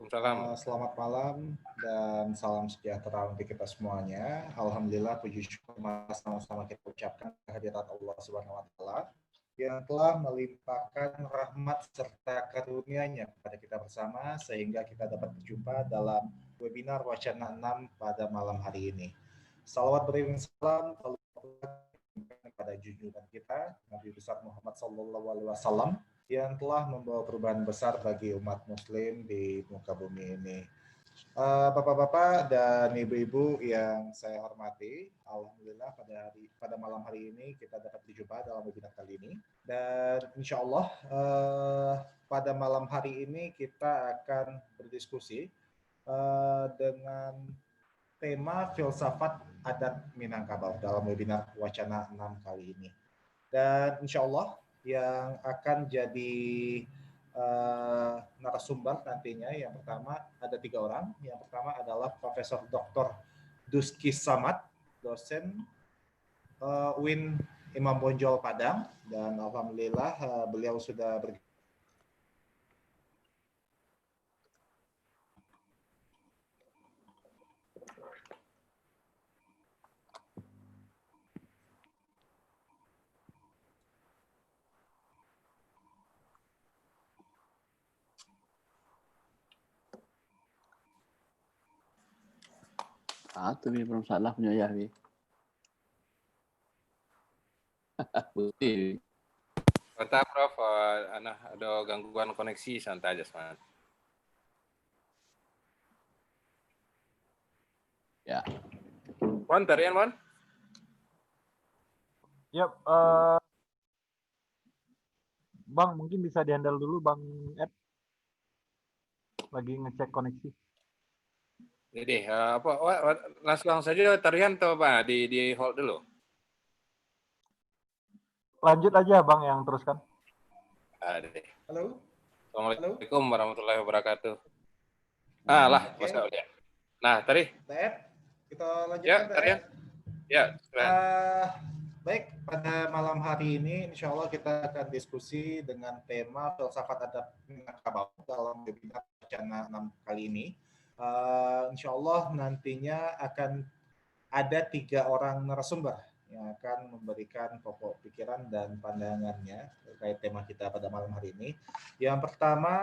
Waalaikumsalam. Selamat malam dan salam sejahtera untuk kita semuanya. Alhamdulillah, puji syukur sama-sama kita ucapkan kehadirat Allah Subhanahu wa taala yang telah melimpahkan rahmat serta karunia-Nya kepada kita bersama sehingga kita dapat berjumpa dalam webinar Wacana 6 pada malam hari ini. Salawat beriring salam kepada junjungan kita Nabi besar Muhammad SAW yang telah membawa perubahan besar bagi umat muslim di muka bumi ini. Bapak-bapak dan ibu-ibu yang saya hormati, alhamdulillah pada malam hari ini kita dapat berjumpa dalam webinar kali ini. Dan insya Allah pada malam hari ini kita akan berdiskusi dengan tema filsafat adat Minangkabau dalam webinar Wacana 6 kali ini. Dan insya Allah yang akan jadi narasumber nantinya yang pertama ada 3 orang. Yang pertama adalah Profesor Dr. Duski Samad, dosen UIN Imam Bonjol Padang, dan alhamdulillah beliau sudah Itu belum salah punya Yahwi. Putih. Mantap, Prof. Ada gangguan koneksi, santai aja, Mas. Ya. Wan, tarian, Wan? Yap, Bang, mungkin bisa dihandle dulu, Bang Ed. Lagi ngecek koneksi. Jadi, langsung saja tarian atau apa? Di hold dulu. Lanjut aja, Bang, yang teruskan. Halo. Assalamualaikum warahmatullahi wabarakatuh. Lah, Mas Aulia. Nah, tadi. Kita lanjutkan. Ya, tarian. Ya, baik, pada malam hari ini insya Allah kita akan diskusi dengan tema filsafat adat Minangkabau dalam webinar Wacana 6 kali ini. Insya Allah nantinya akan ada 3 orang narasumber yang akan memberikan pokok pikiran dan pandangannya terkait tema kita pada malam hari ini. Yang pertama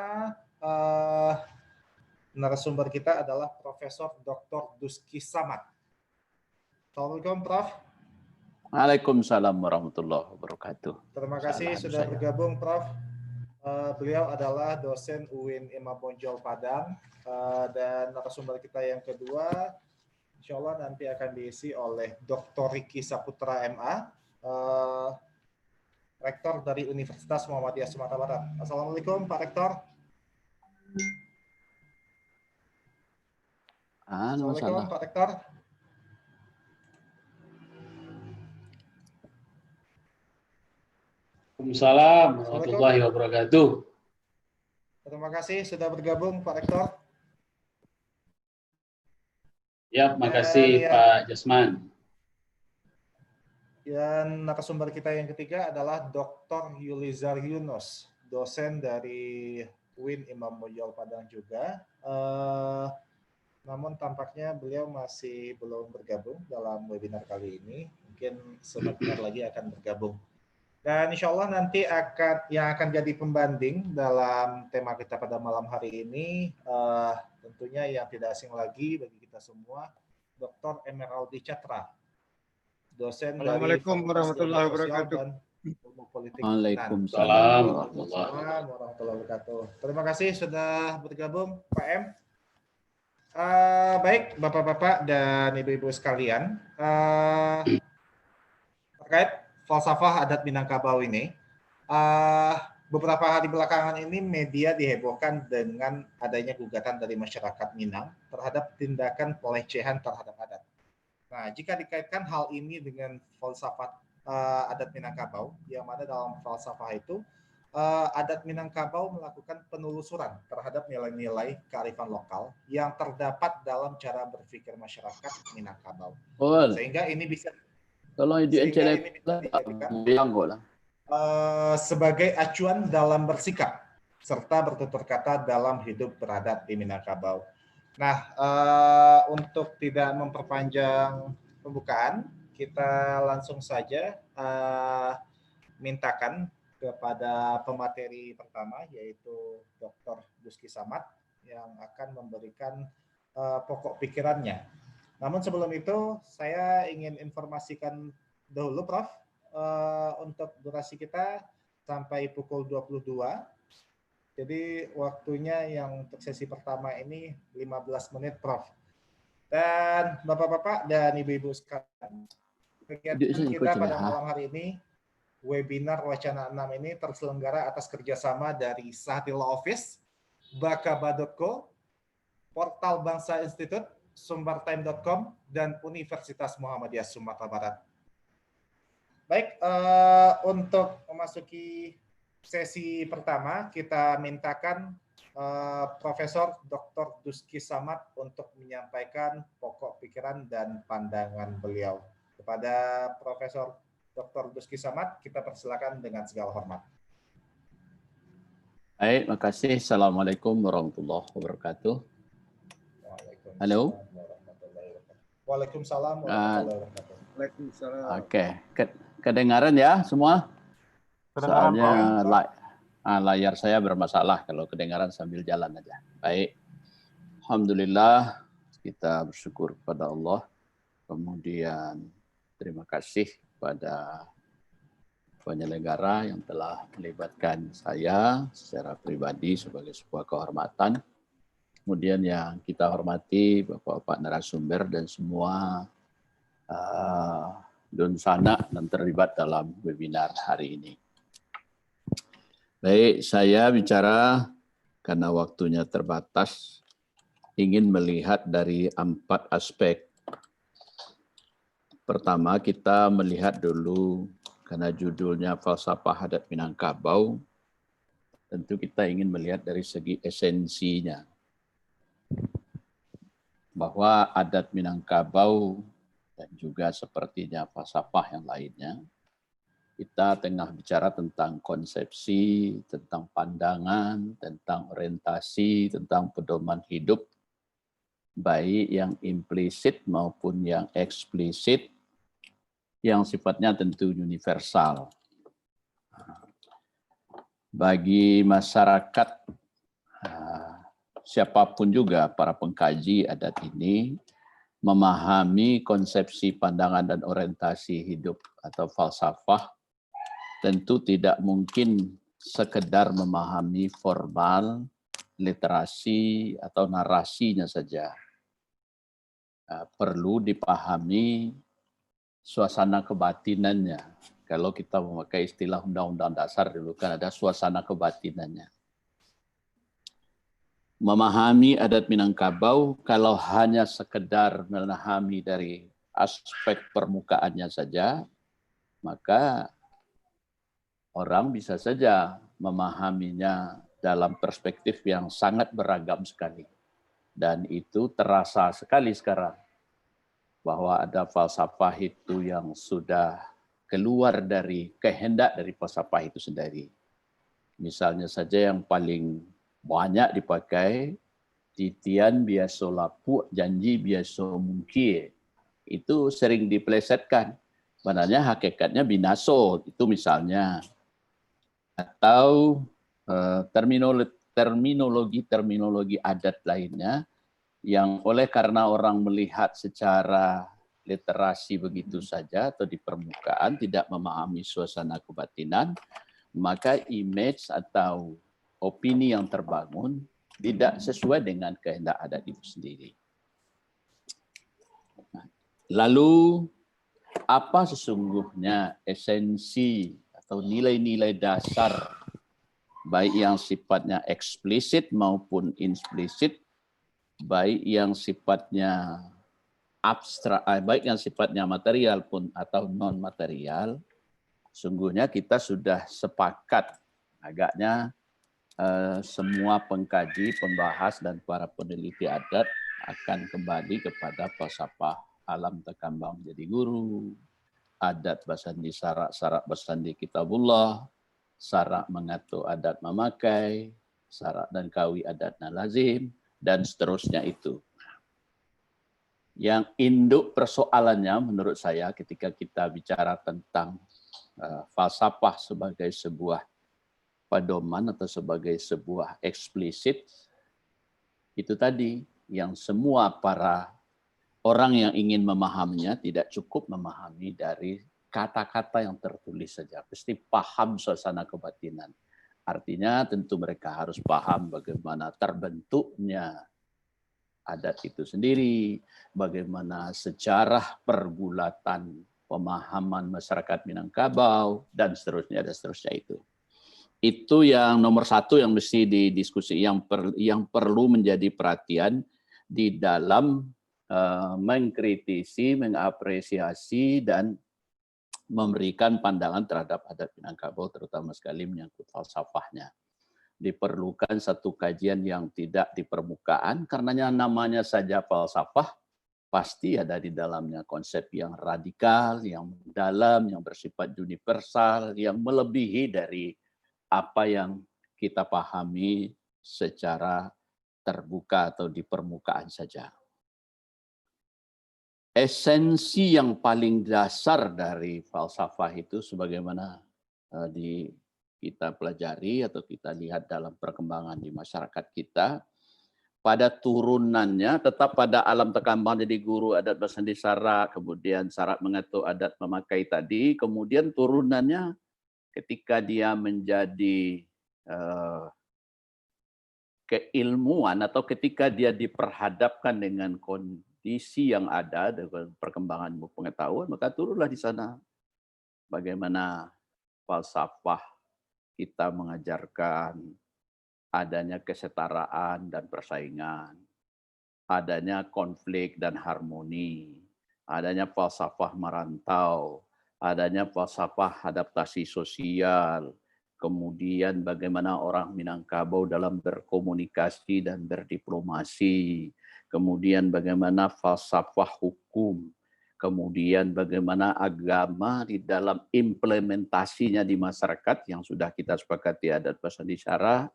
narasumber kita adalah Profesor Dr. Duski Samad. Assalamualaikum, Prof. Waalaikumsalam warahmatullahi wabarakatuh. Terima kasih sudah bergabung, Prof. Beliau adalah dosen UIN Imam Bonjol Padang, dan narasumber kita yang kedua insya Allah nanti akan diisi oleh Dr. Riki Saputra MA, Rektor dari Universitas Muhammadiyah Sumatera Barat. Assalamualaikum, Pak Rektor. Assalamualaikum, Pak Rektor. Waalaikumsalam warahmatullahi wabarakatuh. Terima kasih sudah bergabung, Pak Rektor. Ya, makasih Pak Jasman. Dan narasumber kita yang ketiga adalah Dr. Yulizar Yunus, dosen dari UIN Imam Bonjol Padang juga. Namun tampaknya beliau masih belum bergabung dalam webinar kali ini. Mungkin sebentar lagi akan bergabung. Dan insya Allah nanti yang akan jadi pembanding dalam tema kita pada malam hari ini, tentunya yang tidak asing lagi bagi kita semua, Dr. Emeraldi Catra, dosen dari Assalamualaikum warahmatullahi wabarakatuh. Ilmu Politik. Waalaikumsalam warahmatullahi wabarakatuh. Terima kasih sudah bergabung, Pak M. Baik, Bapak-bapak dan Ibu-ibu sekalian, terkait falsafah adat Minangkabau ini, beberapa hari belakangan ini media dihebohkan dengan adanya gugatan dari masyarakat Minang terhadap tindakan pelecehan terhadap adat. Nah, jika dikaitkan hal ini dengan falsafat adat Minangkabau, yang mana dalam falsafah itu adat Minangkabau melakukan penelusuran terhadap nilai-nilai kearifan lokal yang terdapat dalam cara berpikir masyarakat Minangkabau. Sehingga ini bisa sebagai acuan dalam bersikap serta bertutur kata dalam hidup beradat di Minangkabau. Nah, untuk tidak memperpanjang pembukaan, kita langsung saja mintakan kepada pemateri pertama, yaitu Dr. Duski Samad, yang akan memberikan pokok pikirannya. Namun sebelum itu, saya ingin informasikan dahulu, Prof, untuk durasi kita sampai pukul 22. Jadi waktunya yang untuk sesi pertama ini 15 menit, Prof. Dan Bapak-Bapak dan Ibu-Ibu sekalian, kegiatan kita pada malam hari ini, webinar Wacana 6 ini terselenggara atas kerjasama dari Sahatil Law Office, Bakaba.co, Portal Bangsa Institute, Sumbertime.com, dan Universitas Muhammadiyah Sumatera Barat. Baik, untuk memasuki sesi pertama, kita mintakan Profesor Dr. Duski Samad untuk menyampaikan pokok pikiran dan pandangan beliau. Kepada Profesor Dr. Duski Samad, kita persilakan dengan segala hormat. Baik, makasih. Assalamualaikum warahmatullahi wabarakatuh. Halo. Waalaikumsalam warahmatullahi wabarakatuh. Waalaikumsalam. Oke, kedengaran ya semua? Soalnya layar saya bermasalah kalau kedengaran sambil jalan aja. Baik. Alhamdulillah, kita bersyukur kepada Allah. Kemudian terima kasih kepada penyelenggara yang telah melibatkan saya secara pribadi sebagai sebuah kehormatan. Kemudian yang kita hormati Bapak-Bapak narasumber dan semua dunsana dan terlibat dalam webinar hari ini. Baik, saya bicara karena waktunya terbatas, ingin melihat dari 4 aspek. Pertama, kita melihat dulu, karena judulnya Falsafah Adat Minangkabau, tentu kita ingin melihat dari segi esensinya. Bahwa adat Minangkabau dan juga sepertinya falsafah yang lainnya, kita tengah bicara tentang konsepsi, tentang pandangan, tentang orientasi, tentang pedoman hidup, baik yang implisit maupun yang eksplisit, yang sifatnya tentu universal. Bagi masyarakat, siapapun juga para pengkaji adat ini, memahami konsepsi pandangan dan orientasi hidup atau falsafah, tentu tidak mungkin sekedar memahami formal, literasi, atau narasinya saja. Perlu dipahami suasana kebatinannya. Kalau kita memakai istilah Undang-Undang Dasar dulu kan ada suasana kebatinannya. Memahami adat Minangkabau kalau hanya sekedar memahami dari aspek permukaannya saja, maka orang bisa saja memahaminya dalam perspektif yang sangat beragam sekali. Dan itu terasa sekali sekarang, bahwa ada falsafah itu yang sudah keluar dari kehendak dari falsafah itu sendiri. Misalnya saja yang paling banyak dipakai, titian biasa lapu, janji biasa mungkin. Itu sering dipelesetkan. Sebenarnya hakikatnya binaso, itu misalnya. Atau terminologi adat lainnya, yang oleh karena orang melihat secara literasi begitu saja atau di permukaan, tidak memahami suasana kebatinan, maka image atau opini yang terbangun tidak sesuai dengan kehendak adat itu sendiri. Lalu, apa sesungguhnya esensi atau nilai-nilai dasar, baik yang sifatnya eksplisit maupun implisit, baik yang sifatnya abstrak, baik yang sifatnya material pun atau non material, sungguhnya kita sudah sepakat agaknya semua pengkaji, pembahas dan para peneliti adat akan kembali kepada falsafah alam tekambang jadi guru, adat basandi sarak, sarak basandi kitabullah, sarak mengatur adat memakai, syarat dan kawi adatna lazim, dan seterusnya itu. Yang induk persoalannya menurut saya ketika kita bicara tentang falsafah sebagai sebuah pedoman atau sebagai sebuah eksplisit, itu tadi yang semua para orang yang ingin memahaminya tidak cukup memahami dari kata-kata yang tertulis saja, pasti paham suasana kebatinan. Artinya tentu mereka harus paham bagaimana terbentuknya adat itu sendiri, bagaimana sejarah pergulatan pemahaman masyarakat Minangkabau, dan seterusnya itu. Itu yang nomor satu yang mesti didiskusi, yang perlu menjadi perhatian di dalam mengkritisi, mengapresiasi, dan memberikan pandangan terhadap adat Minangkabau, terutama sekali menyangkut falsafahnya. Diperlukan satu kajian yang tidak di permukaan, karenanya namanya saja falsafah, pasti ada di dalamnya konsep yang radikal, yang mendalam, yang bersifat universal, yang melebihi dari apa yang kita pahami secara terbuka atau di permukaan saja. Esensi yang paling dasar dari falsafah itu sebagaimana kita pelajari atau kita lihat dalam perkembangan di masyarakat kita, pada turunannya tetap pada alam tekambang jadi guru adat bersandi syarak, kemudian syarak mengatur adat memakai tadi, kemudian turunannya ketika dia menjadi keilmuan atau ketika dia diperhadapkan dengan kondisi yang ada dengan perkembangan pengetahuan, maka turunlah di sana bagaimana falsafah kita mengajarkan adanya kesetaraan dan persaingan, adanya konflik dan harmoni, adanya falsafah merantau, adanya falsafah adaptasi sosial, kemudian bagaimana orang Minangkabau dalam berkomunikasi dan berdiplomasi, kemudian bagaimana falsafah hukum, kemudian bagaimana agama di dalam implementasinya di masyarakat yang sudah kita sepakati adat bersandi syarak,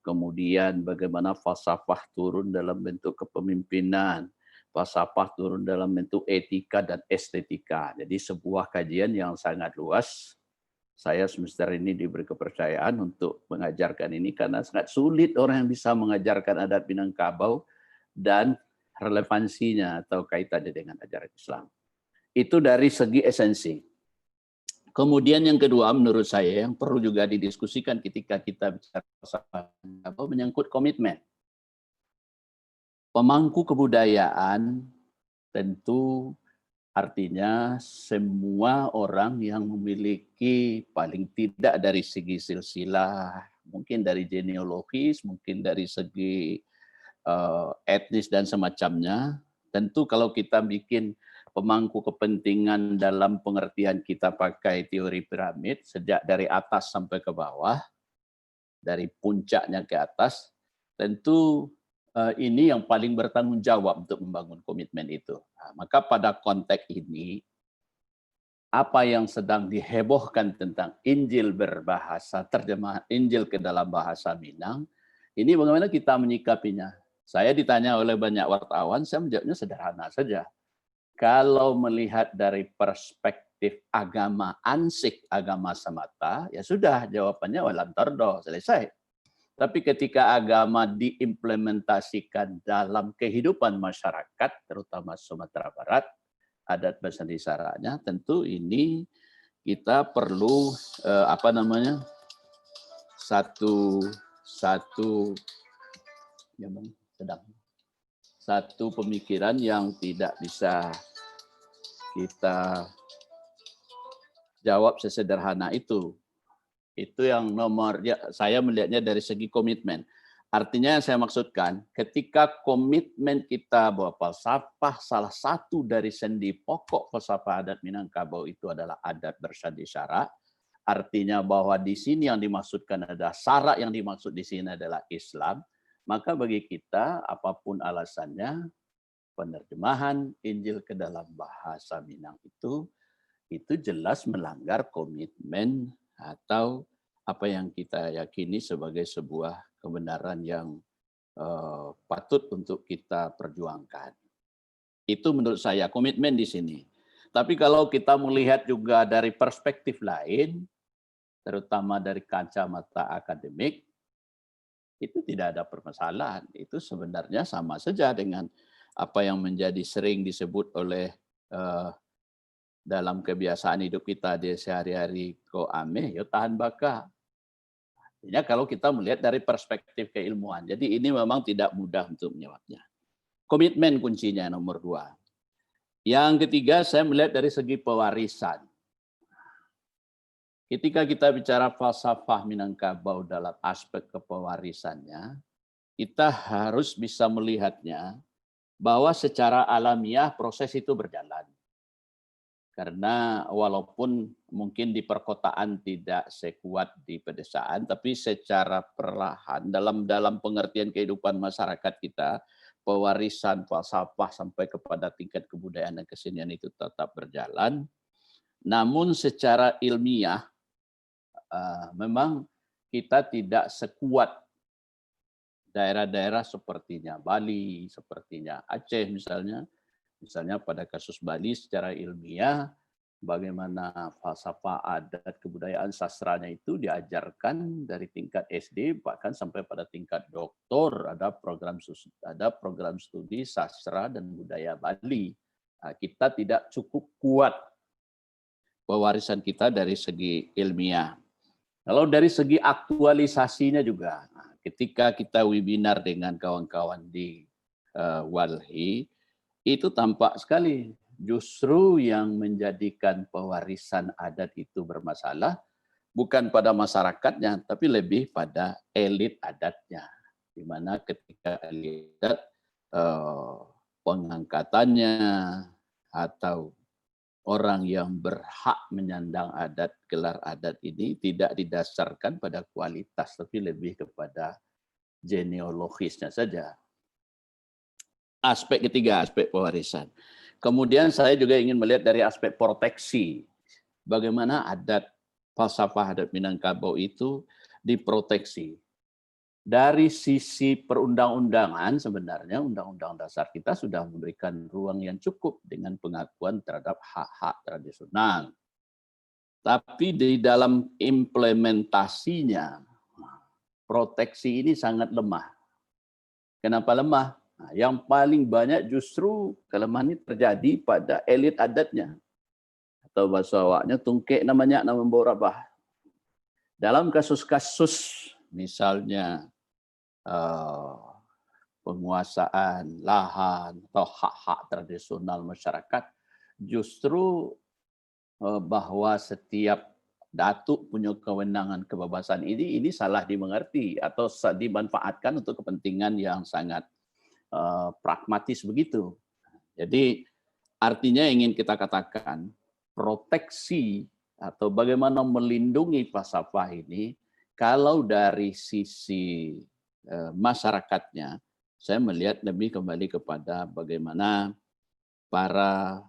kemudian bagaimana falsafah turun dalam bentuk kepemimpinan, falsafah turun dalam bentuk etika dan estetika. Jadi sebuah kajian yang sangat luas. Saya semester ini diberi kepercayaan untuk mengajarkan ini karena sangat sulit orang yang bisa mengajarkan adat Minangkabau dan relevansinya atau kaitannya dengan ajaran Islam. Itu dari segi esensi. Kemudian yang kedua menurut saya yang perlu juga didiskusikan ketika kita bicara menyangkut komitmen. Pemangku kebudayaan tentu artinya semua orang yang memiliki paling tidak dari segi silsilah, mungkin dari genealogis, mungkin dari segi etnis dan semacamnya. Tentu kalau kita bikin pemangku kepentingan dalam pengertian kita pakai teori piramid, sejak dari atas sampai ke bawah, dari puncaknya ke atas, tentu ini yang paling bertanggung jawab untuk membangun komitmen itu. Nah, maka pada konteks ini, apa yang sedang dihebohkan tentang Injil berbahasa, terjemahan Injil ke dalam bahasa Minang, ini bagaimana kita menyikapinya? Saya ditanya oleh banyak wartawan, saya menjawabnya sederhana saja. Kalau melihat dari perspektif agama ansik, agama semata, ya sudah jawabannya walam tordo, selesai. Tapi ketika agama diimplementasikan dalam kehidupan masyarakat, terutama Sumatera Barat, adat bersandi syaraknya, tentu ini kita perlu satu pemikiran yang tidak bisa kita jawab sesederhana itu. Itu yang nomor, ya, saya melihatnya dari segi komitmen. Artinya yang saya maksudkan, ketika komitmen kita bahwa falsafah salah satu dari sendi pokok falsafah adat Minangkabau itu adalah adat bersandi syarak, artinya bahwa di sini yang dimaksudkan adalah syarak, yang dimaksud di sini adalah Islam, maka bagi kita apapun alasannya, penerjemahan Injil ke dalam bahasa Minang itu jelas melanggar komitmen atau apa yang kita yakini sebagai sebuah kebenaran yang patut untuk kita perjuangkan. Itu menurut saya komitmen di sini. Tapi kalau kita melihat juga dari perspektif lain, terutama dari kacamata akademik, itu tidak ada permasalahan. Itu sebenarnya sama saja dengan apa yang menjadi sering disebut oleh dalam kebiasaan hidup kita di sehari-hari, ko ameh, yo tahan baka. Artinya kalau kita melihat dari perspektif keilmuan. Jadi ini memang tidak mudah untuk menjawabnya. Komitmen kuncinya nomor 2. Yang ketiga, saya melihat dari segi pewarisan. Ketika kita bicara falsafah Minangkabau dalam aspek kepewarisannya, kita harus bisa melihatnya bahwa secara alamiah proses itu berjalan. Karena walaupun mungkin di perkotaan tidak sekuat di pedesaan, tapi secara perlahan dalam pengertian kehidupan masyarakat kita, pewarisan falsafah sampai kepada tingkat kebudayaan dan kesenian itu tetap berjalan. Namun secara ilmiah, memang kita tidak sekuat daerah-daerah sepertinya Bali, sepertinya Aceh misalnya. Misalnya pada kasus Bali secara ilmiah, bagaimana falsafah adat kebudayaan sastranya itu diajarkan dari tingkat SD bahkan sampai pada tingkat doktor, ada program studi sastra dan budaya Bali. Nah, kita tidak cukup kuat pewarisan kita dari segi ilmiah. Kalau dari segi aktualisasinya juga, ketika kita webinar dengan kawan-kawan di Walhi, itu tampak sekali justru yang menjadikan pewarisan adat itu bermasalah bukan pada masyarakatnya, tapi lebih pada elit adatnya. Di mana ketika elit adat pengangkatannya atau orang yang berhak menyandang adat, gelar adat ini tidak didasarkan pada kualitas, tapi lebih kepada genealogisnya saja. Aspek ketiga, aspek pewarisan. Kemudian saya juga ingin melihat dari aspek proteksi. Bagaimana adat, falsafah adat Minangkabau itu diproteksi. Dari sisi perundang-undangan sebenarnya Undang-Undang Dasar kita sudah memberikan ruang yang cukup dengan pengakuan terhadap hak-hak tradisional. Tapi di dalam implementasinya, proteksi ini sangat lemah. Kenapa lemah? Nah, yang paling banyak justru kelemahan ini terjadi pada elit adatnya. Atau bahasa awaknya tungkek namanya nama borabah. Dalam kasus-kasus misalnya penguasaan lahan atau hak-hak tradisional masyarakat, justru bahwa setiap datuk punya kewenangan kebebasan ini salah dimengerti atau dimanfaatkan untuk kepentingan yang sangat pragmatis begitu. Jadi artinya ingin kita katakan proteksi atau bagaimana melindungi falsafah ini kalau dari sisi masyarakatnya saya melihat lebih kembali kepada bagaimana para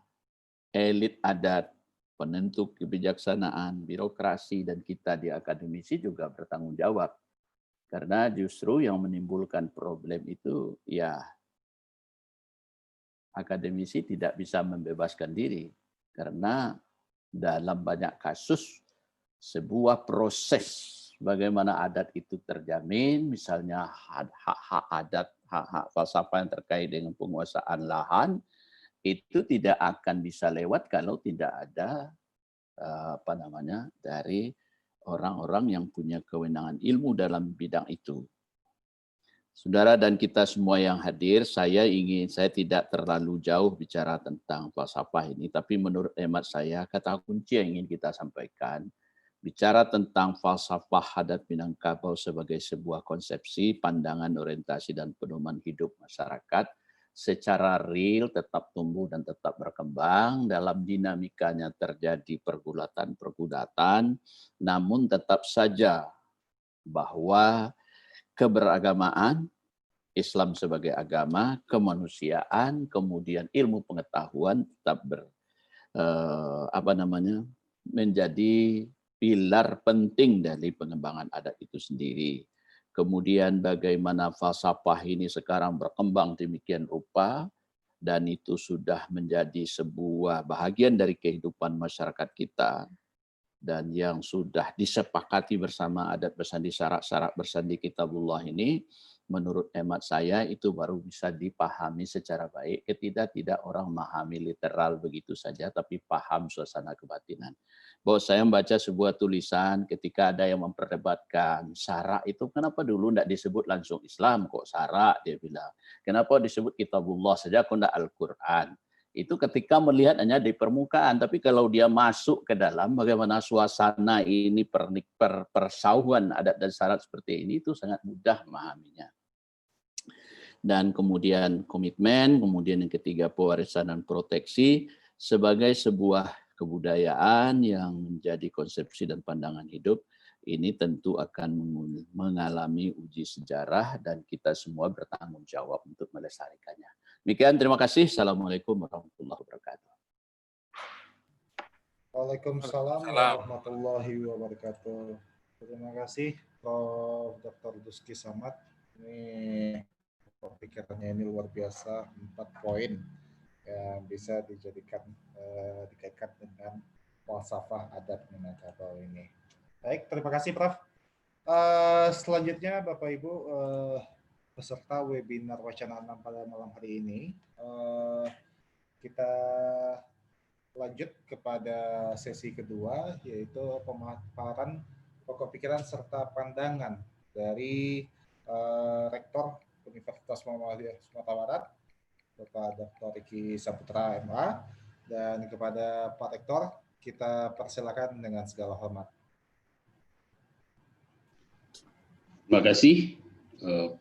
elit adat, penentu kebijaksanaan, birokrasi dan kita di akademisi juga bertanggung jawab. Karena justru yang menimbulkan problem itu ya akademisi tidak bisa membebaskan diri. Karena dalam banyak kasus sebuah proses bagaimana adat itu terjamin, misalnya hak-hak adat, hak-hak falsafah yang terkait dengan penguasaan lahan, itu tidak akan bisa lewat kalau tidak ada dari orang-orang yang punya kewenangan ilmu dalam bidang itu. Saudara dan kita semua yang hadir, saya tidak terlalu jauh bicara tentang falsafah ini, tapi menurut hemat saya, kata kunci yang ingin kita sampaikan, bicara tentang falsafah adat Minangkabau sebagai sebuah konsepsi, pandangan, orientasi, dan pedoman hidup masyarakat, secara real tetap tumbuh dan tetap berkembang, dalam dinamikanya terjadi pergulatan-pergulatan, namun tetap saja bahwa keberagamaan, Islam sebagai agama, kemanusiaan, kemudian ilmu pengetahuan tetap menjadi pilar penting dari pengembangan adat itu sendiri. kemudian bagaimana falsafah ini sekarang berkembang demikian rupa, dan itu sudah menjadi sebuah bahagian dari kehidupan masyarakat kita, dan yang sudah disepakati bersama adat bersandi, syarat-syarat bersandi kitabullah ini, menurut hemat saya itu baru bisa dipahami secara baik ketika tidak orang memahami literal begitu saja, tapi paham suasana kebatinan. Bahwa saya membaca sebuah tulisan ketika ada yang memperdebatkan syarak itu, kenapa dulu tidak disebut langsung Islam kok syarak, dia bilang. Kenapa disebut kitabullah saja kok tidak Al-Quran. Itu ketika melihat hanya di permukaan, tapi kalau dia masuk ke dalam bagaimana suasana ini persauan adat dan syarat seperti ini, itu sangat mudah memahaminya. Dan kemudian komitmen, kemudian yang ketiga pewarisan dan proteksi sebagai sebuah kebudayaan yang menjadi konsepsi dan pandangan hidup, ini tentu akan mengalami uji sejarah dan kita semua bertanggung jawab untuk melestarikannya. Demikian, terima kasih. Assalamualaikum warahmatullahi wabarakatuh. Waalaikumsalam warahmatullahi wabarakatuh. Terima kasih Prof. Dr. Duski Samad. Ini pikirannya ini luar biasa, 4 poin yang bisa dijadikan dikaitkan dengan falsafah adat Minangkabau ini. Baik, terima kasih Prof. Selanjutnya Bapak Ibu peserta webinar Wacana 6 pada malam hari ini, kita lanjut kepada sesi kedua, yaitu pemaparan pokok pikiran serta pandangan dari Rektor Universitas Muhammadiyah Sumatera Barat, Bapak Dr. Riki Saputra MA, dan kepada Pak Rektor kita persilakan dengan segala hormat. Terima kasih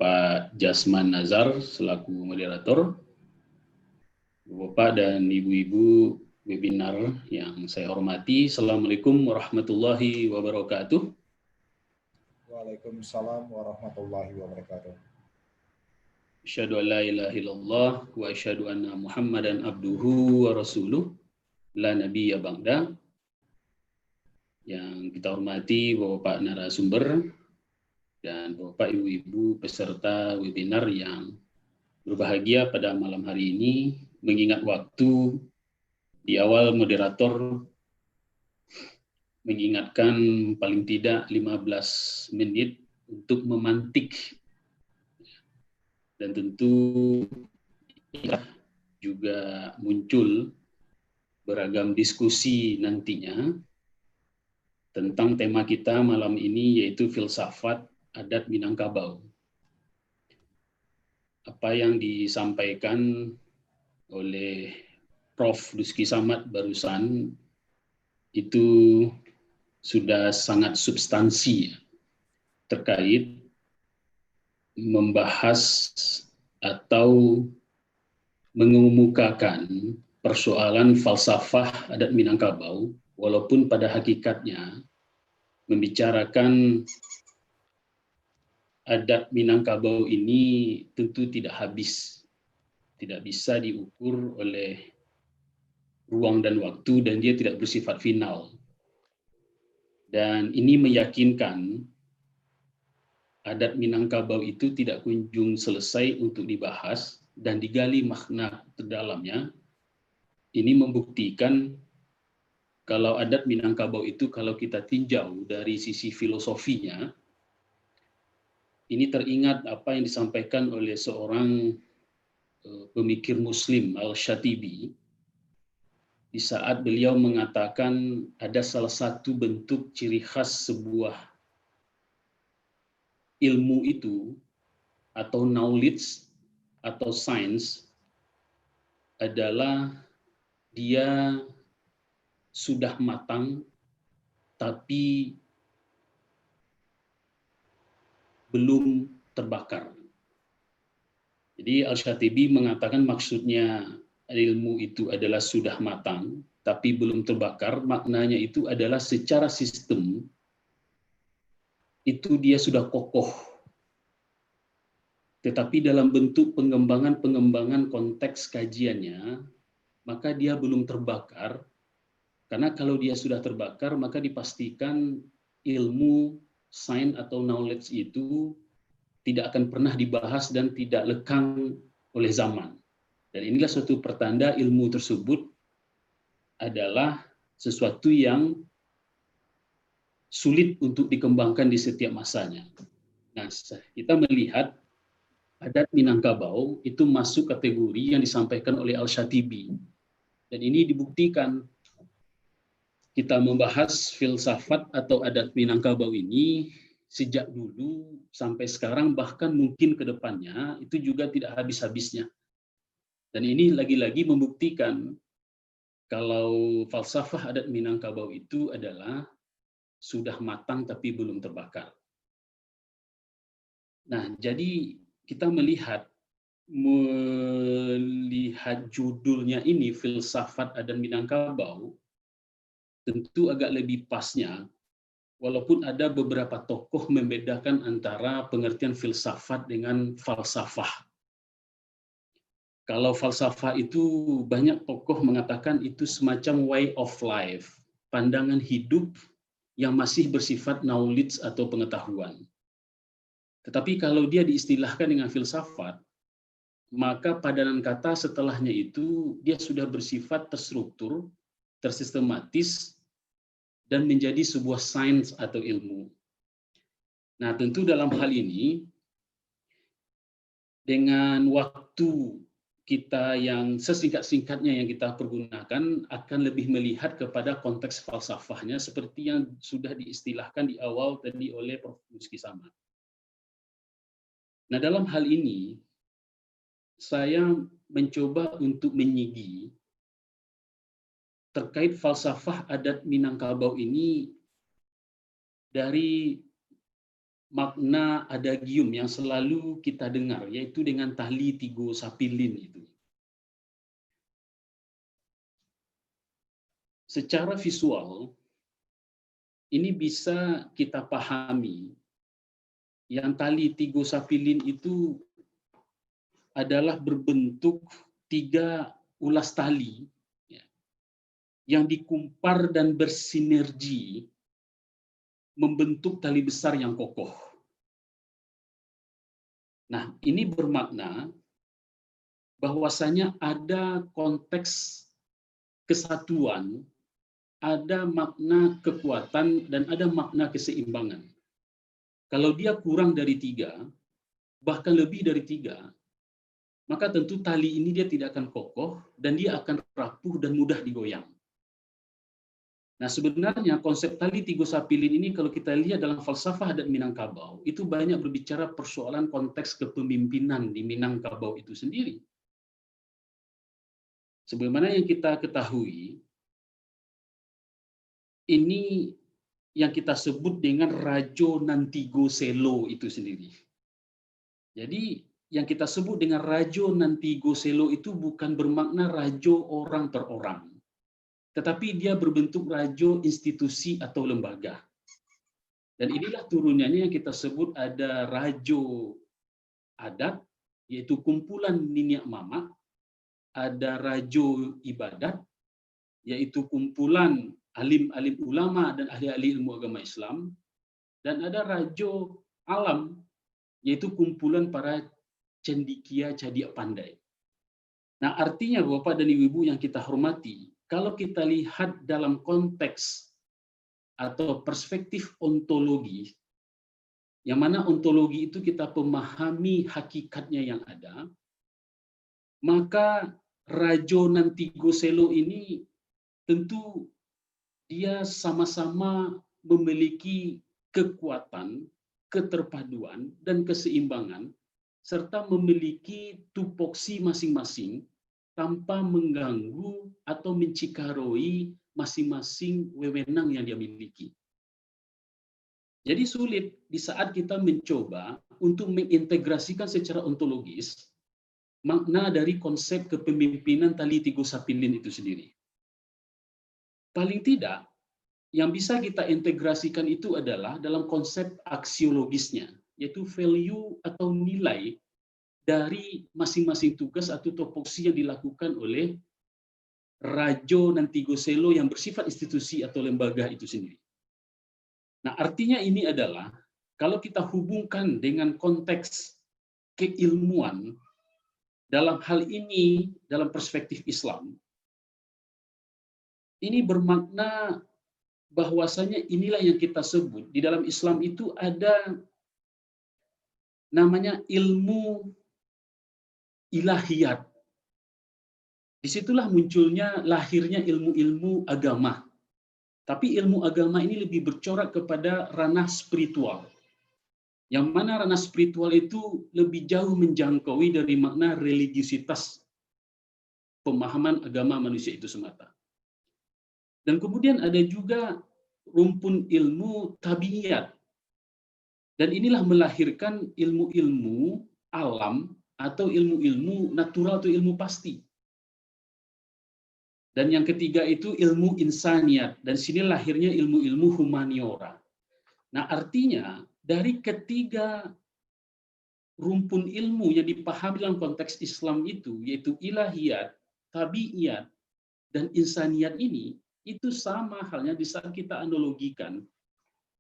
Pak Jasman Nazar selaku moderator, Bapak dan Ibu-ibu webinar yang saya hormati. Assalamualaikum warahmatullahi wabarakatuh. Waalaikumsalam warahmatullahi wabarakatuh. Asyhadu an la ilaha illallah wa asyhadu anna Muhammadan abduhu wa rasuluh la nabiyya ba'da. Yang kita hormati Bapak narasumber dan Bapak Ibu-ibu peserta webinar yang berbahagia pada malam hari ini, mengingat waktu di awal moderator mengingatkan paling tidak 15 menit untuk memantik, dan tentu juga muncul beragam diskusi nantinya tentang tema kita malam ini, yaitu filsafat adat Minangkabau. Apa yang disampaikan oleh Prof. Duski Samad barusan itu sudah sangat substansi terkait membahas atau mengemukakan persoalan falsafah adat Minangkabau, walaupun pada hakikatnya membicarakan adat Minangkabau ini tentu tidak habis, tidak bisa diukur oleh ruang dan waktu, dan dia tidak bersifat final. Dan ini meyakinkan adat Minangkabau itu tidak kunjung selesai untuk dibahas dan digali makna terdalamnya. Ini membuktikan kalau adat Minangkabau itu, kalau kita tinjau dari sisi filosofinya, ini teringat apa yang disampaikan oleh seorang pemikir Muslim, Al-Shatibi, di saat beliau mengatakan ada salah satu bentuk ciri khas sebuah ilmu itu, atau knowledge, atau science, adalah dia sudah matang, tapi belum terbakar. Jadi Al-Shatibi mengatakan maksudnya ilmu itu adalah sudah matang, tapi belum terbakar. Maknanya itu adalah secara sistem, itu dia sudah kokoh. Tetapi dalam bentuk pengembangan konteks kajiannya, maka dia belum terbakar. Karena kalau dia sudah terbakar, maka dipastikan ilmu, sains atau knowledge itu tidak akan pernah dibahas dan tidak lekang oleh zaman. Dan inilah suatu pertanda ilmu tersebut adalah sesuatu yang sulit untuk dikembangkan di setiap masanya. Nah, kita melihat adat Minangkabau itu masuk kategori yang disampaikan oleh Al-Shatibi. Dan ini dibuktikan. Kita membahas filsafat atau adat Minangkabau ini sejak dulu sampai sekarang, bahkan mungkin ke depannya itu juga tidak habis-habisnya. Dan ini lagi-lagi membuktikan kalau falsafah adat Minangkabau itu adalah sudah matang tapi belum terbakar. Nah, jadi kita melihat judulnya ini, filsafat adat Minangkabau, tentu agak lebih pasnya, walaupun ada beberapa tokoh membedakan antara pengertian filsafat dengan falsafah. Kalau falsafah itu banyak tokoh mengatakan itu semacam way of life, pandangan hidup yang masih bersifat knowledge atau pengetahuan. Tetapi kalau dia diistilahkan dengan filsafat, maka padanan kata setelahnya itu dia sudah bersifat terstruktur, tersistematis, dan menjadi sebuah sains atau ilmu. Nah, tentu dalam hal ini, dengan waktu kita yang sesingkat-singkatnya yang kita pergunakan, akan lebih melihat kepada konteks falsafahnya seperti yang sudah diistilahkan di awal tadi oleh Prof. Muski Samad. Nah, dalam hal ini, saya mencoba untuk menyigi terkait falsafah adat Minangkabau ini dari makna adagium yang selalu kita dengar, yaitu dengan Tahli Tigo Sapilin itu. Secara visual, ini bisa kita pahami yang Tahli Tigo Sapilin itu adalah berbentuk 3 ulas tali yang dikumpar dan bersinergi membentuk tali besar yang kokoh. Nah, ini bermakna bahwasanya ada konteks kesatuan, ada makna kekuatan, dan ada makna keseimbangan. Kalau dia kurang dari 3, bahkan lebih dari 3, maka tentu tali ini dia tidak akan kokoh dan dia akan rapuh dan mudah digoyang. Nah, sebenarnya konsep Tahli Tigo Sapilin ini kalau kita lihat dalam falsafah adat Minangkabau, itu banyak berbicara persoalan konteks kepemimpinan di Minangkabau itu sendiri. Sebagaimana yang kita ketahui, ini yang kita sebut dengan Rajo Nantigo Selo itu sendiri. Jadi, yang kita sebut dengan Rajo Nantigo Selo itu bukan bermakna rajo orang per orang, tetapi dia berbentuk rajo institusi atau lembaga. Dan inilah turunannya yang kita sebut ada rajo adat, yaitu kumpulan niniak mama, ada rajo ibadat, yaitu kumpulan alim-alim ulama dan ahli-ahli ilmu agama Islam, dan ada rajo alam, yaitu kumpulan para cendikia cadia pandai. Nah, artinya Bapak dan Ibu yang kita hormati, kalau kita lihat dalam konteks atau perspektif ontologi, yang mana ontologi itu kita memahami hakikatnya yang ada, maka Rajo Nantigo Selo ini tentu dia sama-sama memiliki kekuatan, keterpaduan, dan keseimbangan, serta memiliki tupoksi masing-masing tanpa mengganggu atau mencikaroi masing-masing wewenang yang dia miliki. Jadi sulit di saat kita mencoba untuk mengintegrasikan secara ontologis makna dari konsep kepemimpinan Tahli Tigo Sapilin itu sendiri. Paling tidak, yang bisa kita integrasikan itu adalah dalam konsep aksiologisnya, yaitu value atau nilai dari masing-masing tugas atau topoksi yang dilakukan oleh Rajo Nantigo Selo yang bersifat institusi atau lembaga itu sendiri. Nah, artinya ini adalah kalau kita hubungkan dengan konteks keilmuan, dalam hal ini, dalam perspektif Islam, ini bermakna bahwasanya inilah yang kita sebut, di dalam Islam itu ada namanya ilmu ilahiyat. Disitulah munculnya, lahirnya ilmu-ilmu agama. Tapi ilmu agama ini lebih bercorak kepada ranah spiritual. Yang mana ranah spiritual itu lebih jauh menjangkaui dari makna religiusitas pemahaman agama manusia itu semata. Dan kemudian ada juga rumpun ilmu tabiiyat. Dan inilah melahirkan ilmu-ilmu alam atau ilmu-ilmu natural atau ilmu pasti. Dan yang ketiga itu ilmu insaniat. Dan sini lahirnya ilmu-ilmu humaniora. Nah, artinya dari ketiga rumpun ilmu yang dipahami dalam konteks Islam itu, yaitu ilahiyat, tabiiyat, dan insaniat ini, itu sama halnya di saat kita analogikan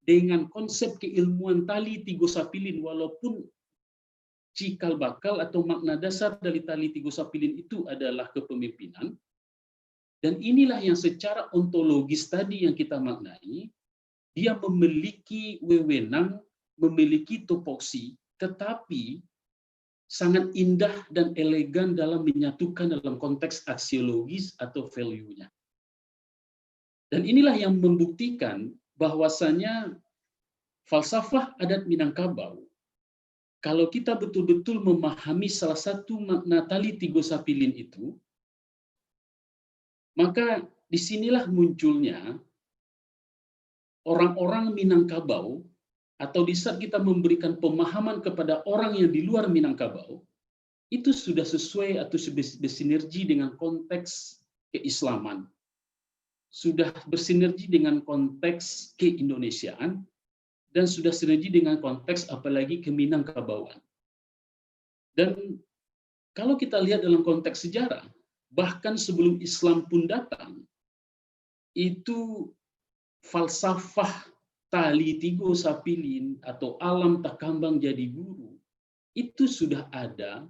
dengan konsep keilmuan tali tiga sapilin, walaupun cikal bakal atau makna dasar dari tali tiga sapilin itu adalah kepemimpinan. Dan inilah yang secara ontologis tadi yang kita maknai, dia memiliki wewenang, memiliki topoksi, tetapi sangat indah dan elegan dalam menyatukan dalam konteks aksiologis atau value-nya. Dan inilah yang membuktikan bahwasanya falsafah adat Minangkabau, kalau kita betul-betul memahami salah satu makna tali tiga sapilin itu, maka disinilah munculnya orang-orang Minangkabau, atau di saat kita memberikan pemahaman kepada orang yang di luar Minangkabau, itu sudah sesuai atau bersinergi dengan konteks keislaman, sudah bersinergi dengan konteks keindonesiaan, dan sudah sinergi dengan konteks apalagi keminangkabauan. Dan kalau kita lihat dalam konteks sejarah, bahkan sebelum Islam pun datang, itu falsafah tali tiga sapilin atau alam takambang jadi guru, itu sudah ada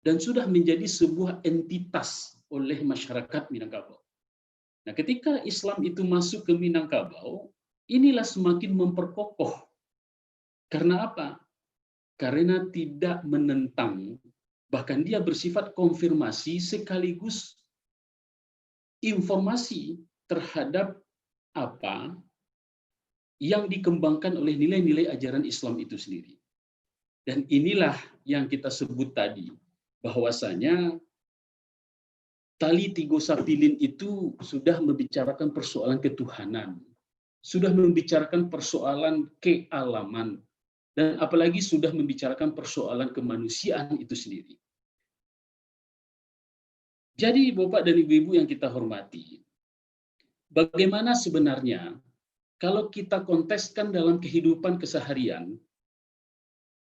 dan sudah menjadi sebuah entitas oleh masyarakat Minangkabau. Nah, ketika Islam itu masuk ke Minangkabau, inilah semakin memperkokoh. Karena apa? Karena tidak menentang, bahkan dia bersifat konfirmasi sekaligus informasi terhadap apa yang dikembangkan oleh nilai-nilai ajaran Islam itu sendiri. Dan inilah yang kita sebut tadi, bahwasanya tali tiga sapilin itu sudah membicarakan persoalan ketuhanan, sudah membicarakan persoalan kealaman, dan apalagi sudah membicarakan persoalan kemanusiaan itu sendiri. Jadi Bapak dan Ibu-ibu yang kita hormati, bagaimana sebenarnya kalau kita konteskan dalam kehidupan keseharian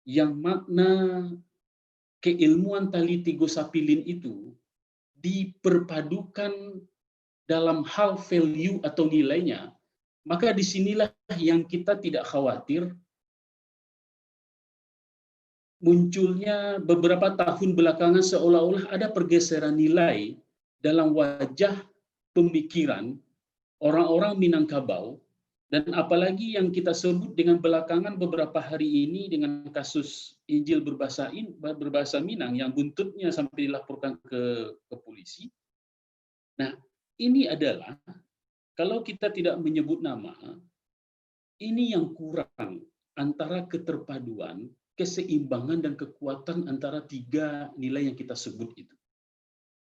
yang makna keilmuan tali tiga sapilin itu diperpadukan dalam hal value atau nilainya, maka disinilah yang kita tidak khawatir munculnya beberapa tahun belakangan seolah-olah ada pergeseran nilai dalam wajah pemikiran orang-orang Minangkabau, dan apalagi yang kita sebut dengan belakangan beberapa hari ini dengan kasus Injil berbahasa Minang yang buntutnya sampai dilaporkan ke polisi. Nah, ini adalah kalau kita tidak menyebut nama, ini yang kurang antara keterpaduan, keseimbangan, dan kekuatan antara tiga nilai yang kita sebut itu.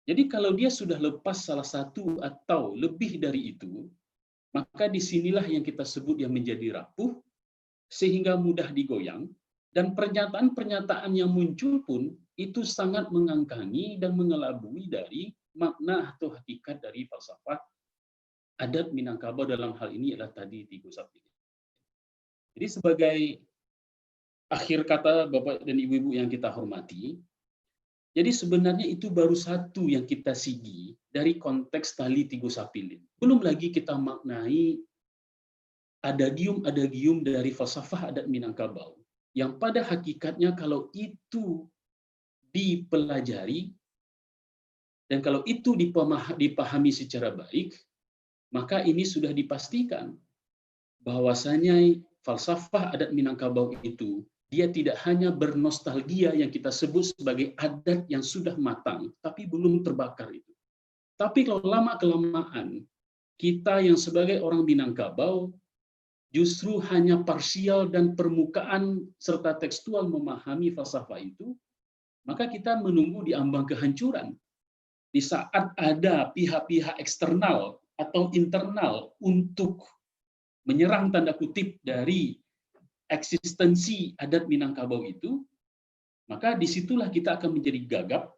Jadi kalau dia sudah lepas salah satu atau lebih dari itu, maka disinilah yang kita sebut yang menjadi rapuh, sehingga mudah digoyang, dan pernyataan-pernyataan yang muncul pun itu sangat mengangkangi dan mengelabui dari makna atau hakikat dari falsafah adat Minangkabau dalam hal ini adalah tadi tiga sapilin. Jadi sebagai akhir kata Bapak dan Ibu-ibu yang kita hormati, jadi sebenarnya itu baru satu yang kita sigi dari konteks tali tiga sapilin. Belum lagi kita maknai adagium dari falsafah adat Minangkabau yang pada hakikatnya kalau itu dipelajari dan kalau itu dipahami secara baik, maka ini sudah dipastikan bahwasanya falsafah adat Minangkabau itu dia tidak hanya bernostalgia yang kita sebut sebagai adat yang sudah matang, tapi belum terbakar itu. Tapi kalau lama-kelamaan, kita yang sebagai orang Minangkabau justru hanya parsial dan permukaan serta tekstual memahami falsafah itu, maka kita menunggu di ambang kehancuran. Di saat ada pihak-pihak eksternal atau internal untuk menyerang tanda kutip dari eksistensi adat Minangkabau itu, maka disitulah kita akan menjadi gagap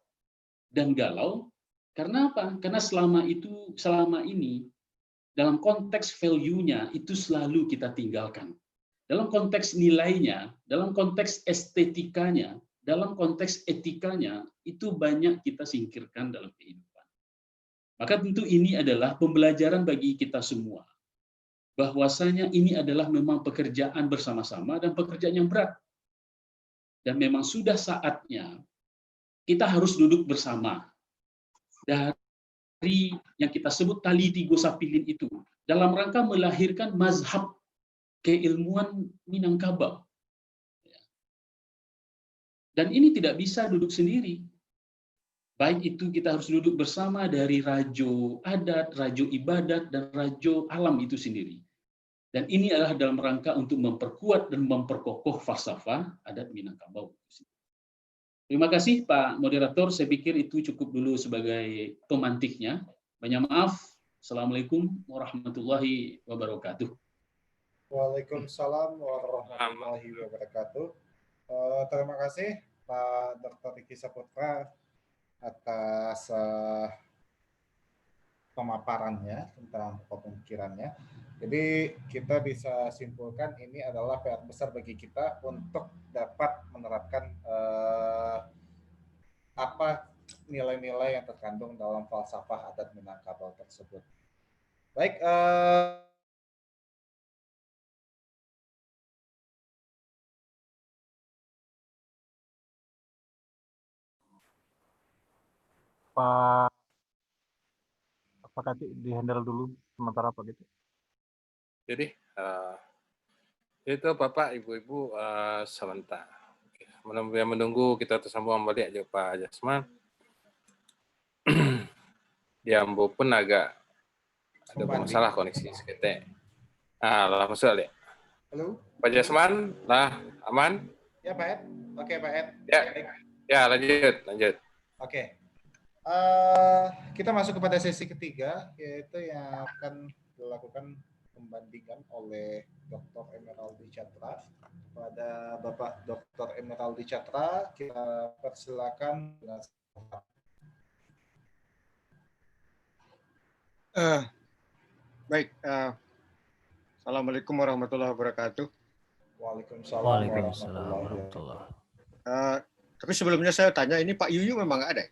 dan galau. Karena apa? Karena selama ini dalam konteks value-nya itu selalu kita tinggalkan. Dalam konteks nilainya, dalam konteks estetikanya, dalam konteks etikanya, itu banyak kita singkirkan dalam kehidupan. Maka tentu ini adalah pembelajaran bagi kita semua. Bahwasanya ini adalah memang pekerjaan bersama-sama dan pekerjaan yang berat. Dan memang sudah saatnya kita harus duduk bersama. Dari yang kita sebut tali tiga sapilin itu, dalam rangka melahirkan mazhab keilmuan Minangkabau. Dan ini tidak bisa duduk sendiri. Baik itu kita harus duduk bersama dari rajo adat, rajo ibadat, dan rajo alam itu sendiri. Dan ini adalah dalam rangka untuk memperkuat dan memperkokoh falsafah adat Minangkabau. Terima kasih Pak Moderator, saya pikir itu cukup dulu sebagai pemantiknya. Banyak maaf. Assalamualaikum warahmatullahi wabarakatuh. Waalaikumsalam warahmatullahi wabarakatuh. Terima kasih Pak Dr. Riki Saputra atas pemaparannya tentang pemikirannya. Jadi kita bisa simpulkan ini adalah PR besar bagi kita untuk dapat menerapkan apa nilai-nilai yang terkandung dalam falsafah adat Minangkabau tersebut. Baik, Pak Kati di-handle dulu sementara Pak gitu. Jadi itu Bapak, Ibu-ibu sebentar. Menunggu kita tersambung kembali aja Pak Jasman. Diambo pun agak ada masalah koneksi sekitar. Lah masuk ya. halo. Pak Jasman, lah aman? Ya Pak Ed. Oke Pak Ed. Ya. Baik. Ya, lanjut. Oke. Kita masuk kepada sesi ketiga, yaitu yang akan dilakukan pembandingan oleh Dr. Emeraldi Catra. Pada Bapak Dr. Emeraldi Catra, kita persilakan. Baik. Assalamualaikum warahmatullahi wabarakatuh. Waalaikumsalam warahmatullahi wabarakatuh. Tapi sebelumnya saya tanya, ini Pak Yuyu memang ada?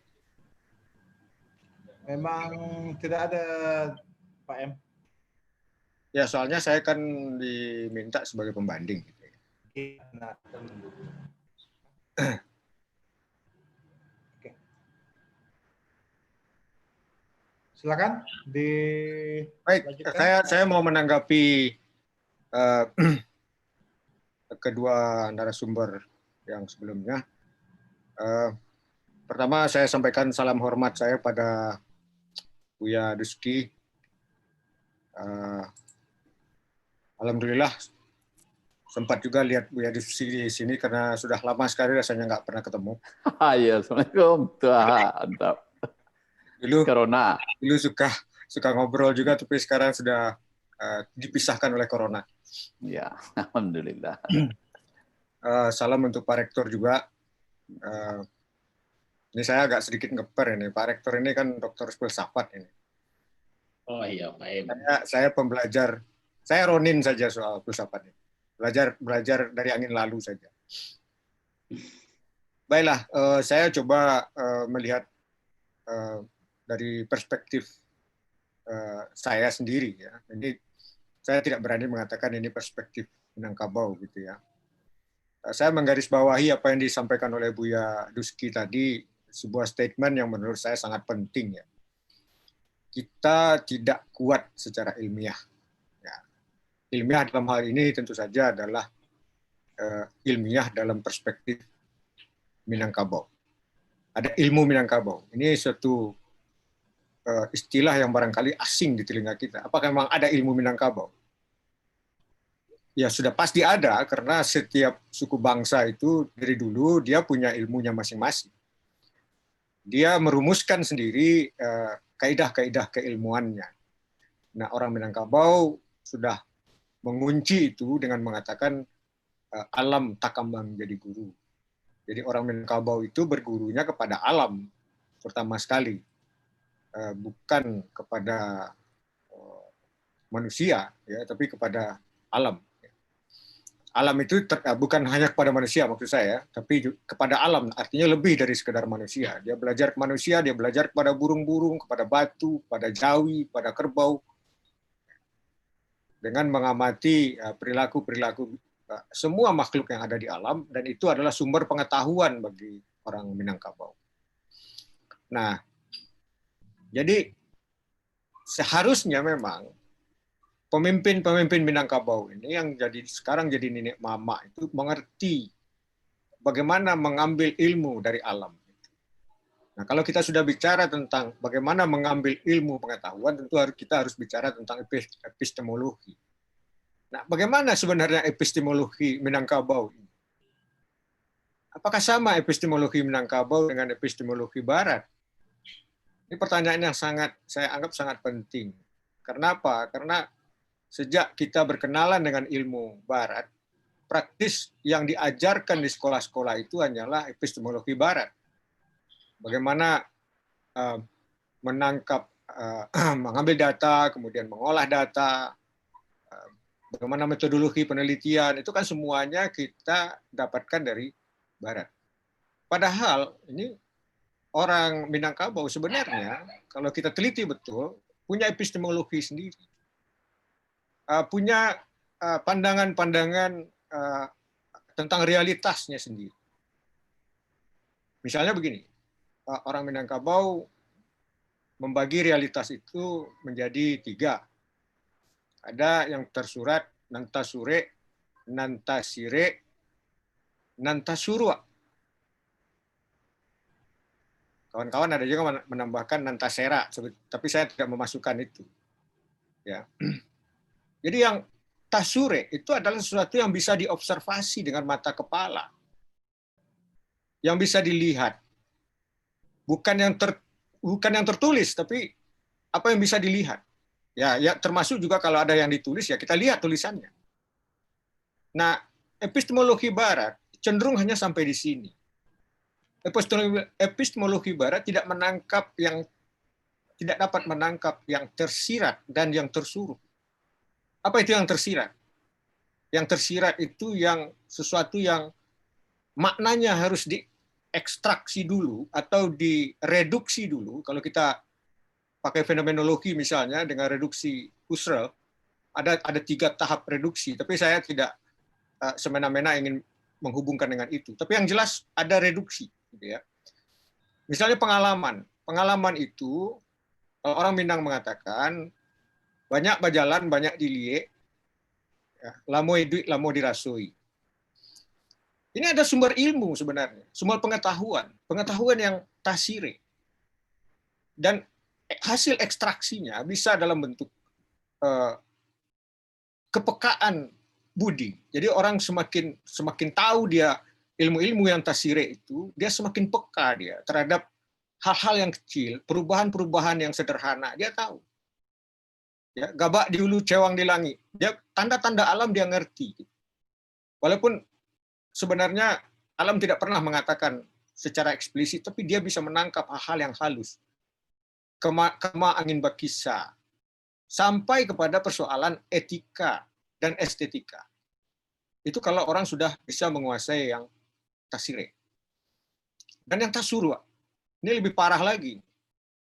Memang tidak ada Pak M. Ya, soalnya saya kan diminta sebagai pembanding. Nah, oke. Silakan Baik, saya mau menanggapi kedua narasumber yang sebelumnya. Pertama, saya sampaikan salam hormat saya pada Buya Duski. Alhamdulillah sempat juga lihat Buya Duski di sini karena sudah lama sekali rasanya nggak pernah ketemu. Iya, Assalamualaikum. Mantap. Dulu suka ngobrol juga, tapi sekarang sudah dipisahkan oleh corona. Ya, alhamdulillah. Salam untuk Pak Rektor juga. Ini saya agak sedikit ngeper ini. Pak Rektor ini kan dokter filsafat ini. Oh iya, Pak Em. Saya pembelajar. Saya ronin saja soal filsafat ini. Belajar dari angin lalu saja. Baiklah, saya coba melihat dari perspektif saya sendiri ya. Jadi saya tidak berani mengatakan ini perspektif Minangkabau gitu ya. Saya menggarisbawahi apa yang disampaikan oleh Buya Duski tadi, sebuah statement yang menurut saya sangat penting ya. Kita tidak kuat secara ilmiah. Ya. Ilmiah dalam hal ini tentu saja adalah ilmiah dalam perspektif Minangkabau. Ada ilmu Minangkabau. Ini suatu istilah yang barangkali asing di telinga kita. Apakah memang ada ilmu Minangkabau? Ya sudah pasti ada, karena setiap suku bangsa itu dari dulu dia punya ilmunya masing-masing. Dia merumuskan sendiri kaidah-kaidah keilmuannya. Nah, orang Minangkabau sudah mengunci itu dengan mengatakan alam takambang jadi guru. Jadi orang Minangkabau itu bergurunya kepada alam pertama sekali, bukan kepada manusia, ya, tapi kepada alam. Alam itu bukan hanya kepada manusia maksud saya, tapi kepada alam, artinya lebih dari sekedar manusia. Dia belajar ke manusia, dia belajar kepada burung-burung, kepada batu, pada jawi, pada kerbau, dengan mengamati perilaku-perilaku semua makhluk yang ada di alam, dan itu adalah sumber pengetahuan bagi orang Minangkabau. Nah, jadi seharusnya memang pemimpin-pemimpin Minangkabau ini yang sekarang jadi nenek mama itu mengerti bagaimana mengambil ilmu dari alam. Nah, kalau kita sudah bicara tentang bagaimana mengambil ilmu pengetahuan, tentu kita harus bicara tentang epistemologi. Nah, bagaimana sebenarnya epistemologi Minangkabau ini? Apakah sama epistemologi Minangkabau dengan epistemologi Barat? Ini pertanyaan yang saya anggap sangat penting. Karena apa? Karena sejak kita berkenalan dengan ilmu Barat, praktis yang diajarkan di sekolah-sekolah itu hanyalah epistemologi Barat. Bagaimana menangkap, mengambil data, kemudian mengolah data, bagaimana metodologi penelitian, itu kan semuanya kita dapatkan dari Barat. Padahal ini orang Minangkabau sebenarnya, kalau kita teliti betul, punya epistemologi sendiri. Punya pandangan-pandangan tentang realitasnya sendiri. Misalnya begini, orang Minangkabau membagi realitas itu menjadi 3. Ada yang tersurat, Nantasure, Nantasire, Nantasurwa. Kawan-kawan ada juga menambahkan Nantasera, tapi saya tidak memasukkan itu. Ya. Jadi yang tasure itu adalah sesuatu yang bisa diobservasi dengan mata kepala, yang bisa dilihat, bukan yang tertulis, tapi apa yang bisa dilihat. Ya, termasuk juga kalau ada yang ditulis ya kita lihat tulisannya. Nah, epistemologi Barat cenderung hanya sampai di sini. Epistemologi Barat tidak dapat menangkap yang tersirat dan yang tersuruh. Apa itu yang tersirat? Yang tersirat itu yang sesuatu yang maknanya harus diekstraksi dulu atau direduksi dulu. Kalau kita pakai fenomenologi misalnya dengan reduksi Husserl, ada 3 tahap reduksi, tapi saya tidak semena-mena ingin menghubungkan dengan itu. Tapi yang jelas ada reduksi, gitu ya. Misalnya pengalaman. Pengalaman itu orang Minang mengatakan banyak bajalan, banyak dilie, ya, lamo duit, lamo dirasui. Ini ada sumber ilmu sebenarnya, sumber pengetahuan yang tasire. Dan hasil ekstraksinya bisa dalam bentuk kepekaan budi. Jadi orang semakin tahu dia ilmu-ilmu yang tasire itu, dia semakin peka dia terhadap hal-hal yang kecil, perubahan-perubahan yang sederhana, dia tahu. Ya, gabak di hulu, cewang di langit. Dia tanda-tanda alam dia ngerti. Walaupun sebenarnya alam tidak pernah mengatakan secara eksplisit, tapi dia bisa menangkap hal-hal yang halus. Kema angin bakisa. Sampai kepada persoalan etika dan estetika. Itu kalau orang sudah bisa menguasai yang tasire. Dan yang tasurwa. Ini lebih parah lagi.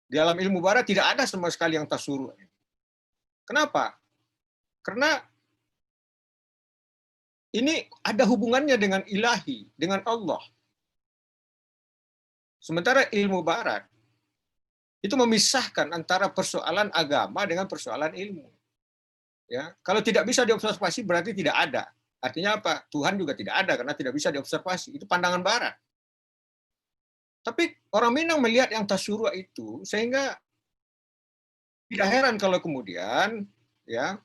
Di alam ilmu Barat tidak ada sama sekali yang tasurwa. Kenapa? Karena ini ada hubungannya dengan ilahi, dengan Allah. Sementara ilmu barat itu memisahkan antara persoalan agama dengan persoalan ilmu. Ya, kalau tidak bisa diobservasi berarti tidak ada. Artinya apa? Tuhan juga tidak ada karena tidak bisa diobservasi. Itu pandangan barat. Tapi orang Minang melihat yang tasyura itu sehingga tidak heran kalau kemudian ya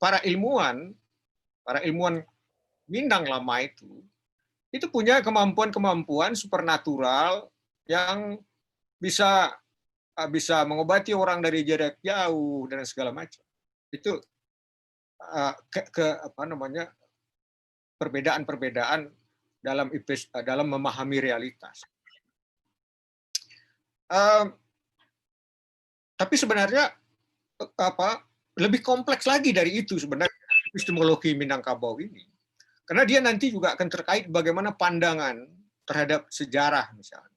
para ilmuwan Minang lama itu punya kemampuan supernatural yang bisa mengobati orang dari jarak jauh dan segala macam. Itu perbedaan-perbedaan dalam memahami realitas. Tapi sebenarnya lebih kompleks lagi dari itu sebenarnya epistemologi Minangkabau ini. Karena dia nanti juga akan terkait bagaimana pandangan terhadap sejarah misalnya.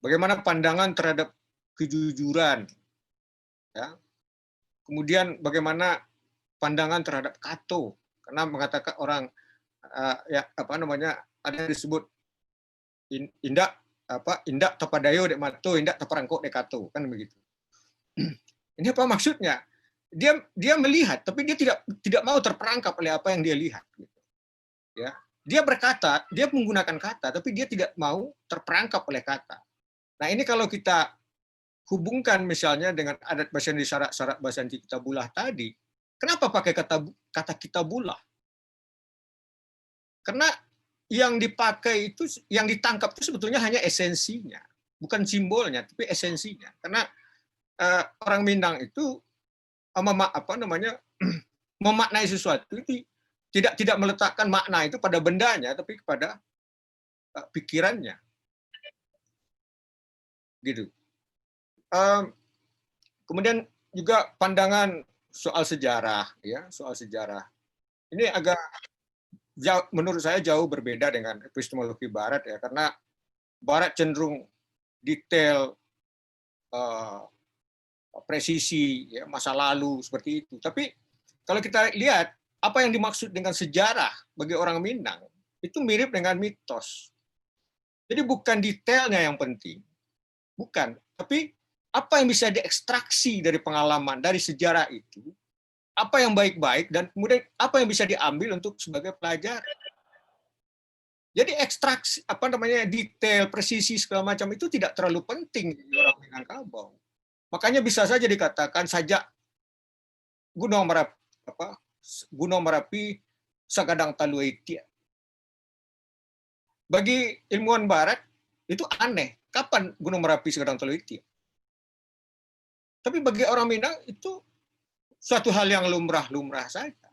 Bagaimana pandangan terhadap kejujuran. Ya. Kemudian bagaimana pandangan terhadap Kato. Karena mengatakan orang ada yang disebut indak tapadayo dek mato, indak taparangkok dek Kato, kan begitu. Ini apa maksudnya? Dia melihat, tapi dia tidak mau terperangkap oleh apa yang dia lihat. Gitu. Ya, dia berkata, dia menggunakan kata, tapi dia tidak mau terperangkap oleh kata. Nah ini kalau kita hubungkan misalnya dengan adat Basyandi syarat Basyandi Kitabulah tadi, kenapa pakai kata Kitabulah? Karena yang dipakai itu, yang ditangkap itu sebetulnya hanya esensinya, bukan simbolnya, tapi esensinya. Karena orang Minang itu memaknai sesuatu itu tidak meletakkan makna itu pada bendanya, tapi kepada pikirannya. Gitu. Kemudian juga pandangan soal sejarah, ya, soal sejarah. Ini agak jauh, menurut saya jauh berbeda dengan epistemologi Barat ya, karena Barat cenderung detail, presisi, ya, masa lalu seperti itu. Tapi kalau kita lihat apa yang dimaksud dengan sejarah bagi orang Minang itu mirip dengan mitos. Jadi bukan detailnya yang penting, bukan, tapi apa yang bisa diekstraksi dari pengalaman, dari sejarah itu, apa yang baik-baik, dan kemudian apa yang bisa diambil untuk sebagai pelajaran. Jadi ekstraksi, detail, presisi segala macam itu tidak terlalu penting di orang Minangkabau. Makanya bisa saja dikatakan sajak Gunung Merapi Sagadang Taluitia. Bagi ilmuwan Barat itu aneh. Kapan Gunung Merapi Sagadang Taluitia? Tapi bagi orang Minang itu suatu hal yang lumrah saja.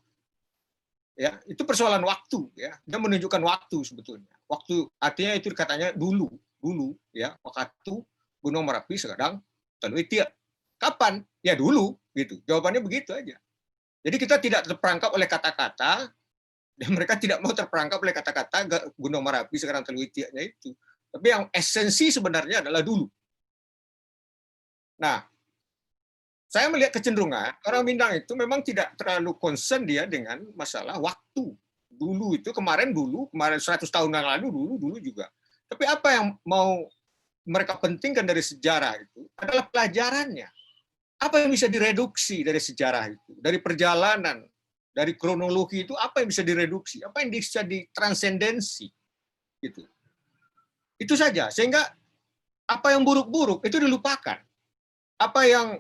Ya, itu persoalan waktu, ya. Dia menunjukkan waktu sebetulnya. Waktu artinya itu katanya dulu ya, waktu Gunung Merapi Sagadang Taluitia. Kapan? Ya dulu, gitu. Jawabannya begitu aja. Jadi kita tidak terperangkap oleh kata-kata, dan mereka tidak mau terperangkap oleh kata-kata Gunung Merapi Sagadang Taluitia-nya itu. Tapi yang esensi sebenarnya adalah dulu. Nah, saya melihat kecenderungan orang Minang itu memang tidak terlalu concern dia dengan masalah waktu. Dulu itu kemarin 100 tahun yang lalu dulu juga. Tapi apa yang mau mereka pentingkan dari sejarah itu adalah pelajarannya. Apa yang bisa direduksi dari sejarah itu, dari perjalanan, dari kronologi itu apa yang bisa direduksi, apa yang bisa ditransendensi, gitu. Itu saja. Sehingga apa yang buruk-buruk itu dilupakan. Apa yang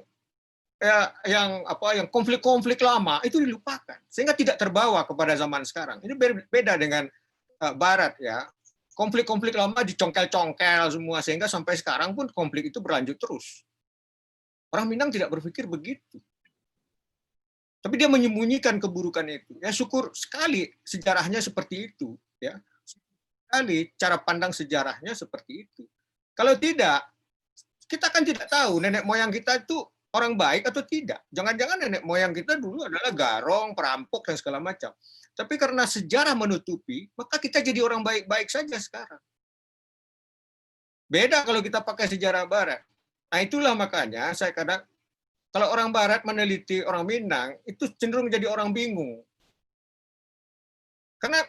konflik-konflik lama itu dilupakan, sehingga tidak terbawa kepada zaman sekarang. Ini beda dengan Barat ya. Konflik-konflik lama dicongkel-congkel semua, sehingga sampai sekarang pun konflik itu berlanjut terus. Orang Minang tidak berpikir begitu. Tapi dia menyembunyikan keburukan itu. Ya syukur sekali sejarahnya seperti itu. Ya. Sekali cara pandang sejarahnya seperti itu. Kalau tidak, kita kan tidak tahu nenek moyang kita itu orang baik atau tidak. Jangan-jangan nenek moyang kita dulu adalah garong, perampok, dan segala macam. Tapi karena sejarah menutupi, maka kita jadi orang baik-baik saja sekarang. Beda kalau kita pakai sejarah Barat. Nah itulah makanya saya kadang Kalau orang Barat meneliti orang Minang, itu cenderung jadi orang bingung. Karena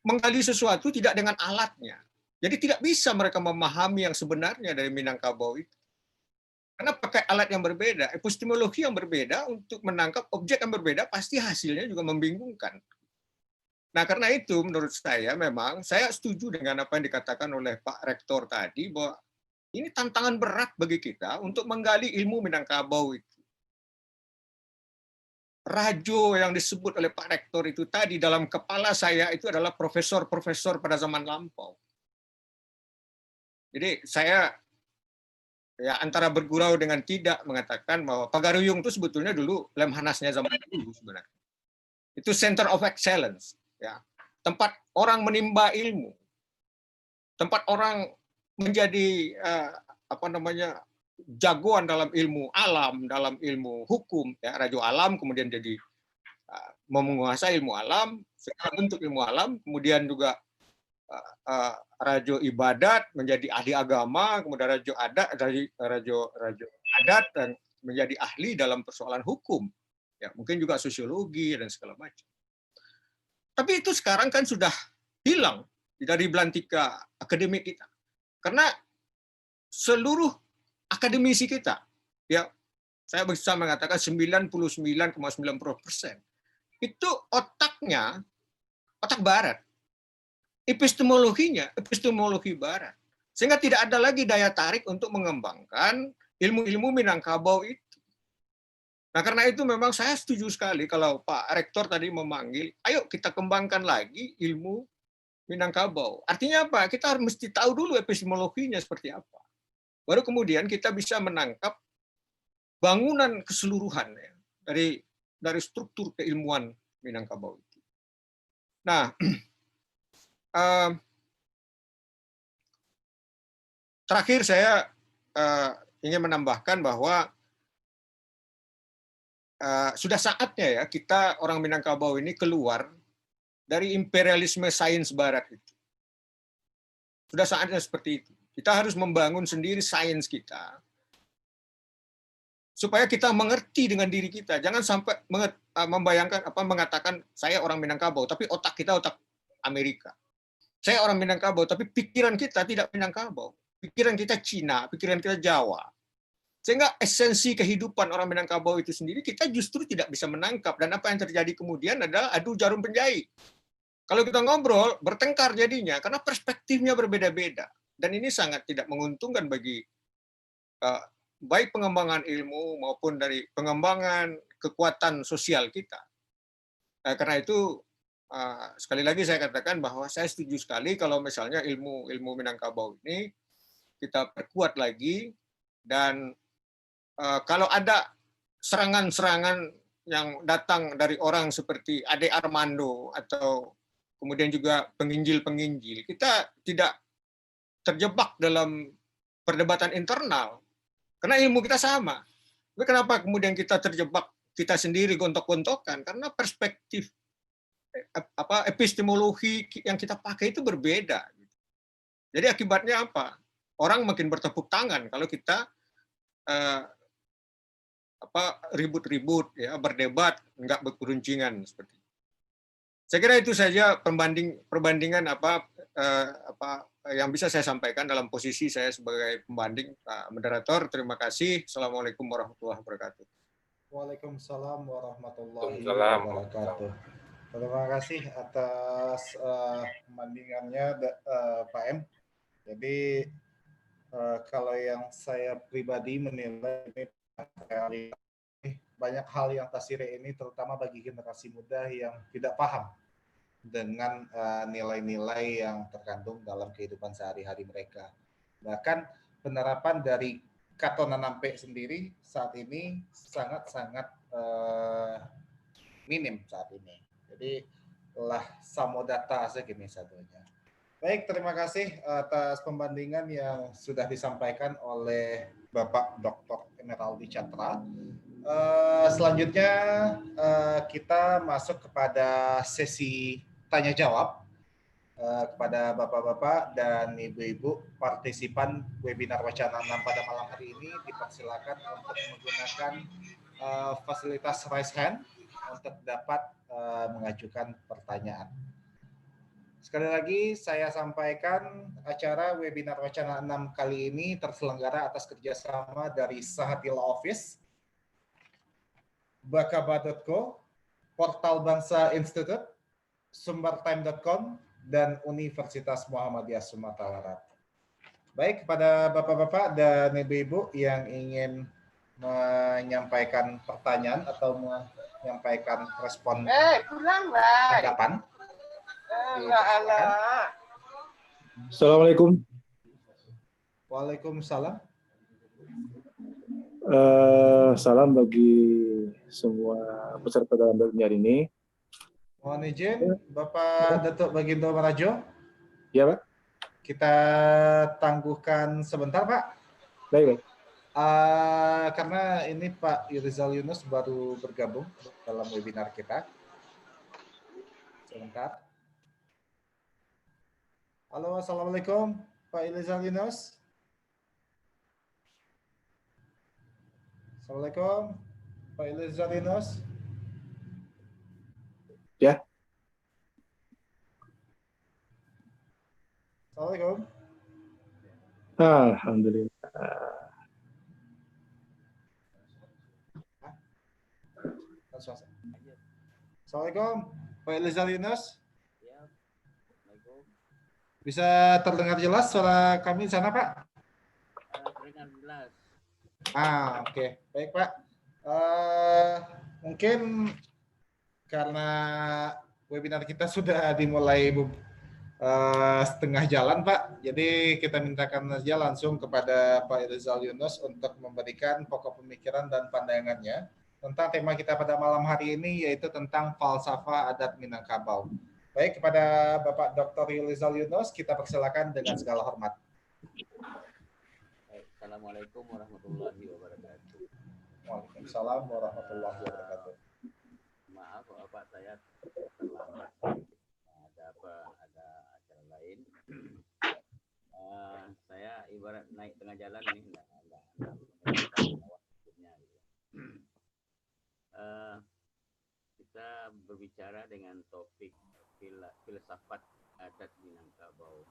menggali sesuatu tidak dengan alatnya. Jadi tidak bisa mereka memahami yang sebenarnya dari Minangkabau itu. Karena pakai alat yang berbeda, epistemologi yang berbeda untuk menangkap objek yang berbeda, pasti hasilnya juga membingungkan. Nah, karena itu menurut saya memang saya setuju dengan apa yang dikatakan oleh Pak Rektor tadi, bahwa ini tantangan berat bagi kita untuk menggali ilmu Minangkabau itu. Rajo yang disebut oleh Pak Rektor itu tadi dalam kepala saya itu adalah profesor-profesor pada zaman lampau. Jadi saya ya antara bergurau dengan tidak mengatakan bahwa Pagaruyung itu sebetulnya dulu Lemhanasnya zaman dulu sebenarnya. Itu center of excellence, ya. Tempat orang menimba ilmu. Tempat orang menjadi jagoan dalam ilmu alam, dalam ilmu hukum, ya. Rajo alam kemudian jadi menguasai ilmu alam, segala bentuk ilmu alam, kemudian juga rajo ibadat menjadi ahli agama, kemudian rajo adat dan menjadi ahli dalam persoalan hukum, ya mungkin juga sosiologi dan segala macam. Tapi itu sekarang kan sudah hilang dari belantika akademik kita, karena seluruh akademisi kita, ya saya bisa mengatakan 99,90% itu otaknya otak Barat. Epistemologinya, epistemologi Barat. Sehingga tidak ada lagi daya tarik untuk mengembangkan ilmu-ilmu Minangkabau itu. Nah, karena itu memang saya setuju sekali kalau Pak Rektor tadi memanggil, ayo kita kembangkan lagi ilmu Minangkabau. Artinya apa? Kita harus mesti tahu dulu epistemologinya seperti apa. Baru kemudian kita bisa menangkap bangunan keseluruhan ya, dari struktur keilmuan Minangkabau itu. Nah, terakhir saya ingin menambahkan bahwa sudah saatnya ya kita orang Minangkabau ini keluar dari imperialisme sains Barat itu. Sudah saatnya seperti itu. Kita harus membangun sendiri sains kita supaya kita mengerti dengan diri kita. Jangan sampai mengatakan saya orang Minangkabau tapi otak kita otak Amerika. Saya orang Minangkabau, tapi pikiran kita tidak Minangkabau. Pikiran kita Cina, pikiran kita Jawa. Sehingga esensi kehidupan orang Minangkabau itu sendiri kita justru tidak bisa menangkap. Dan apa yang terjadi kemudian adalah adu jarum penjahit. Kalau kita ngobrol, bertengkar jadinya, karena perspektifnya berbeda-beda. Dan ini sangat tidak menguntungkan bagi baik pengembangan ilmu maupun dari pengembangan kekuatan sosial kita. Karena itu, sekali lagi saya katakan bahwa saya setuju sekali kalau misalnya ilmu Minangkabau ini kita perkuat lagi, dan kalau ada serangan-serangan yang datang dari orang seperti Ade Armando atau kemudian juga penginjil-penginjil, kita tidak terjebak dalam perdebatan internal karena ilmu kita sama. Tapi kenapa kemudian kita terjebak kita sendiri gontok-gontokan? Karena perspektif epistemologi yang kita pakai itu berbeda. Jadi akibatnya apa? Orang makin bertepuk tangan kalau kita ribut-ribut, ya, berdebat, nggak berkeruncingan seperti itu. Saya kira itu saja perbandingan yang bisa saya sampaikan dalam posisi saya sebagai pembanding. Pak Moderator, terima kasih. Assalamualaikum warahmatullahi wabarakatuh. Waalaikumsalam warahmatullahi wabarakatuh. Terima kasih atas pembandingannya Pak M. Jadi kalau yang saya pribadi menilai ini banyak hal yang Tasire ini terutama bagi generasi muda yang tidak paham dengan nilai-nilai yang terkandung dalam kehidupan sehari-hari mereka. Bahkan penerapan dari Katon Nanampe sendiri saat ini sangat-sangat minim saat ini. Jadi lah samodata segini satunya. Baik, terima kasih atas pembandingan yang sudah disampaikan oleh Bapak Dr. Emeraldi Catra. Selanjutnya kita masuk kepada sesi tanya jawab kepada Bapak-Bapak dan Ibu-Ibu partisipan webinar Wacana 6 pada malam hari ini. Dipersilakan untuk menggunakan fasilitas raise hand untuk dapat mengajukan pertanyaan. Sekali lagi saya sampaikan acara webinar Wacana 6 kali ini terselenggara atas kerjasama dari Sahatila Office, Bakaba.co, Portal Bangsa Institute, Sumbertime.com, dan Universitas Muhammadiyah Sumatera Barat. Baik, kepada Bapak-Bapak dan Ibu-Ibu yang ingin menyampaikan pertanyaan atau menyampaikan respon tanggapan. Assalamualaikum. Waalaikumsalam. Salam bagi semua peserta dalam webinar ini. Mohon izin, Bapak Datuk Bagindo Marajo. Ya, Pak. Kita tangguhkan sebentar, Pak. Baik. Karena ini Pak Irizal Yunus baru bergabung dalam webinar kita. Sebentar. Halo, Assalamualaikum, Pak Irizal Yunus. Assalamualaikum, Pak Irizal Yunus. Ya. Assalamualaikum. Alhamdulillah. Assalamualaikum, Pak Irizal Yunus. Bisa terdengar jelas suara kami di sana, Pak? Terdengar jelas. Oke. Baik, Pak. Mungkin karena webinar kita sudah dimulai setengah jalan, Pak. Jadi kita mintakan saja langsung kepada Pak Irizal Yunus untuk memberikan pokok pemikiran dan pandangannya tentang tema kita pada malam hari ini, yaitu tentang falsafah adat Minangkabau. Baik, kepada Bapak Dr. Irizal Yunus, kita persilakan dengan segala hormat. Assalamualaikum warahmatullahi wabarakatuh. Waalaikumsalam warahmatullahi wabarakatuh. Maaf Bapak, saya terlambat. Ada acara lain. Saya ibarat naik tengah jalan ini enggak kita berbicara dengan topik filsafat adat Minangkabau.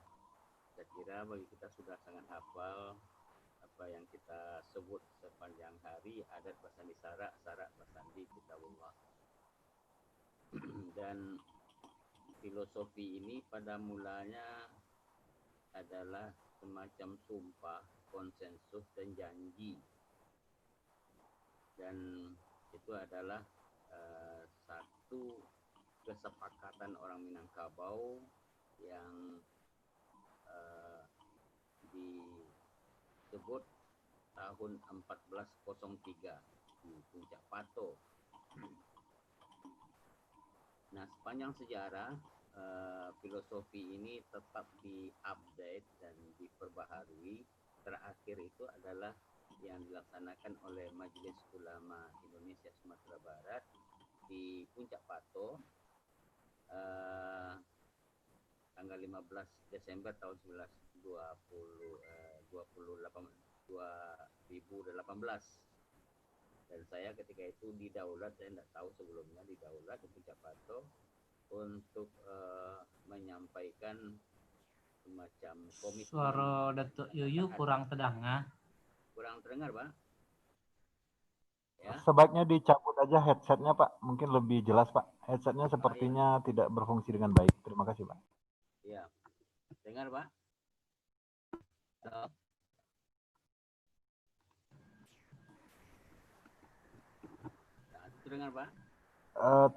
Saya kira bagi kita sudah sangat hafal apa yang kita sebut sepanjang hari, adat Basandi Sarak, Sarak Basandi Kitabullah. Dan filosofi ini pada mulanya adalah semacam sumpah, konsensus, dan janji. Dan itu adalah satu kesepakatan orang Minangkabau yang disebut tahun 1403 di Puncak Pato. Nah, sepanjang sejarah filosofi ini tetap diupdate dan diperbaharui. Terakhir itu adalah yang dilaksanakan oleh Majelis Ulama Indonesia Sumatera Barat di Puncak Pato tanggal 15 Desember tahun 2018. Dan saya ketika itu didaulat, saya tidak tahu sebelumnya, didaulat di Puncak Pato untuk menyampaikan semacam komitmen. Suara Datuk Yuyu kurang terdengar. Kurang terdengar, Pak? Ya. Sebaiknya dicabut aja headsetnya, Pak. Mungkin lebih jelas, Pak. Headsetnya sepertinya tidak berfungsi dengan baik. Terima kasih, Pak. Iya. Dengar, Pak? Halo? Terdengar, Pak?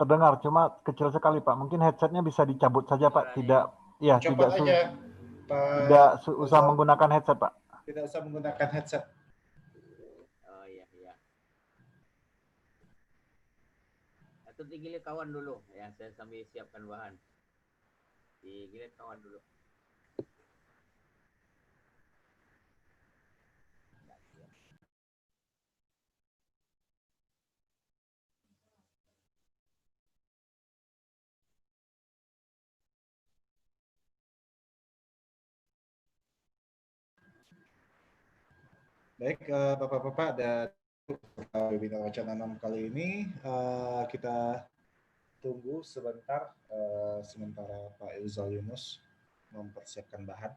Terdengar, cuma kecil sekali, Pak. Mungkin headsetnya bisa dicabut saja, Pak. Tidak, ya, Coba tidak, aja, tidak usah menggunakan headset, Pak. Tidak usah menggunakan headset. Oh iya. Atau digilir kawan dulu, ya. Saya sambil siapkan bahan. Digilir kawan dulu. Baik, Bapak-Bapak dan webinar wacana 6 kali ini. Kita tunggu sebentar sementara Pak Irzal Yunus mempersiapkan bahan.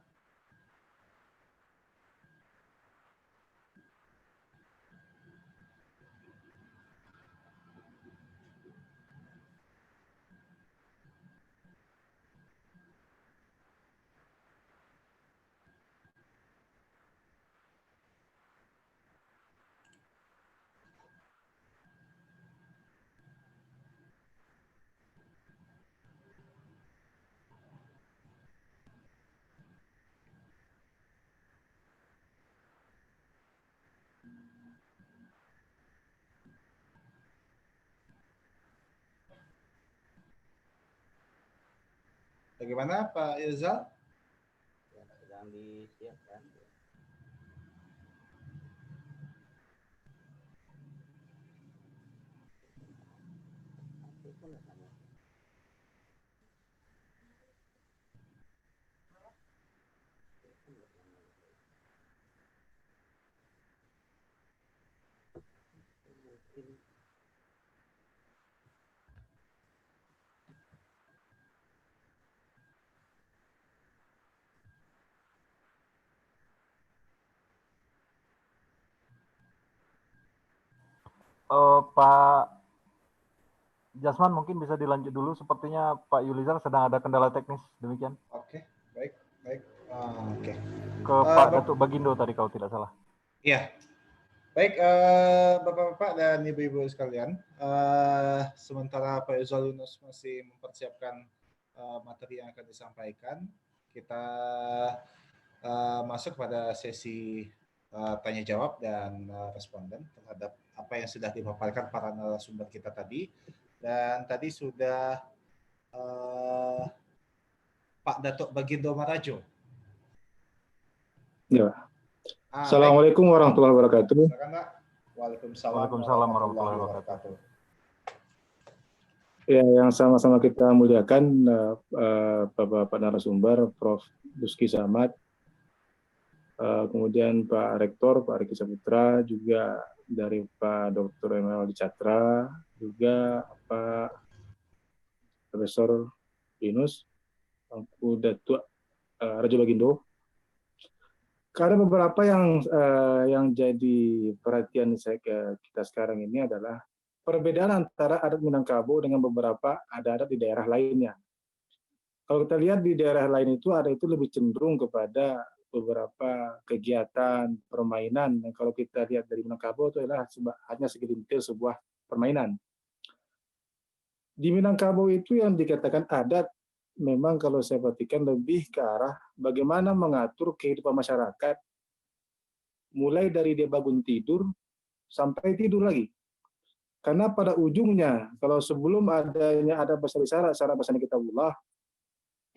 Bagaimana Pak Irzal? Sedang disiapkan. Pak Jasman mungkin bisa dilanjut dulu. Sepertinya Pak Yulizar sedang ada kendala teknis. Demikian. Oke, baik. Oke. Ke Pak Datuk Bagindo tadi kalau tidak salah. Iya. Baik, Bapak-Bapak dan Ibu-Ibu sekalian, sementara Pak Irzal Yunus masih mempersiapkan materi yang akan disampaikan, kita masuk pada sesi tanya jawab dan responden terhadap apa yang sudah dipaparkan para narasumber kita tadi. Dan tadi sudah Pak Datuk Bagindo Marajo. Ya. Assalamualaikum warahmatullahi wabarakatuh. Waalaikumsalam warahmatullahi wabarakatuh. Ya, yang sama-sama kita muliakan Bapak narasumber, Prof. Duski Samad, kemudian Pak Rektor, Pak Riki Saputra, juga dari Pak Dr. Emerald Catra, juga Pak Profesor Yunus, Pak Datuk Rajo Bagindo. Karena beberapa yang jadi perhatian kita sekarang ini adalah perbedaan antara adat Minangkabau dengan beberapa adat di daerah lainnya. Kalau kita lihat di daerah lain itu ada itu lebih cenderung kepada beberapa kegiatan permainan. Dan kalau kita lihat dari Minangkabau itu adalah hanya segelintir sebuah permainan. Di Minangkabau itu yang dikatakan adat, memang kalau saya perhatikan lebih ke arah bagaimana mengatur kehidupan masyarakat, mulai dari dia bangun tidur sampai tidur lagi. Karena pada ujungnya, kalau sebelum adanya adat basadi syarat basadi kitabullah,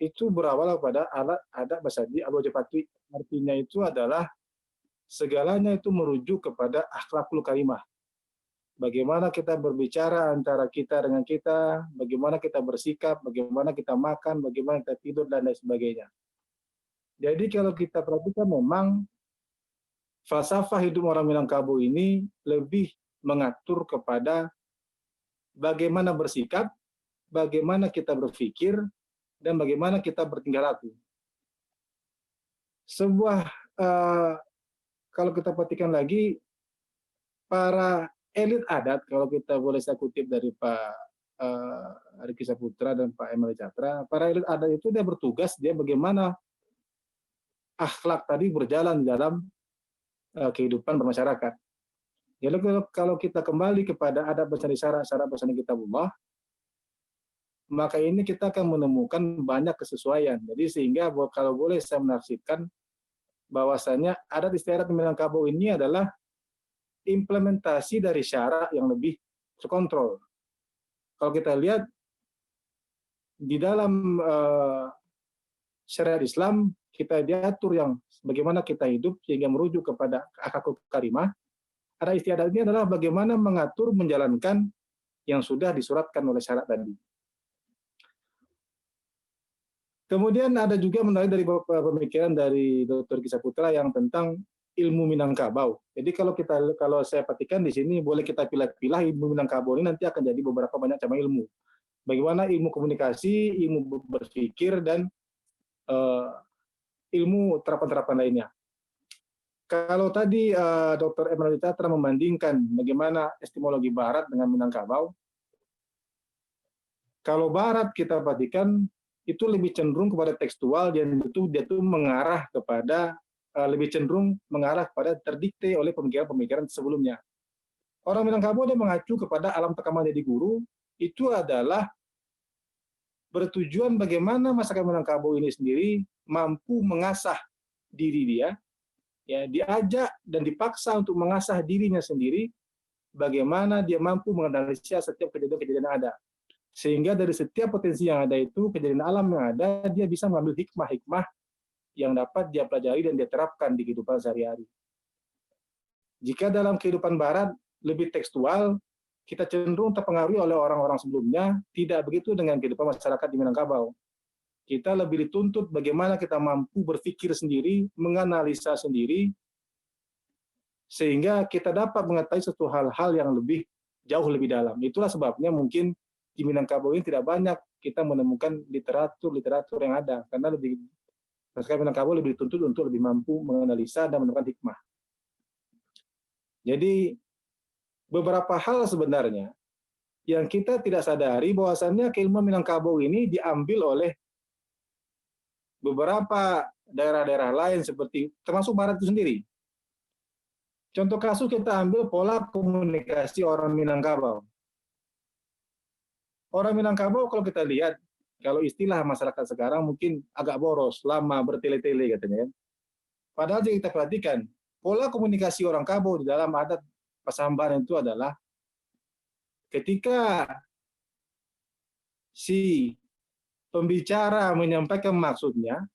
itu berawal pada adat basadi al-wajibati. Artinya itu adalah segalanya itu merujuk kepada akhlakul karimah. Bagaimana kita berbicara antara kita dengan kita, bagaimana kita bersikap, bagaimana kita makan, bagaimana kita tidur, dan lain sebagainya. Jadi kalau kita perhatikan memang falsafah hidup orang Minangkabau ini lebih mengatur kepada bagaimana bersikap, bagaimana kita berpikir, dan bagaimana kita bertingkah laku. Kalau kita perhatikan lagi, para elit adat, kalau kita boleh saya kutip dari Pak Riki Saputra dan Pak Emerald Catra, para elit adat itu dia bertugas, dia bagaimana akhlak tadi berjalan di dalam kehidupan bermasyarakat. Jadi kalau kita kembali kepada adat basadi syarat basadi kitabullah, maka ini kita akan menemukan banyak kesesuaian. Jadi sehingga kalau boleh saya menafsirkan bahwasanya adat istiadat Minangkabau ini adalah implementasi dari syarat yang lebih terkontrol. Kalau kita lihat di dalam syariat Islam, kita diatur yang bagaimana kita hidup sehingga merujuk kepada akhlakul karimah. Ada istiadat ini adalah bagaimana mengatur menjalankan yang sudah disuratkan oleh syarat tadi. Kemudian ada juga menarik dari pemikiran dari Dr. Kisah Putra yang tentang ilmu Minangkabau. Jadi kalau saya perhatikan di sini boleh kita pilah-pilah ilmu Minangkabau ini nanti akan jadi beberapa banyak cabang ilmu. Bagaimana ilmu komunikasi, ilmu berpikir, dan ilmu terapan-terapan lainnya. Kalau tadi Dr. Emerald Catra membandingkan bagaimana epistemologi Barat dengan Minangkabau, kalau Barat kita perhatikan itu lebih cenderung kepada tekstual, dan dia itu mengarah kepada lebih cenderung mengarah kepada terdikte oleh pemikiran-pemikiran sebelumnya. Orang Minangkabau dia mengacu kepada alam tekaman jadi guru, itu adalah bertujuan bagaimana masyarakat Minangkabau ini sendiri mampu mengasah diri dia, ya, diajak dan dipaksa untuk mengasah dirinya sendiri, bagaimana dia mampu menganalisa setiap kejadian-kejadian yang ada. Sehingga dari setiap potensi yang ada itu, kejadian alam yang ada, dia bisa mengambil hikmah-hikmah yang dapat dia pelajari dan dia terapkan di kehidupan sehari-hari. Jika dalam kehidupan Barat lebih tekstual, kita cenderung terpengaruhi oleh orang-orang sebelumnya, tidak begitu dengan kehidupan masyarakat di Minangkabau. Kita lebih dituntut bagaimana kita mampu berpikir sendiri, menganalisa sendiri, sehingga kita dapat mengetahui suatu hal-hal yang jauh lebih dalam. Itulah sebabnya mungkin di Minangkabau ini tidak banyak kita menemukan literatur yang ada, karena masyarakat Minangkabau lebih dituntut untuk lebih mampu menganalisa dan menemukan hikmah. Jadi beberapa hal sebenarnya yang kita tidak sadari bahwasannya keilmuan Minangkabau ini diambil oleh beberapa daerah-daerah lain seperti termasuk Barat itu sendiri. Contoh kasus kita ambil pola komunikasi orang Minangkabau. Orang Minangkabau kalau kita lihat, kalau istilah masyarakat sekarang mungkin agak boros, lama, bertele-tele katanya. Padahal jika kita perhatikan, pola komunikasi orang Kabo di dalam adat Pasambaran itu adalah ketika si pembicara menyampaikan maksudnya,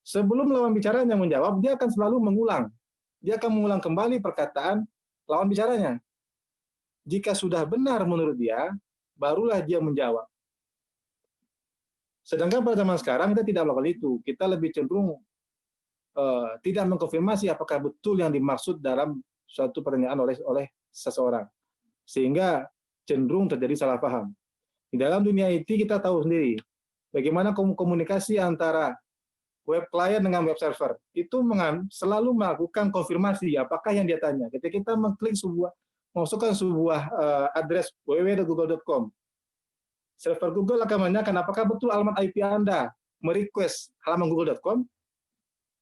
sebelum lawan bicaranya menjawab, dia akan selalu mengulang. Dia akan mengulang kembali perkataan lawan bicaranya. Jika sudah benar menurut dia, barulah dia menjawab. Sedangkan pada zaman sekarang kita tidak melakukan itu. Kita lebih cenderung tidak mengkonfirmasi apakah betul yang dimaksud dalam suatu pertanyaan oleh seseorang. Sehingga cenderung terjadi salah paham. Di dalam dunia IT kita tahu sendiri bagaimana komunikasi antara web client dengan web server. Itu selalu melakukan konfirmasi apakah yang dia tanya. Ketika kita mengklik masukkan sebuah address www.google.com, server Google akan menanyakan apakah betul alamat IP Anda merequest halaman google.com.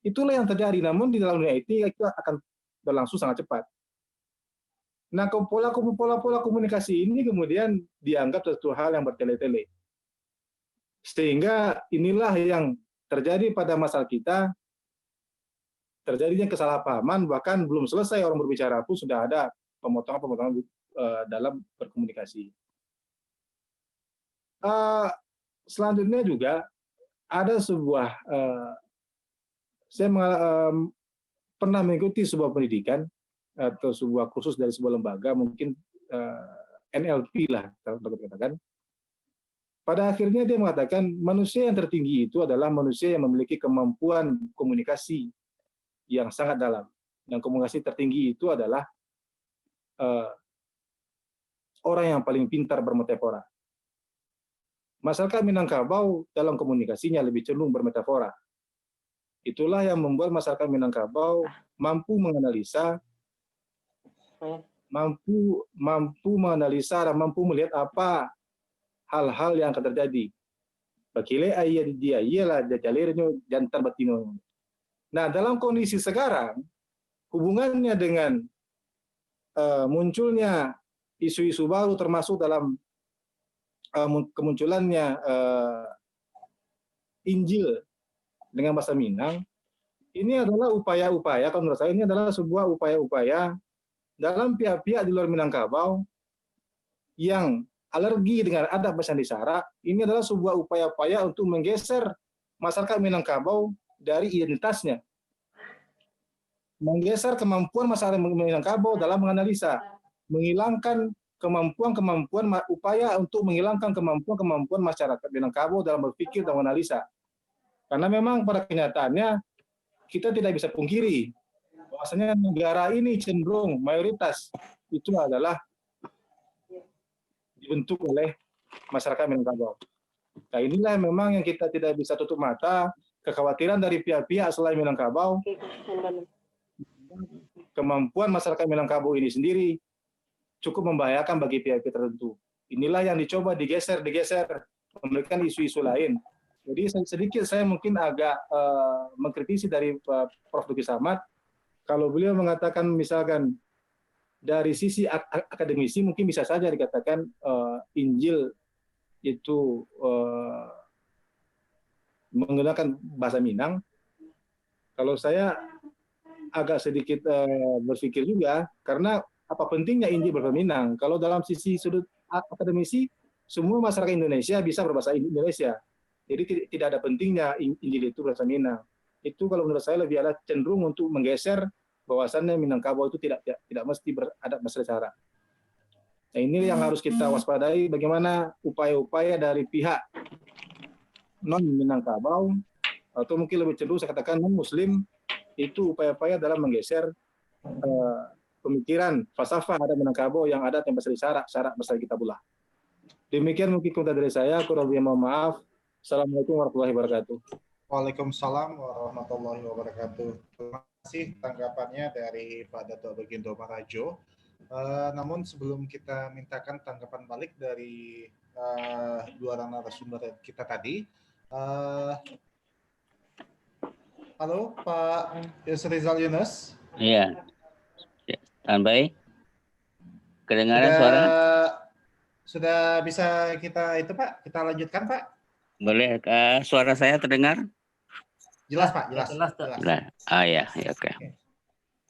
Itulah yang terjadi, namun di dalam dunia IT itu akan berlangsung sangat cepat. Nah, pola komunikasi ini kemudian dianggap sesuatu hal yang bertele-tele. Sehingga inilah yang terjadi pada masyarakat kita, terjadinya kesalahpahaman, bahkan belum selesai orang berbicara pun sudah ada pemotongan-pemotongan dalam berkomunikasi. Selanjutnya juga ada sebuah saya pernah mengikuti sebuah pendidikan atau sebuah kursus dari sebuah lembaga, mungkin NLP lah kalau dikatakan. Pada akhirnya dia mengatakan manusia yang tertinggi itu adalah manusia yang memiliki kemampuan komunikasi yang sangat dalam. Dan komunikasi tertinggi itu adalah orang yang paling pintar bermetafora. Masyarakat Minangkabau dalam komunikasinya lebih cenderung bermetafora. Itulah yang membuat masyarakat Minangkabau mampu menganalisa, dan mampu melihat apa hal-hal yang akan terjadi. Bakile ayah dia ialah jajalirnya jantan batino. Nah, dalam kondisi sekarang, hubungannya dengan munculnya isu-isu baru termasuk dalam kemunculannya Injil dengan bahasa Minang, ini adalah upaya-upaya, kalau menurut saya ini adalah sebuah upaya-upaya dalam pihak-pihak di luar Minangkabau yang alergi dengan adat bahasa Sara. Ini adalah sebuah upaya-upaya untuk menggeser masyarakat Minangkabau dari identitasnya, menggeser kemampuan masyarakat Minangkabau dalam menganalisa, menghilangkan upaya untuk menghilangkan kemampuan masyarakat Minangkabau dalam berpikir dan menganalisa. Karena memang pada kenyataannya kita tidak bisa pungkiri bahwasanya negara ini cenderung mayoritas itu adalah dibentuk oleh masyarakat Minangkabau. Nah, inilah memang yang kita tidak bisa tutup mata, kekhawatiran dari pihak-pihak selain Minangkabau, kemampuan masyarakat Minangkabau ini sendiri cukup membahayakan bagi pihak-pihak tertentu. Inilah yang dicoba digeser, memberikan isu-isu lain. Jadi sedikit saya mungkin agak mengkritisi dari Prof. Diki Samad, kalau beliau mengatakan misalkan dari sisi akademisi mungkin bisa saja dikatakan Injil itu menggunakan bahasa Minang. Kalau saya agak sedikit berpikir juga, karena apa pentingnya Injil berbahasa Minang? Kalau dalam sisi sudut akademisi, semua masyarakat Indonesia bisa berbahasa Indonesia. Jadi tidak ada pentingnya Injil itu berbahasa Minang. Itu kalau menurut saya lebih cenderung untuk menggeser bahwasannya Minangkabau itu tidak mesti beradab bahasa Arab. Nah, ini yang harus kita waspadai, bagaimana upaya-upaya dari pihak non Minangkabau atau mungkin lebih cenderung saya katakan non Muslim itu upaya-upaya dalam menggeser pemikiran falsafah ada Minangkabau yang ada bahasa syarak bahasa Kitabullah. Demikian mungkin komentar dari saya. Kurang lebih mohon maaf. Assalamualaikum warahmatullahi wabarakatuh. Waalaikumsalam warahmatullahi wabarakatuh. Terima kasih tanggapannya dari Pak Dato' Bagindo Marajo. Namun sebelum kita mintakan tanggapan balik dari dua orang narasumber kita tadi, halo Pak Yusrizal Yunus. Iya, standby. Kedengaran suara? Sudah bisa kita itu Pak, kita lanjutkan Pak. Boleh, suara saya terdengar? Jelas Pak, jelas. Ah ya, oke.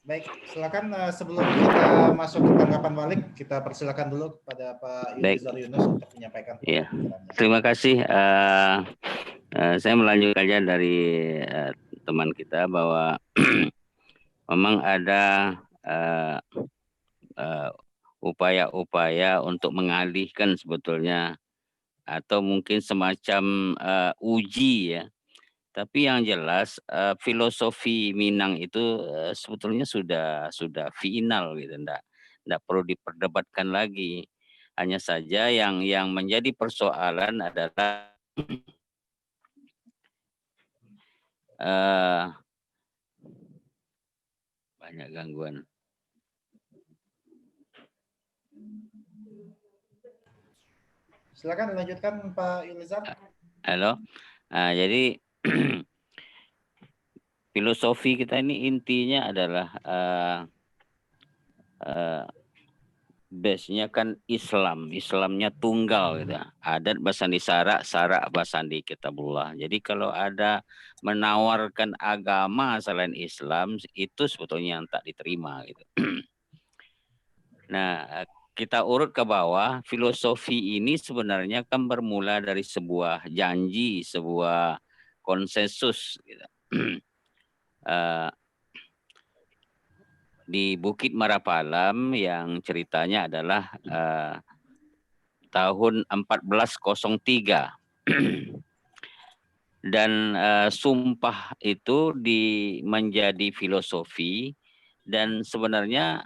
Baik, silakan sebelum kita masuk ke tanggapan balik, kita persilakan dulu kepada Pak Yusrizal Yunus untuk menyampaikan. Iya, terima kasih. Saya melanjutkan aja dari teman kita bahwa memang ada upaya-upaya untuk mengalihkan sebetulnya atau mungkin semacam uji ya. Tapi yang jelas filosofi Minang itu sebetulnya sudah final gitu, enggak perlu diperdebatkan lagi. Hanya saja yang menjadi persoalan adalah banyak gangguan. Silakan lanjutkan Pak Yulizar. Halo, jadi filosofi kita ini intinya adalah base-nya kan Islamnya tunggal gitu. Adat basandi syarak basandi kitabullah. Jadi kalau ada menawarkan agama selain Islam itu sebetulnya yang tak diterima gitu. Nah, kita urut ke bawah, filosofi ini sebenarnya kan bermula dari sebuah janji, sebuah konsensus gitu. Di Bukit Marapalam yang ceritanya adalah tahun 1403 dan sumpah itu menjadi filosofi dan sebenarnya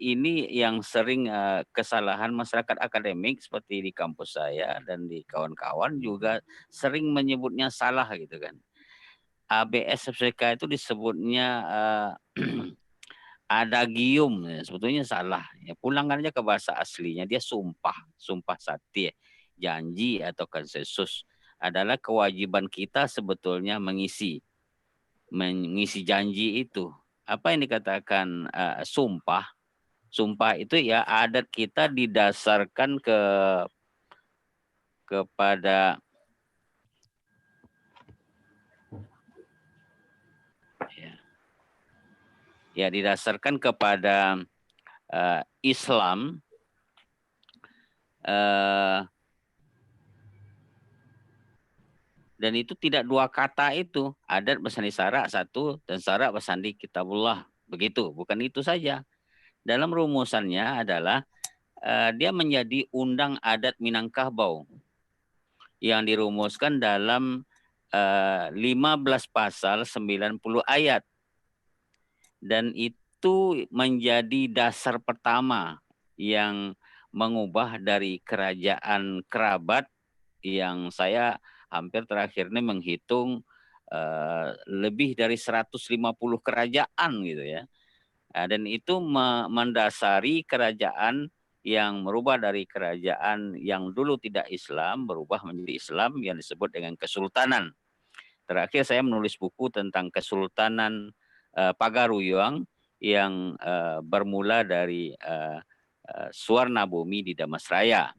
ini yang sering kesalahan masyarakat akademik seperti di kampus saya dan di kawan-kawan juga sering menyebutnya salah gitu kan. ABS FCK itu disebutnya adagium, ya, sebetulnya salah. Ya, pulangkan aja ke bahasa aslinya, dia sumpah sati, janji atau konsensus adalah kewajiban kita sebetulnya mengisi janji itu. Apa yang dikatakan sumpah? Sumpah itu ya adat kita didasarkan kepada ya didasarkan kepada Islam dan itu tidak dua kata itu, adat basandi syarak satu dan syarak basandi kitabullah, begitu, bukan itu saja. Dalam rumusannya adalah dia menjadi undang adat Minangkabau yang dirumuskan dalam 15 pasal 90 ayat. dan itu menjadi dasar pertama yang mengubah dari kerajaan kerabat yang saya hampir terakhir ini menghitung lebih dari 150 kerajaan gitu ya. Dan itu mendasari kerajaan yang merubah dari kerajaan yang dulu tidak Islam berubah menjadi Islam yang disebut dengan kesultanan. Terakhir saya menulis buku tentang Kesultanan Pagaruyung yang bermula dari Suwarna Bumi di Damasraya.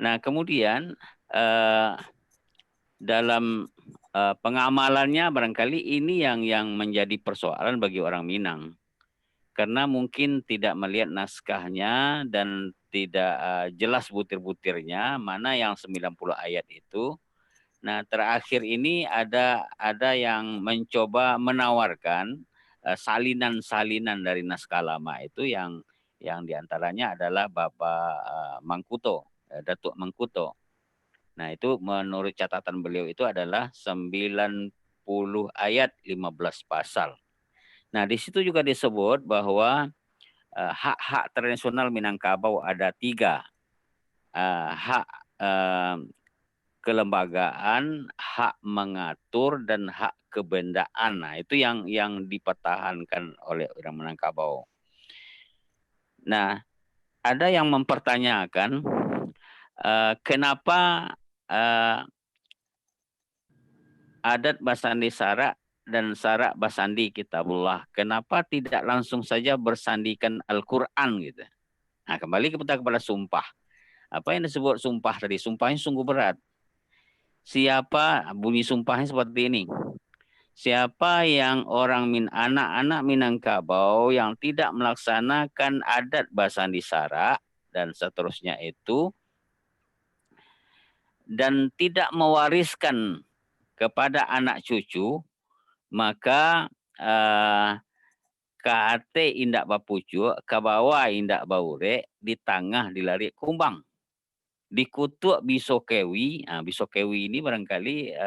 Nah, kemudian dalam pengamalannya barangkali ini yang menjadi persoalan bagi orang Minang. Karena mungkin tidak melihat naskahnya dan tidak jelas butir-butirnya mana yang 90 ayat itu. Nah, terakhir ini ada yang mencoba menawarkan salinan-salinan dari naskah lama itu yang diantaranya adalah Bapak Mangkuto, Datuk Mangkuto. Nah, itu menurut catatan beliau itu adalah 90 ayat 15 pasal. Nah, di situ juga disebut bahwa hak-hak tradisional Minangkabau ada 3. Hak kelembagaan, hak mengatur, dan hak kebendaan. Nah, itu yang dipertahankan oleh orang Minangkabau. Nah, ada yang mempertanyakan kenapa adat Basandi Sarak dan Sarak Basandi Kitabullah, kenapa tidak langsung saja bersandikan Al-Quran gitu. Nah, kembali kepada sumpah. Apa yang disebut sumpah tadi? Sumpahnya sungguh berat. Siapa, bunyi sumpahnya seperti ini. Siapa yang anak-anak Minangkabau yang tidak melaksanakan adat Basandi Sarak dan seterusnya itu, dan tidak mewariskan kepada anak cucu, maka KAT indak bapucu, kabawa indak baure, di tengah dilari kumbang. Dikutuk bisokewi, bisokewi ini barangkali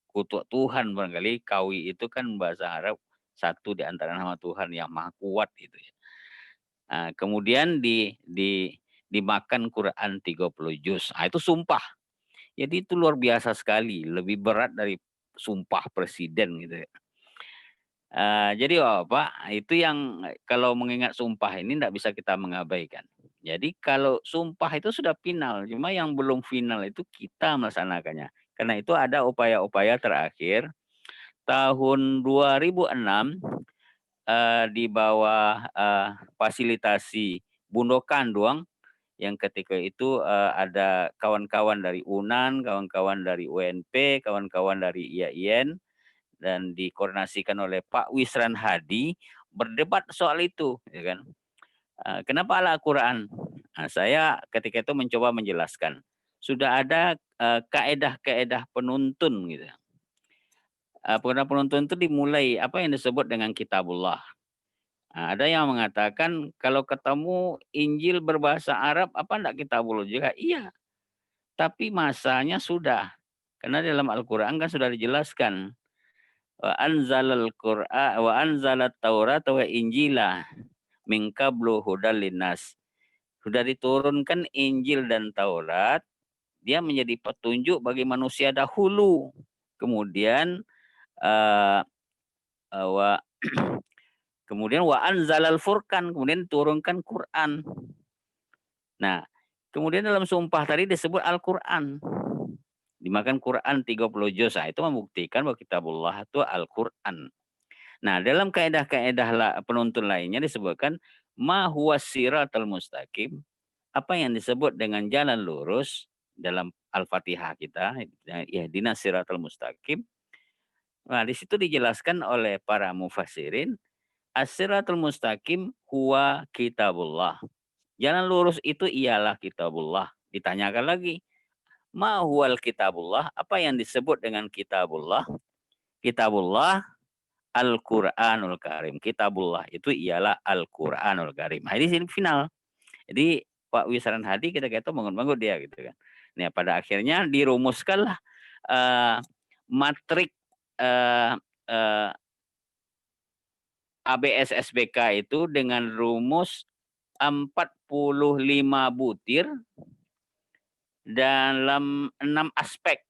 kutuk Tuhan, barangkali kawi itu kan bahasa Arab satu di antara nama Tuhan yang maha kuat itu ya. Kemudian dimakan Quran 30 juz. Itu sumpah. Jadi itu luar biasa sekali, lebih berat dari sumpah presiden gitu ya. Jadi Pak, itu yang kalau mengingat sumpah ini tidak bisa kita mengabaikan. Jadi kalau sumpah itu sudah final, cuma yang belum final itu kita melaksanakannya. Karena itu ada upaya-upaya terakhir tahun 2006 di bawah fasilitasi Bundokan doang, yang ketika itu ada kawan-kawan dari UNAN, kawan-kawan dari UNP, kawan-kawan dari IAIN, dan dikoordinasikan oleh Pak Wisran Hadi, berdebat soal itu, ya kan? Kenapa Al-Quran? Saya ketika itu mencoba menjelaskan. Sudah ada kaedah-kaedah penuntun gitu. Penuntun itu dimulai apa yang disebut dengan Kitabullah. Ada yang mengatakan kalau ketemu Injil berbahasa Arab, apa enggak Kitabullah juga? Iya. Tapi masanya sudah. Karena dalam Al-Quran kan sudah dijelaskan. Wa anzalal Qur'an wa anzalat Taurat wa Injila min qablu hudal linnas. Sudah diturunkan Injil dan Taurat, dia menjadi petunjuk bagi manusia dahulu. Kemudian kemudian wa anzalal Furqan, kemudian turunkan Quran. Nah, kemudian dalam sumpah tadi disebut Al-Quran. Dimakan Quran 30 juz. Itu membuktikan bahwa Kitabullah itu Al-Quran. Nah, dalam kaedah-kaedah penuntun lainnya disebutkan ma huwa siratal mustaqim, apa yang disebut dengan jalan lurus dalam Al-Fatihah kita, ihdinas siratal mustaqim. Nah, di situ dijelaskan oleh para mufassirin, as-siratal mustaqim huwa kitabullah. Jalan lurus itu ialah kitabullah. Ditanyakan lagi, ma huwal kitabullah, apa yang disebut dengan kitabullah? Kitabullah Al-Quranul Karim. Kitabullah itu ialah Al-Quranul Karim. Nah, ini sini final. Jadi Pak Wisran Hadi kita bangun-bangun dia gitu kan. Nah, pada akhirnya dirumuskanlah matrik ABS SBK itu dengan rumus 45 butir dalam 6 aspek.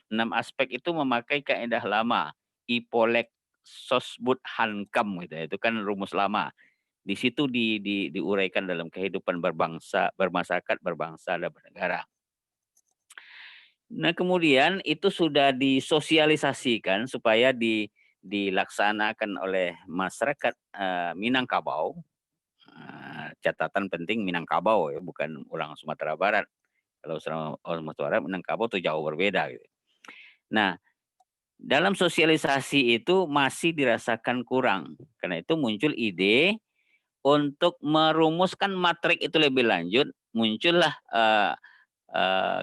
6 aspek itu memakai kaidah lama, Ipolek Sosbud Hankam gitu. Itu kan rumus lama. Di situ diuraikan dalam kehidupan berbangsa, bermasyarakat, berbangsa dan bernegara. Nah, kemudian itu sudah disosialisasikan supaya dilaksanakan oleh masyarakat Minangkabau. Catatan penting Minangkabau ya, bukan orang Sumatera Barat. Kalau orang Sumatera Barat, Minangkabau itu jauh berbeda gitu. Nah, dalam sosialisasi itu masih dirasakan kurang. Karena itu muncul ide untuk merumuskan matrik itu lebih lanjut. Muncullah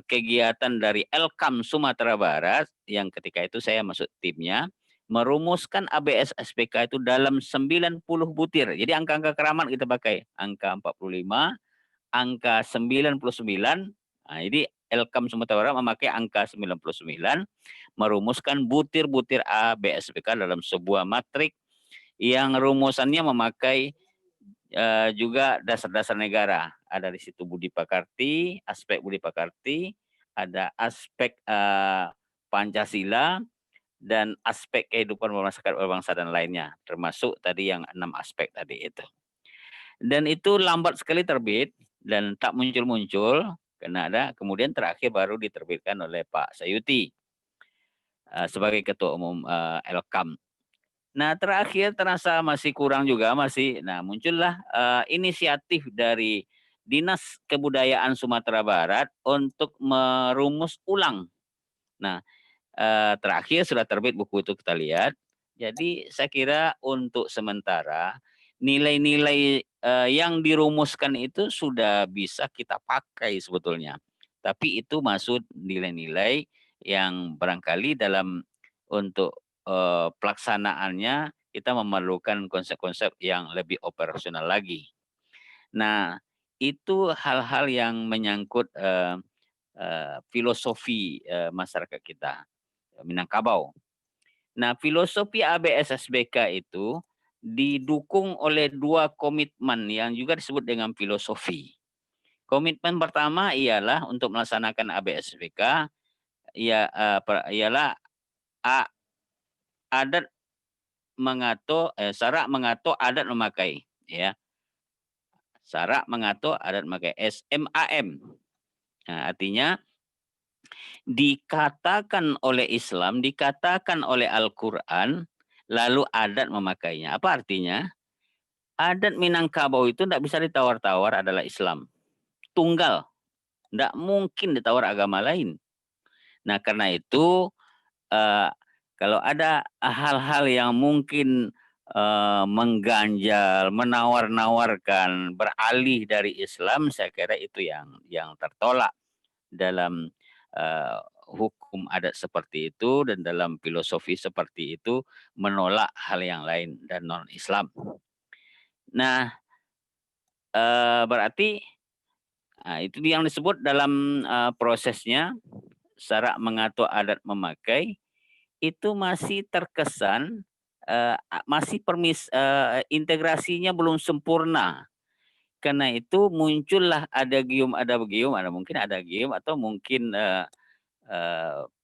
kegiatan dari Elkam Sumatera Barat yang ketika itu saya masuk timnya, merumuskan ABS SPK itu dalam 90 butir. Jadi angka-angka keramat kita pakai, angka 45, angka 99. Nah, jadi Elkam Sumatera Barat memakai angka 99, merumuskan butir-butir ABS SPK dalam sebuah matrik yang rumusannya memakai juga dasar-dasar negara. Ada di situ Budi Pekerti, aspek Budi Pekerti, ada aspek Pancasila, dan aspek kehidupan bermasyarakat berbangsa dan lainnya, termasuk tadi yang 6 aspek tadi itu. Dan itu lambat sekali terbit dan tak muncul-muncul, karena ada kemudian terakhir baru diterbitkan oleh Pak Sayuti sebagai Ketua Umum Elkam. Nah, terakhir terasa masih kurang juga, nah muncullah inisiatif dari Dinas Kebudayaan Sumatera Barat untuk merumus ulang. Nah, terakhir sudah terbit buku itu kita lihat. Jadi saya kira untuk sementara nilai-nilai yang dirumuskan itu sudah bisa kita pakai sebetulnya. Tapi itu masuk nilai-nilai yang barangkali dalam untuk pelaksanaannya kita memerlukan konsep-konsep yang lebih operasional lagi. Nah, itu hal-hal yang menyangkut filosofi masyarakat kita Minangkabau. Nah, filosofi ABS SBK itu didukung oleh 2 komitmen yang juga disebut dengan filosofi. Komitmen pertama ialah untuk melaksanakan ABS SBK ialah adat mengatur, syarak mengatur, adat memakai, ya. Syarak mengatur, adat memakai, SMAM. Nah, artinya dikatakan oleh Islam, dikatakan oleh Al-Quran, lalu adat memakainya. Apa artinya? Adat Minangkabau itu tidak bisa ditawar-tawar, adalah Islam. Tunggal. Tidak mungkin ditawar agama lain. Nah, karena itu kalau ada hal-hal yang mungkin mengganjal, menawar-nawarkan, beralih dari Islam, saya kira itu yang tertolak dalam hukum adat seperti itu, dan dalam filosofi seperti itu menolak hal yang lain dan non-Islam. Nah, berarti itu yang disebut dalam prosesnya syarak mengatur adat memakai itu masih terkesan masih integrasinya belum sempurna. Karena itu muncullah ada mungkin ada gium atau mungkin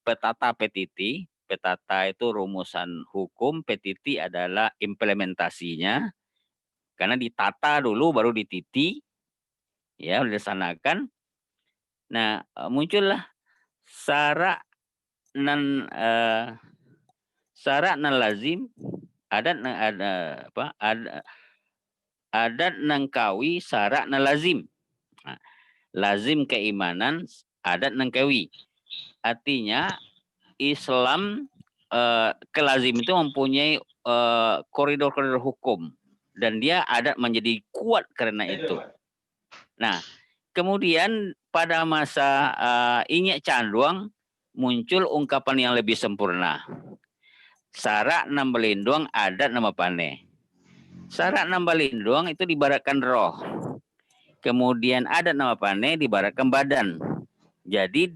petata petiti. Petata itu rumusan hukum, petiti adalah implementasinya. Karena ditata dulu baru dititi, ya, dilaksanakan. Nah, muncullah syarak nan lazim, adat nangkawi, syarak nan lazim. Nah, lazim keimanan, adat nangkawi. Artinya Islam kelazim itu mempunyai koridor-koridor hukum, dan dia adat menjadi kuat karena itu. Nah, kemudian pada masa Inyek Canduang muncul ungkapan yang lebih sempurna. Syarak nam belindung, adat nama pane. Syarak nam belindung itu dibaratkan roh. Kemudian adat nama pane dibaratkan badan. Jadi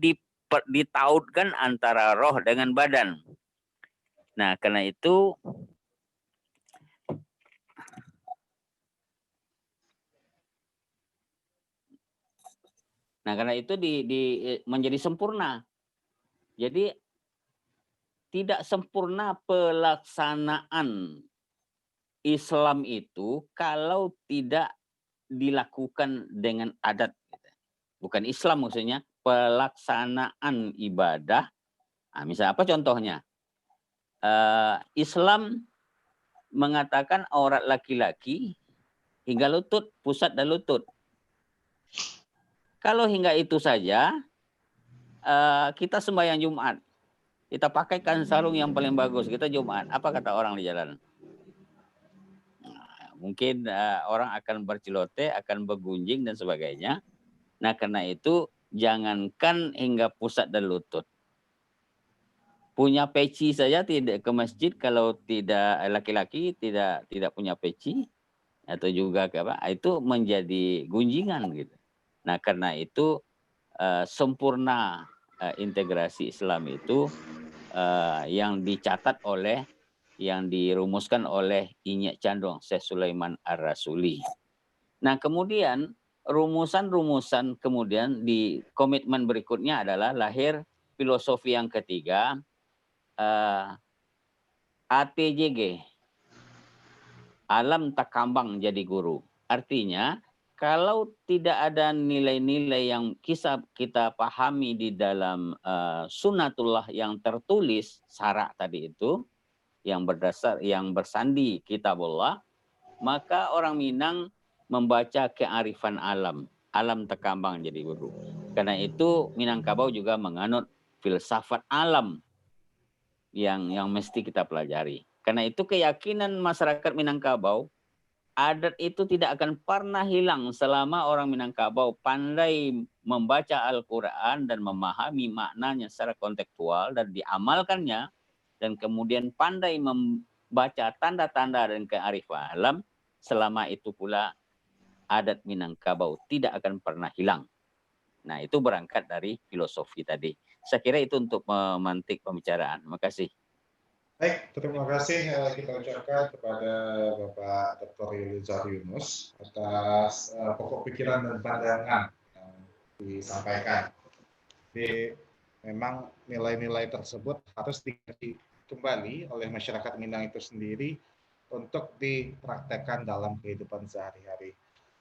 ditautkan antara roh dengan badan. Nah, karena itu Nah, karena itu menjadi sempurna. Jadi tidak sempurna pelaksanaan Islam itu kalau tidak dilakukan dengan adat. Bukan Islam maksudnya, pelaksanaan ibadah. Nah, misalnya apa contohnya? Islam mengatakan aurat laki-laki hingga lutut, pusat dan lutut. Kalau hingga itu saja, kita sembahyang Jumat. Kita pakaikan sarung yang paling bagus, kita Jumat. Apa kata orang di jalan? Nah, mungkin orang akan bercelote, akan bergunjing dan sebagainya. Nah, karena itu jangankan hingga pusat dan lutut. Punya peci saja tidak ke masjid kalau tidak laki-laki tidak punya peci atau juga apa, itu menjadi gunjingan gitu. Nah, karena itu sempurna integrasi Islam itu yang dicatat oleh, yang dirumuskan oleh Inyak Condong Syekh Sulaiman Ar-Rasuli. Nah, kemudian rumusan-rumusan kemudian di komitmen berikutnya adalah lahir filosofi yang ketiga, ATJG, alam tak kambang jadi guru. Artinya, kalau tidak ada nilai-nilai yang kita pahami di dalam sunnatullah yang tertulis, syarak tadi itu, yang bersandi kitabullah, maka orang Minang membaca kearifan alam. Alam tak kambang jadi guru. Karena itu Minangkabau juga menganut filsafat alam yang mesti kita pelajari. Karena itu keyakinan masyarakat Minangkabau, adat itu tidak akan pernah hilang selama orang Minangkabau pandai membaca Al-Quran dan memahami maknanya secara kontekstual dan diamalkannya, dan kemudian pandai membaca tanda-tanda dan kearifan alam, selama itu pula adat Minangkabau tidak akan pernah hilang. Nah, itu berangkat dari filosofi tadi. Saya kira itu untuk memantik pembicaraan. Terima kasih. Baik, terima kasih kita ucapkan kepada Bapak Dr. Yulizar Yunus atas pokok pikiran dan pandangan yang disampaikan. Jadi memang nilai-nilai tersebut harus dikaji kembali oleh masyarakat Minang itu sendiri untuk dipraktekkan dalam kehidupan sehari-hari.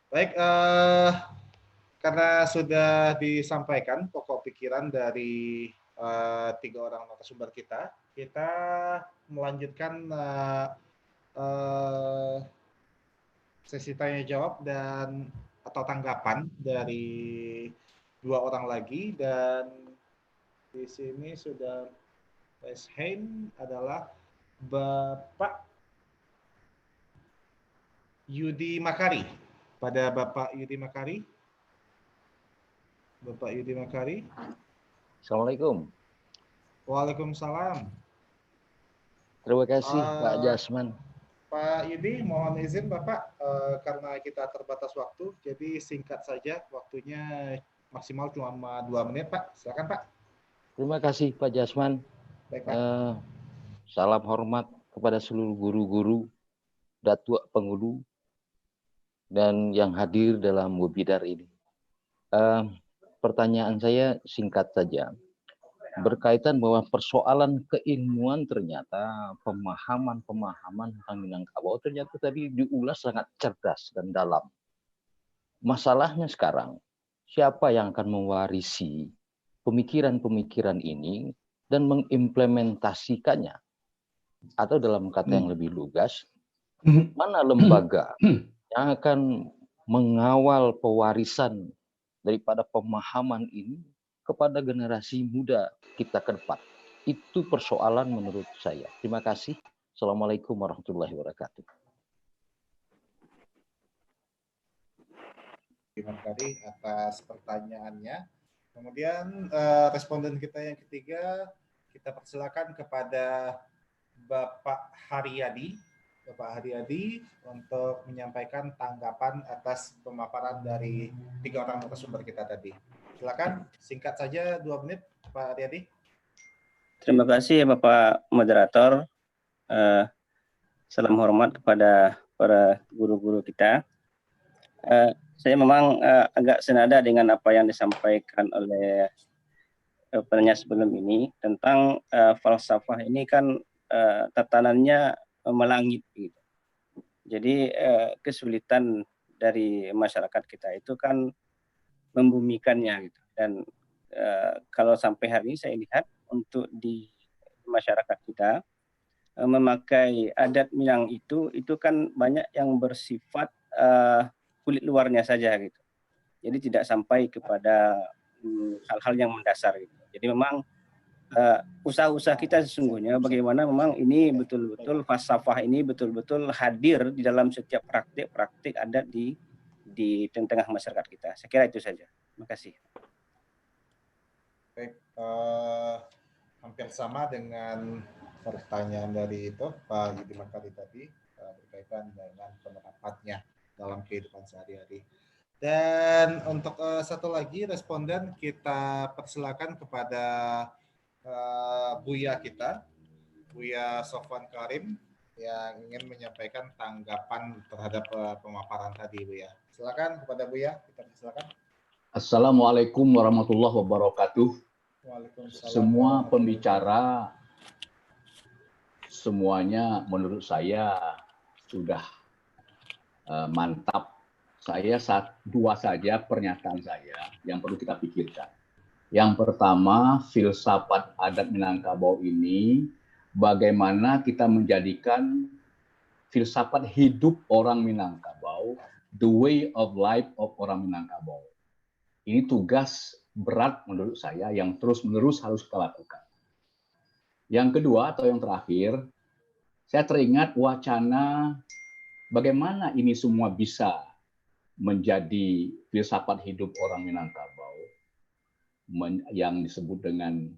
Baik, karena sudah disampaikan pokok pikiran dari tiga orang narasumber kita melanjutkan sesi tanya jawab dan atau tanggapan dari dua orang lagi, dan di sini sudah raise hand adalah Bapak Yudi Makari. Pada Bapak Yudi Makari. Bapak Yudi Makari. Assalamualaikum. Waalaikumsalam. Terima kasih Pak Jasman. Pak Yudi, mohon izin Bapak, karena kita terbatas waktu, jadi singkat saja, waktunya maksimal cuma 2 menit Pak. Silakan Pak. Terima kasih Pak Jasman. Baik, Pak. Salam hormat kepada seluruh guru-guru, datuk penghulu, dan yang hadir dalam webinar ini. Pertanyaan saya singkat saja. Berkaitan bahwa persoalan keilmuan ternyata pemahaman tentang Minangkabau ternyata tadi diulas sangat cerdas dan dalam. Masalahnya sekarang, siapa yang akan mewarisi pemikiran-pemikiran ini dan mengimplementasikannya? Atau dalam kata yang lebih lugas, mana lembaga yang akan mengawal pewarisan daripada pemahaman ini kepada generasi muda kita ke depan? Itu persoalan menurut saya. Terima kasih. Assalamualaikum warahmatullahi wabarakatuh. Terima kasih atas pertanyaannya. Kemudian responden kita yang ketiga, kita persilakan kepada Bapak Haryadi. Bapak Haryadi untuk menyampaikan tanggapan atas pemaparan dari tiga orang narasumber kita tadi. Silakan, singkat saja 2 menit, Pak Haryadi. Terima kasih ya Bapak Moderator. Salam hormat kepada para guru-guru kita. Saya memang agak senada dengan apa yang disampaikan oleh penanya sebelum ini tentang falsafah ini kan tatanannya melangit gitu. Jadi kesulitan dari masyarakat kita itu kan membumikannya gitu. Dan kalau sampai hari ini saya lihat untuk di masyarakat kita memakai adat Minang itu kan banyak yang bersifat kulit luarnya saja gitu. Jadi tidak sampai kepada hal-hal yang mendasar gitu. Jadi memang usaha-usaha kita sesungguhnya bagaimana memang ini betul-betul falsafah ini betul-betul hadir di dalam setiap praktik-praktik adat di tengah masyarakat kita. Saya kira itu saja. Terima kasih. Baik, hampir sama dengan pertanyaan dari itu Pak Yudi Makari tadi berkaitan dengan penerapannya dalam kehidupan sehari-hari. Dan untuk satu lagi responden kita persilakan kepada Buya kita, Buya Sofwan Karim yang ingin menyampaikan tanggapan terhadap pemaparan tadi, Buya. Silakan kepada Buya, kita persilakan. Assalamualaikum warahmatullahi wabarakatuh. Waalaikumsalam. Semua pembicara semuanya menurut saya sudah mantap. Saya dua saja pernyataan saya yang perlu kita pikirkan. Yang pertama, filsafat adat Minangkabau ini bagaimana kita menjadikan filsafat hidup orang Minangkabau, the way of life of orang Minangkabau. Ini tugas berat menurut saya yang terus-menerus harus kita lakukan. Yang kedua atau yang terakhir, saya teringat wacana bagaimana ini semua bisa menjadi filsafat hidup orang Minangkabau yang disebut dengan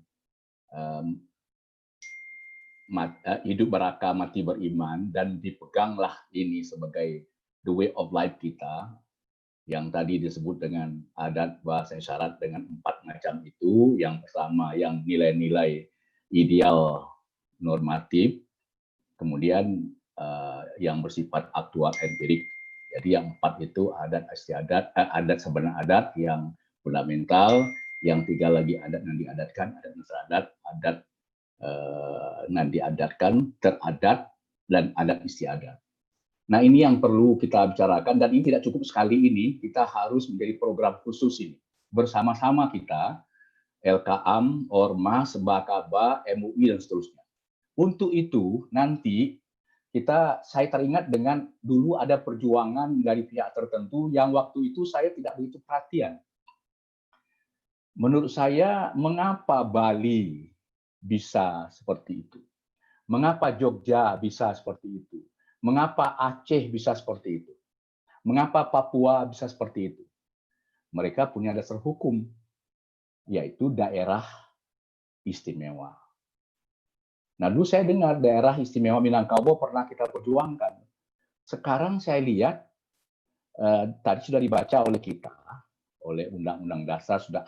hidup berakal mati beriman, dan dipeganglah ini sebagai the way of life kita yang tadi disebut dengan adat bahasa isyarat dengan 4 macam itu. Yang pertama yang nilai-nilai ideal normatif, kemudian yang bersifat aktual empirik. Jadi yang 4 itu adat istiadat, adat sebenarnya adat yang fundamental, yang 3 lagi adat yang diadatkan, adat masyarakat, adat yang diadatkan, teradat, dan adat istiadat. Nah ini yang perlu kita bicarakan, dan ini tidak cukup sekali ini, kita harus menjadi program khusus ini. Bersama-sama kita, LKAM, Ormas, Bakaba, MUI, dan seterusnya. Untuk itu nanti saya teringat dengan dulu ada perjuangan dari pihak tertentu yang waktu itu saya tidak begitu perhatian. Menurut saya, mengapa Bali bisa seperti itu? Mengapa Jogja bisa seperti itu? Mengapa Aceh bisa seperti itu? Mengapa Papua bisa seperti itu? Mereka punya dasar hukum, yaitu daerah istimewa. Nah, dulu saya dengar daerah istimewa Minangkabau pernah kita perjuangkan. Sekarang saya lihat, tadi sudah dibaca oleh kita, oleh Undang-Undang Dasar sudah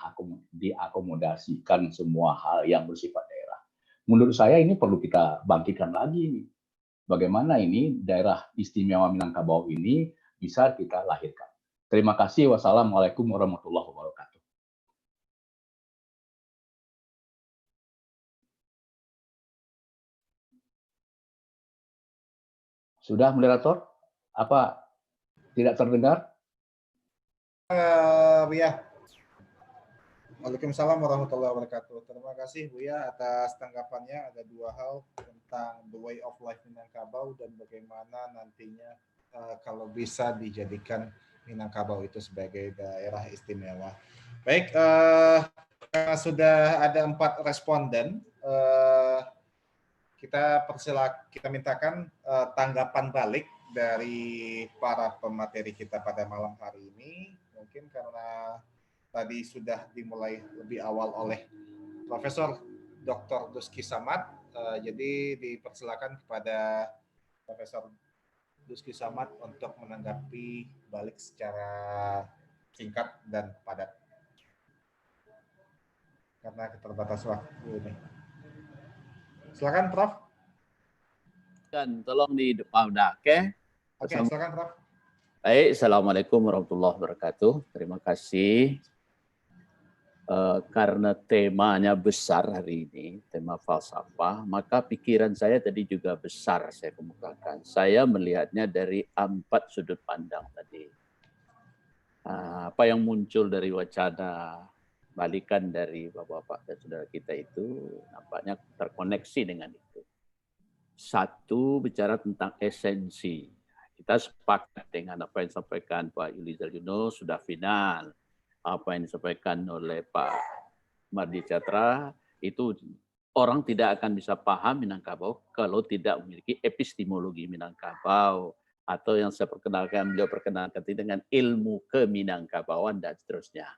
diakomodasikan semua hal yang bersifat daerah. Menurut saya ini perlu kita bangkitkan lagi. Bagaimana ini daerah istimewa Minangkabau ini bisa kita lahirkan. Terima kasih. Wassalamualaikum warahmatullahi wabarakatuh. Sudah, moderator? Apa tidak terdengar? Buya. Waalaikumsalam warahmatullahi wabarakatuh. Terima kasih Buya atas tanggapannya. Ada 2 hal tentang the way of life Minangkabau dan bagaimana nantinya kalau bisa dijadikan Minangkabau itu sebagai daerah istimewa. Baik, karena sudah ada 4 responden, kita mintakan tanggapan balik dari para pemateri kita pada malam hari ini. Mungkin karena tadi sudah dimulai lebih awal oleh Profesor Dr. Duski Samad, jadi dipersilakan kepada Profesor Duski Samad untuk menanggapi balik secara singkat dan padat. Karena keterbatas waktu ini. Silakan Prof. Dan tolong di depan oke. Oke, silakan Prof. Baik, Assalamualaikum warahmatullahi wabarakatuh. Terima kasih. Karena temanya besar hari ini, tema falsafah, maka pikiran saya tadi juga besar saya kemukakan. Saya melihatnya dari 4 sudut pandang tadi. Apa yang muncul dari wacana balikan dari bapak-bapak dan saudara kita itu nampaknya terkoneksi dengan itu. Satu, bicara tentang esensi. Kita sepakat dengan apa yang disampaikan Pak Yulizar Yunus, sudah final. Apa yang disampaikan oleh Pak Mardi Catra, itu orang tidak akan bisa paham Minangkabau kalau tidak memiliki epistemologi Minangkabau. Atau yang saya perkenalkan, beliau perkenalkan dengan ilmu keminangkabauan dan seterusnya.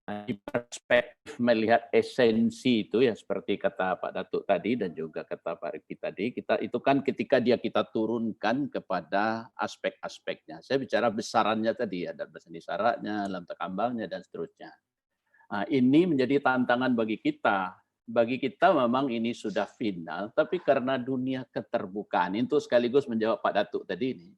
Di perspektif melihat esensi itu ya seperti kata Pak Datuk tadi dan juga kata Pak Rifki tadi, itu kan ketika kita turunkan kepada aspek-aspeknya. Saya bicara besarannya tadi ya, dan besarannya, dalam tekambangnya dan seterusnya. Nah, ini menjadi tantangan bagi kita. Bagi kita memang ini sudah final, tapi karena dunia keterbukaan, itu sekaligus menjawab Pak Datuk tadi ini.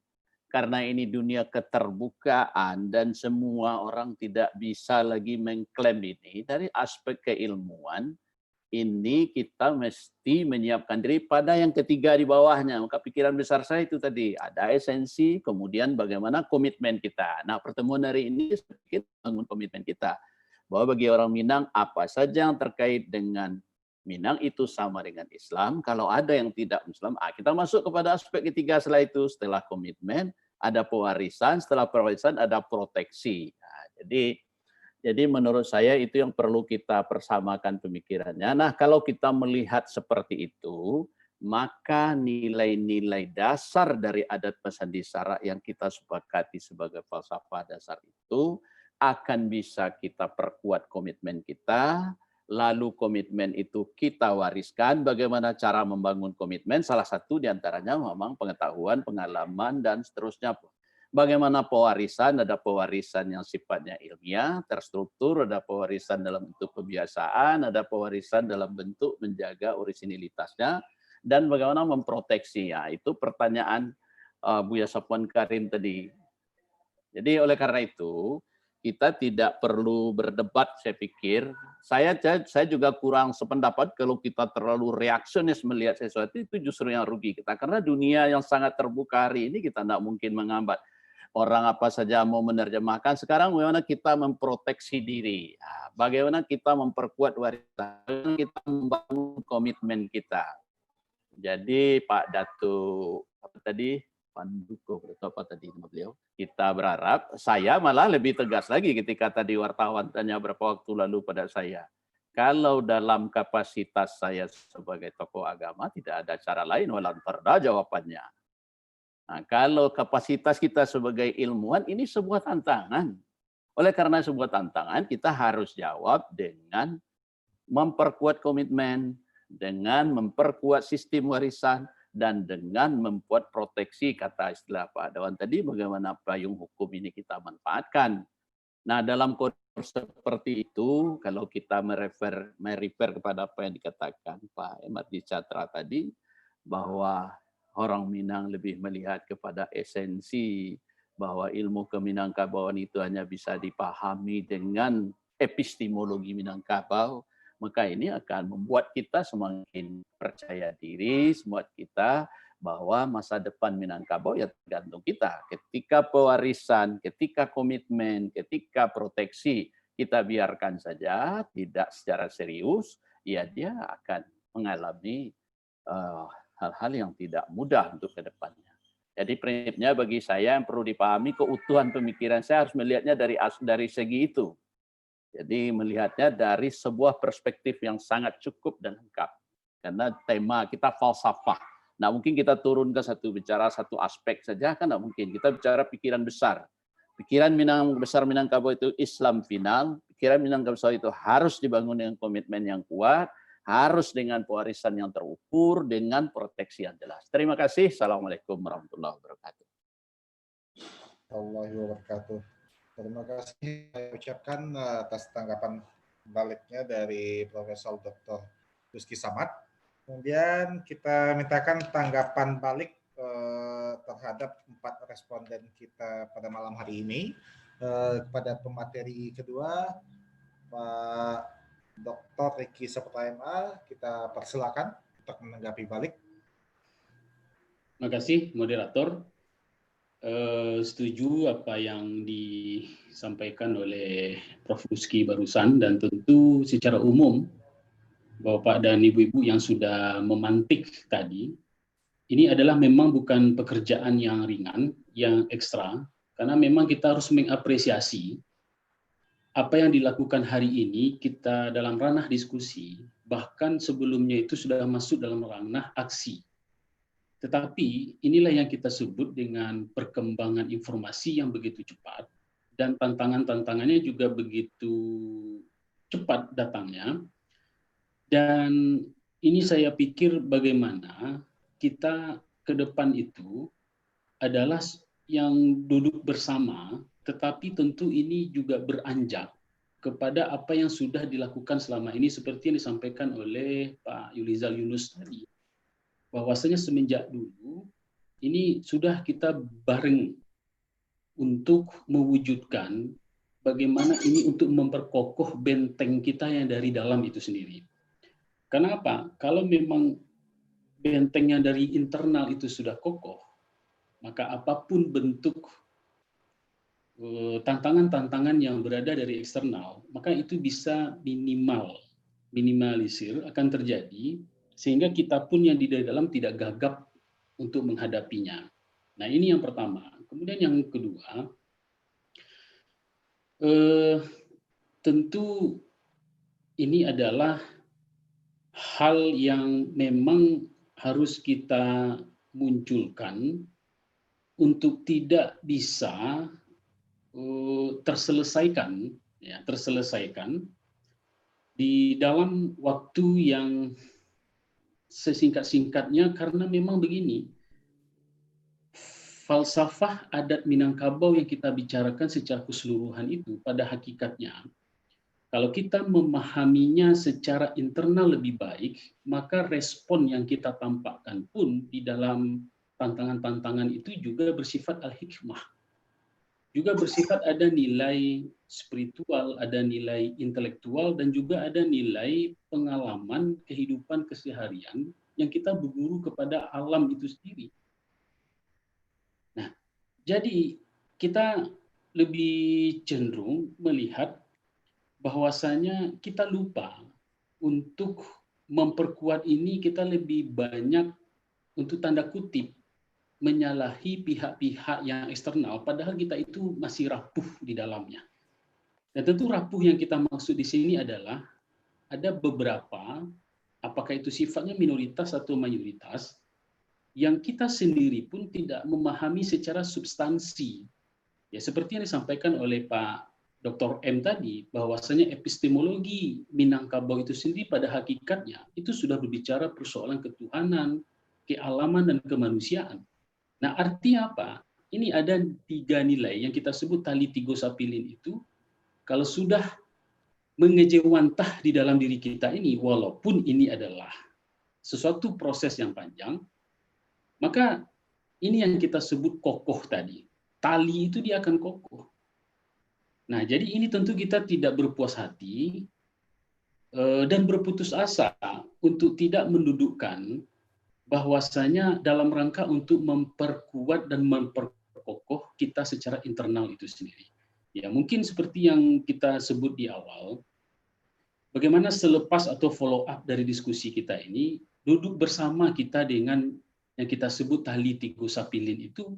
Karena ini dunia keterbukaan dan semua orang tidak bisa lagi mengklaim ini, dari aspek keilmuan, ini kita mesti menyiapkan diri pada yang ketiga di bawahnya. Maka pikiran besar saya itu tadi, ada esensi, kemudian bagaimana komitmen kita. Nah, pertemuan hari ini sedikit bangun komitmen kita. Bahwa bagi orang Minang, apa saja yang terkait dengan Minang itu sama dengan Islam. Kalau ada yang tidak Islam, kita masuk kepada aspek ketiga setelah itu. Setelah komitmen, ada pewarisan. Setelah pewarisan, ada proteksi. Nah, jadi menurut saya itu yang perlu kita persamakan pemikirannya. Nah, kalau kita melihat seperti itu, maka nilai-nilai dasar dari adat Pasandisara yang kita sepakati sebagai falsafah dasar itu akan bisa kita perkuat komitmen kita, lalu komitmen itu kita wariskan. Bagaimana cara membangun komitmen? Salah satu diantaranya memang pengetahuan, pengalaman, dan seterusnya. Bagaimana pewarisan? Ada pewarisan yang sifatnya ilmiah, terstruktur, ada pewarisan dalam bentuk kebiasaan, ada pewarisan dalam bentuk menjaga orisinilitasnya, dan bagaimana memproteksi. Ya, itu pertanyaan Buya Safwan Karim tadi. Jadi oleh karena itu, kita tidak perlu berdebat, saya pikir. Saya juga kurang sependapat kalau kita terlalu reaksionis melihat sesuatu, itu justru yang rugi kita. Karena dunia yang sangat terbuka hari ini, kita tidak mungkin menghambat. Orang apa saja mau menerjemahkan. Sekarang bagaimana kita memproteksi diri. Bagaimana kita memperkuat warisan. Bagaimana kita membangun komitmen kita. Jadi Pak Datuk, apa tadi? Panduko, apa tadi nama beliau? Kita berharap, saya malah lebih tegas lagi ketika tadi wartawan tanya berapa waktu lalu pada saya. Kalau dalam kapasitas saya sebagai tokoh agama, tidak ada cara lain, walau terda jawabannya. Nah, kalau kapasitas kita sebagai ilmuwan, ini sebuah tantangan. Oleh karena sebuah tantangan, kita harus jawab dengan memperkuat komitmen, dengan memperkuat sistem warisan, dan dengan membuat proteksi, kata istilah Pak Dawan tadi, bagaimana payung hukum ini kita manfaatkan. Nah, dalam koridor seperti itu, kalau kita merefer kepada apa yang dikatakan Pak Mardi Catra tadi, bahwa orang Minang lebih melihat kepada esensi, bahwa ilmu keminangkabauan itu hanya bisa dipahami dengan epistemologi Minangkabau, maka ini akan membuat kita semakin percaya diri, membuat kita bahwa masa depan Minangkabau ya tergantung kita. Ketika pewarisan, ketika komitmen, ketika proteksi kita biarkan saja, tidak secara serius, ya dia akan mengalami hal-hal yang tidak mudah untuk ke depannya. Jadi prinsipnya bagi saya yang perlu dipahami, keutuhan pemikiran saya harus melihatnya dari segi itu. Jadi melihatnya dari sebuah perspektif yang sangat cukup dan lengkap. Karena tema kita falsafah. Nah, mungkin kita turun ke bicara satu aspek saja, kan tidak mungkin. Kita bicara pikiran besar. Pikiran besar Minangkabau itu Islam final. Pikiran Minangkabau itu harus dibangun dengan komitmen yang kuat, harus dengan pewarisan yang terukur, dengan proteksi yang jelas. Terima kasih. Assalamualaikum warahmatullahi wabarakatuh. Warahmatullahi wabarakatuh. Terima kasih saya ucapkan atas tanggapan baliknya dari Profesor Dr. Rizky Samad. Kemudian kita mintakan tanggapan balik terhadap 4 responden kita pada malam hari ini. Kepada pemateri kedua, Pak Dr. Ricky Saputra MA, kita persilakan untuk menanggapi balik. Terima kasih, moderator. Setuju apa yang disampaikan oleh Prof. Ruski barusan, dan tentu secara umum Bapak dan Ibu-Ibu yang sudah memantik tadi, ini adalah memang bukan pekerjaan yang ringan, yang ekstra, karena memang kita harus mengapresiasi apa yang dilakukan hari ini kita dalam ranah diskusi, bahkan sebelumnya itu sudah masuk dalam ranah aksi. Tetapi inilah yang kita sebut dengan perkembangan informasi yang begitu cepat, dan tantangan-tantangannya juga begitu cepat datangnya. Dan ini saya pikir bagaimana kita ke depan itu adalah yang duduk bersama, tetapi tentu ini juga beranjak kepada apa yang sudah dilakukan selama ini, seperti yang disampaikan oleh Pak Yulizar Yunus tadi. Bahwasanya semenjak dulu ini sudah kita bareng untuk mewujudkan bagaimana ini untuk memperkokoh benteng kita yang dari dalam itu sendiri. Karena apa? Kalau memang bentengnya dari internal itu sudah kokoh, maka apapun bentuk tantangan-tantangan yang berada dari eksternal, maka itu bisa minimalisir akan terjadi, sehingga kita pun yang di dalam tidak gagap untuk menghadapinya. Nah, ini yang pertama. Kemudian yang kedua, tentu ini adalah hal yang memang harus kita munculkan untuk tidak bisa terselesaikan di dalam waktu yang sesingkat-singkatnya, karena memang begini, falsafah adat Minangkabau yang kita bicarakan secara keseluruhan itu pada hakikatnya, kalau kita memahaminya secara internal lebih baik, maka respon yang kita tampakkan pun di dalam tantangan-tantangan itu juga bersifat al-hikmah. Juga bersifat ada nilai spiritual, ada nilai intelektual, dan juga ada nilai pengalaman kehidupan keseharian yang kita berguru kepada alam itu sendiri. Nah, jadi kita lebih cenderung melihat bahwasanya kita lupa untuk memperkuat ini, kita lebih banyak untuk tanda kutip menyalahi pihak-pihak yang eksternal, padahal kita itu masih rapuh di dalamnya. Dan tentu rapuh yang kita maksud di sini adalah ada beberapa, apakah itu sifatnya minoritas atau mayoritas, yang kita sendiri pun tidak memahami secara substansi. Ya, seperti yang disampaikan oleh Pak Dr. M tadi, bahwasanya epistemologi Minangkabau itu sendiri pada hakikatnya itu sudah berbicara persoalan ketuhanan, kealaman, dan kemanusiaan. Nah, artinya apa? Ini ada 3 nilai yang kita sebut tali tiga sapilin itu, kalau sudah mengejewantah di dalam diri kita ini, walaupun ini adalah sesuatu proses yang panjang, maka ini yang kita sebut kokoh tadi. Tali itu dia akan kokoh. Nah, jadi ini tentu kita tidak berpuas hati dan berputus asa untuk tidak mendudukkan bahwasanya dalam rangka untuk memperkuat dan memperkokoh kita secara internal itu sendiri. Ya, mungkin seperti yang kita sebut di awal, bagaimana selepas atau follow up dari diskusi kita ini, duduk bersama kita dengan yang kita sebut tali tiga sapilin itu,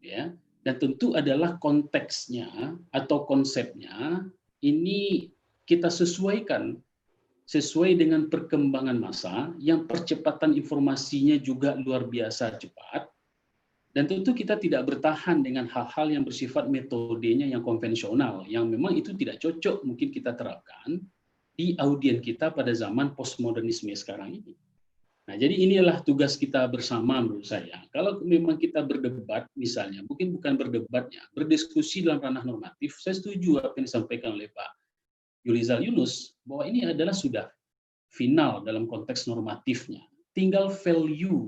ya, dan tentu adalah konteksnya atau konsepnya ini kita sesuaikan sesuai dengan perkembangan masa yang percepatan informasinya juga luar biasa cepat, dan tentu kita tidak bertahan dengan hal-hal yang bersifat metodenya yang konvensional yang memang itu tidak cocok mungkin kita terapkan di audien kita pada zaman postmodernisme sekarang ini. Nah, jadi inilah tugas kita bersama menurut saya. Kalau memang kita berdebat misalnya, mungkin bukan berdebatnya, berdiskusi dalam ranah normatif, saya setuju apa yang disampaikan oleh Pak Yulizar Yunus, bahwa ini adalah sudah final dalam konteks normatifnya. Tinggal value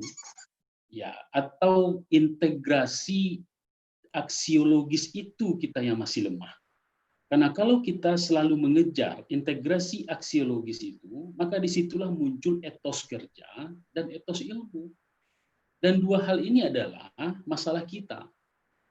Ya, atau integrasi aksiologis itu kita yang masih lemah. Karena kalau kita selalu mengejar integrasi aksiologis itu, maka disitulah muncul etos kerja dan etos ilmu. Dan dua hal ini adalah masalah kita.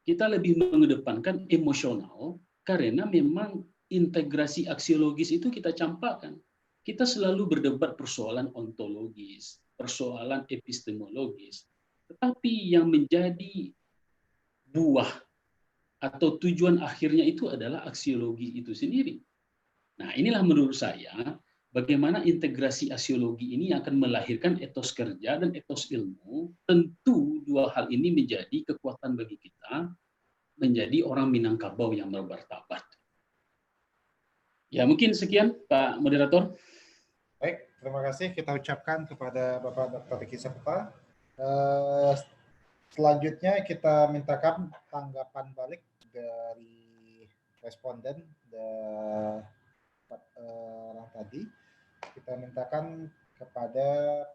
Kita lebih mengedepankan emosional karena memang integrasi aksiologis itu kita campakkan. Kita selalu berdebat persoalan ontologis, persoalan epistemologis. Tetapi yang menjadi buah atau tujuan akhirnya itu adalah aksiologi itu sendiri. Nah, inilah menurut saya bagaimana integrasi aksiologi ini akan melahirkan etos kerja dan etos ilmu. Tentu dua hal ini menjadi kekuatan bagi kita menjadi orang Minangkabau yang bermartabat. Ya, mungkin sekian Pak Moderator. Baik, terima kasih kita ucapkan kepada Bapak Dr. Riki Septa. Selanjutnya kita mintakan tanggapan balik dari responden orang tadi. Kita mintakan kepada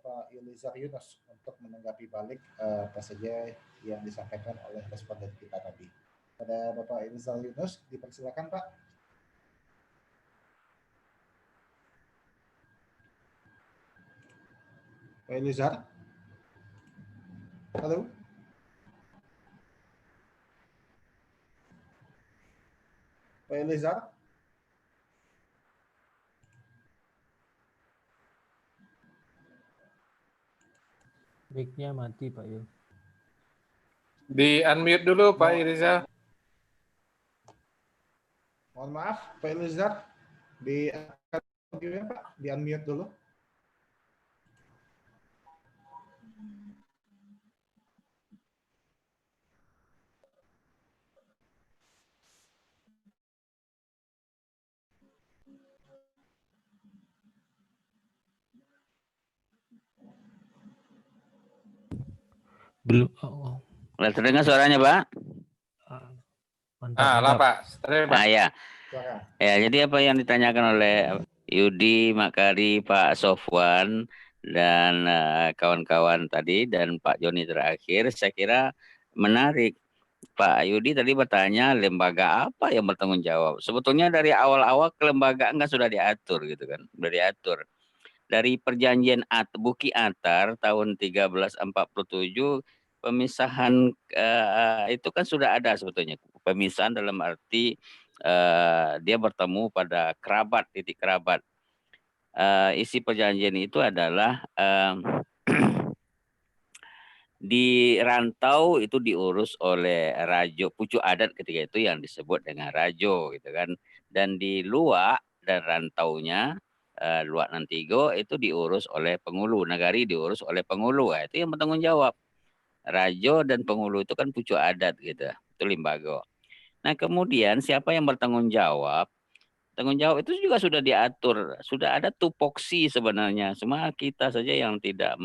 Pak Yulizar Yunus untuk menanggapi balik apa saja yang disampaikan oleh responden kita tadi. Pada Bapak Yulizar Yunus, dipersilakan Pak. Pak Yulizar. Halo. Pak Elizar? Mic-nya mati Pak Yul. Di unmute dulu Pak Elizar. Mohon maaf Pak Elizar, di Pak, di unmute dulu. Belum. Terdengar suaranya, Pak? Lah Pak, terdengar Pak. Ya. Ya, jadi apa yang ditanyakan oleh Yudi, Makari, Pak Sofwan, dan kawan-kawan tadi, dan Pak Joni terakhir, saya kira menarik. Pak Yudi tadi bertanya lembaga apa yang bertanggung jawab. Sebetulnya dari awal-awal kelembagaan kan sudah diatur gitu kan, sudah diatur. Dari perjanjian Buki Atar tahun 1347 pemisahan itu kan sudah ada sebetulnya. Pemisahan dalam arti dia bertemu pada kerabat, titik kerabat. Isi perjanjian itu adalah di rantau itu diurus oleh rajo, pucuk adat ketika itu yang disebut dengan rajo gitu kan. Dan di luak dan rantaunya Luak Nantigo itu diurus oleh pengulu, nagari diurus oleh pengulu. Itu yang bertanggung jawab. Rajo dan pengulu itu kan pucuk adat gitu. Itu limbago. Nah, kemudian siapa yang bertanggung jawab? Tanggung jawab itu juga sudah diatur, sudah ada tupoksi sebenarnya. Cuma kita saja yang tidak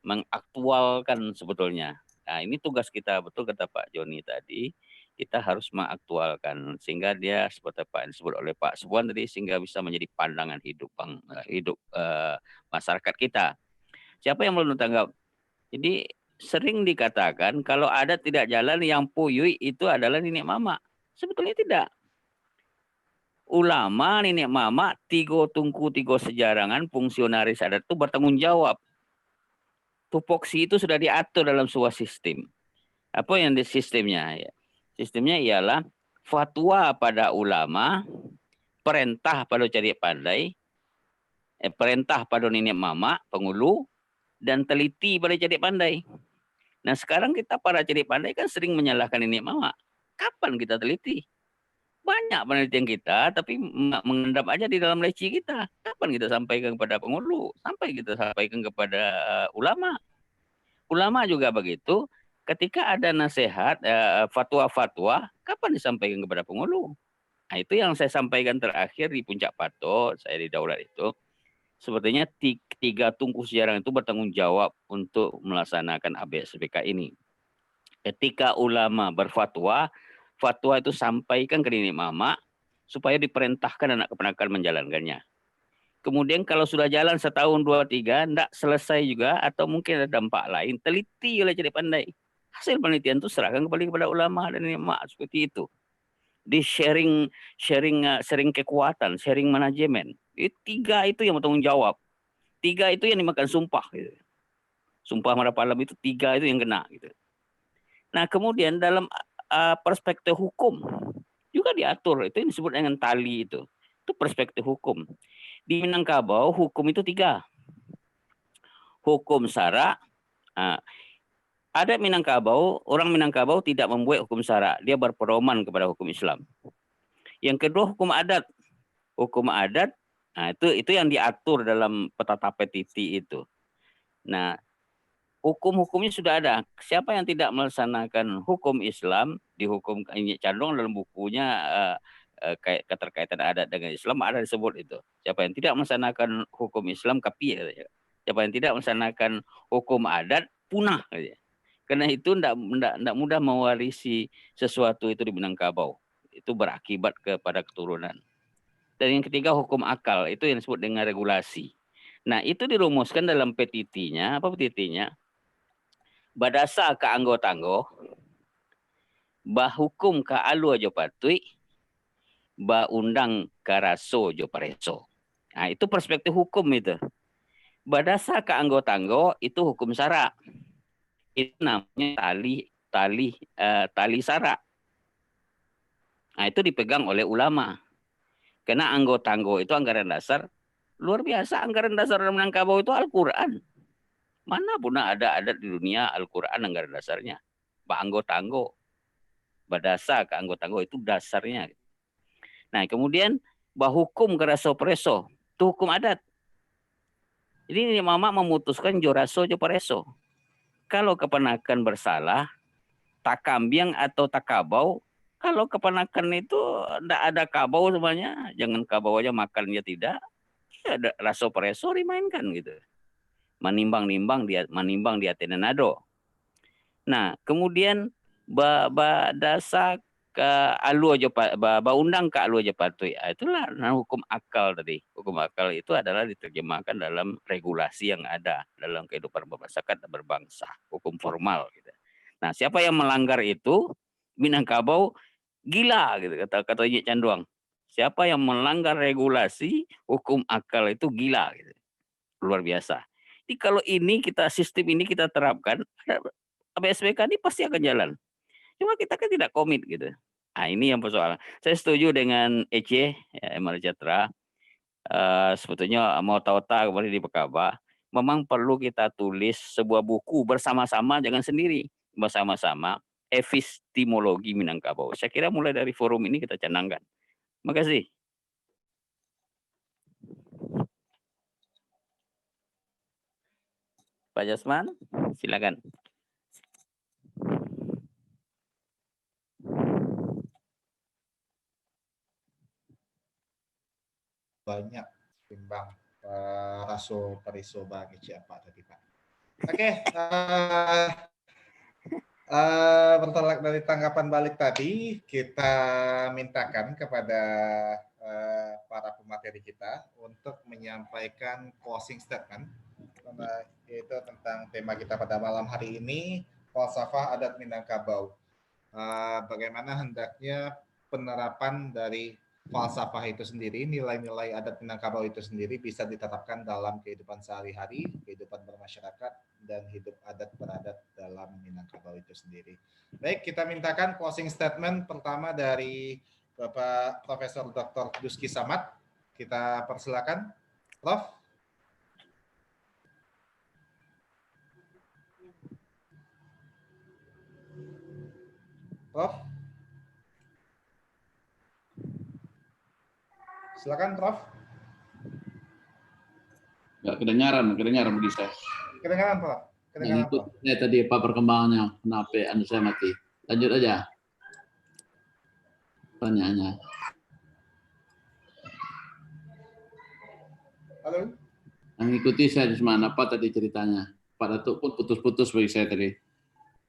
mengaktualkan sebetulnya. Nah, ini tugas kita, betul kata Pak Joni tadi. Kita harus mengaktualkan sehingga dia seperti apa yang disebut oleh Pak Sofwan tadi, sehingga bisa menjadi pandangan hidup masyarakat kita. Siapa yang belum tanggap? Jadi sering dikatakan kalau adat tidak jalan yang puyui itu adalah nenek mama. Sebetulnya tidak. Ulama, nenek mama, tigo tungku, tigo sejarangan, fungsionaris adat itu bertanggung jawab. Tupoksi itu sudah diatur dalam sebuah sistem. Apa yang di sistemnya? Ya. Sistemnya ialah fatwa pada ulama, perintah pada cari pandai, perintah pada nenek mama, pengulu, dan teliti pada cari pandai. Nah sekarang kita para cari pandai kan sering menyalahkan nenek mama. Kapan kita teliti? Banyak penelitian kita, tapi mengendap aja di dalam leci kita. Kapan kita sampaikan kepada pengulu? Sampai kita sampaikan kepada ulama. Ulama juga begitu. Ketika ada nasihat, fatwa-fatwa, kapan disampaikan kepada pengulu? Nah, itu yang saya sampaikan terakhir di Puncak Pato, saya di Daulat itu. Sepertinya tiga tungku sejarah itu bertanggung jawab untuk melaksanakan ABSPK ini. Ketika ulama berfatwa, fatwa itu sampaikan ke nenek mama supaya diperintahkan anak keponakan menjalankannya. Kemudian kalau sudah jalan setahun, 2, 3, tidak selesai juga, atau mungkin ada dampak lain, teliti oleh cerdik pandai. Hasil penelitian itu serahkan kembali kepada ulama dan ulama seperti itu. Di sharing kekuatan, sharing manajemen. Itu 3 itu yang bertanggung jawab. 3 itu yang dimakan sumpah. Gitu. Sumpah Marapalam itu 3 itu yang kena. Gitu. Nah kemudian dalam perspektif hukum juga diatur. Itu yang disebut dengan tali itu. Itu perspektif hukum. Di Minangkabau hukum itu 3. Hukum sara. Ada Minangkabau, orang Minangkabau tidak membuat hukum sara. Dia berpedoman kepada hukum Islam. Yang kedua hukum adat. Hukum adat, nah itu yang diatur dalam petata petiti itu. Nah, hukum-hukumnya sudah ada. Siapa yang tidak melaksanakan hukum Islam, dihukum Candong dalam bukunya keterkaitan adat dengan Islam ada disebut itu. Siapa yang tidak melaksanakan hukum Islam kapi. Siapa yang tidak melaksanakan hukum adat punah. Karena itu tidak mudah mewarisi sesuatu itu di Minangkabau. Itu berakibat kepada keturunan. Dan yang ketiga hukum akal, itu yang disebut dengan regulasi. Nah itu dirumuskan dalam petitinya, apa petitinya? Badasa ke anggotanggo, bah hukum ke alu aja patui, bah undang ke raso jo pareso. Nah itu perspektif hukum itu. Badasa ke anggotanggo itu hukum sara. Itu namanya tali sara. Nah, itu dipegang oleh ulama. Karena anggotanggo itu anggaran dasar. Luar biasa anggaran dasar dalam Minangkabau itu Al-Quran. Mana pun ada adat di dunia Al-Quran anggaran dasarnya. Pak anggotanggo. Badasa ke anggotanggo itu dasarnya. Nah kemudian bahukum keraso preso. Itu hukum adat. Jadi mama memutuskan joraso jo preso. Kalau keponakan bersalah, tak kambiang atau tak kabau, kalau keponakan itu tidak ada kabau semuanya, jangan kabau aja makan dia tidak, ya ada raso preso dimainkan gitu. Manimbang dia tenenado. Nah, kemudian dasa ke alu aja undang ke alu aja patui. Itulah hukum akal tadi. Hukum akal itu adalah diterjemahkan dalam regulasi yang ada dalam kehidupan bermasyarakat dan berbangsa, hukum formal gitu. Nah, siapa yang melanggar itu Minangkabau gila gitu kata Yik Canduang. Siapa yang melanggar regulasi hukum akal itu gila gitu. Luar biasa. Jadi kalau sistem ini kita terapkan, PSBK ini pasti akan jalan. Cuma kita kan tidak komit gitu. Nah ini yang persoalan. Saya setuju dengan Ece, ya, Emal Catra. Sebetulnya mau tahu-tahu kembali di Pekaba. Memang perlu kita tulis sebuah buku bersama-sama, jangan sendiri. Bersama-sama, epistemologi Minangkabau. Saya kira mulai dari forum ini kita canangkan. Terima kasih. Pak Jasman, silakan. Banyak timbang raso periso bagi siapa tadi Pak. Oke, bertolak dari tanggapan balik tadi, kita mintakan kepada para pemateri kita untuk menyampaikan closing statement, yaitu tentang tema kita pada malam hari ini, falsafah adat Minangkabau. Bagaimana hendaknya penerapan dari falsafah itu sendiri, nilai-nilai adat Minangkabau itu sendiri bisa diterapkan dalam kehidupan sehari-hari, kehidupan bermasyarakat, dan hidup adat beradat dalam Minangkabau itu sendiri. Baik, kita mintakan closing statement pertama dari Bapak Profesor Dr. Duski Samad. Kita persilakan, Prof. Prof. Silakan, Prof. Nggak kedengaran bagi saya. Kedengaran, Prof. Kedengaran, Prof. Saya tadi apa perkembangannya? Kenapa saya mati? Lanjut aja. Pertanyaannya. Halo. Yang ikuti saya di mana? Apa tadi ceritanya? Pak Datuk pun putus-putus bagi saya tadi.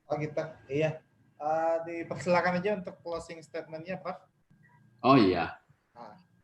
Oh gitu, iya. Dipersilakan aja untuk closing statement-nya, Prof. Oh iya.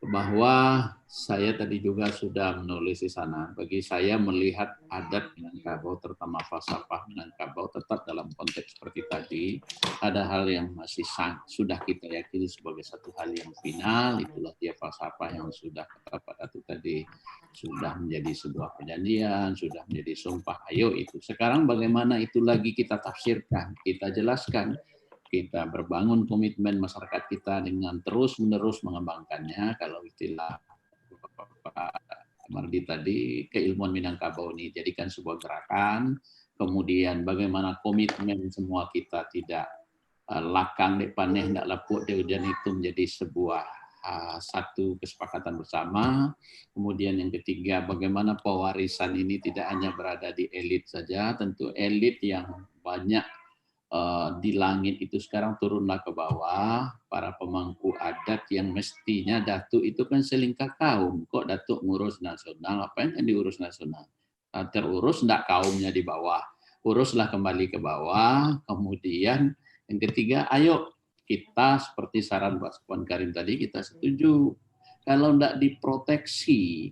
bahwa saya tadi juga sudah menulis di sana. Bagi saya melihat adat Minangkabau, terutama falsafah Minangkabau, tetap dalam konteks seperti tadi, ada hal yang masih sudah kita yakini sebagai satu hal yang final. Itulah dia falsafah yang sudah kata Pak Datu tadi, sudah menjadi sebuah perjanjian, sudah menjadi sumpah. Ayo itu. Sekarang bagaimana itu lagi kita tafsirkan, kita jelaskan. Kita berbangun komitmen masyarakat kita dengan terus-menerus mengembangkannya. Kalau istilah Pak Mardi tadi, keilmuan Minangkabau ini jadikan sebuah gerakan, kemudian bagaimana komitmen semua kita tidak lakang dek paneh ndak lapuk dek hujan itu menjadi sebuah satu kesepakatan bersama. Kemudian yang ketiga, bagaimana pewarisan ini tidak hanya berada di elit saja, tentu elit yang banyak di langit itu sekarang turunlah ke bawah, para pemangku adat yang mestinya Datuk itu kan selingkah kaum, kok Datuk ngurus nasional, apa yang kan diurus nasional? Terurus enggak kaumnya di bawah, uruslah kembali ke bawah. Kemudian yang ketiga, ayo kita seperti saran Pak Puan Karim tadi, kita setuju, kalau enggak diproteksi,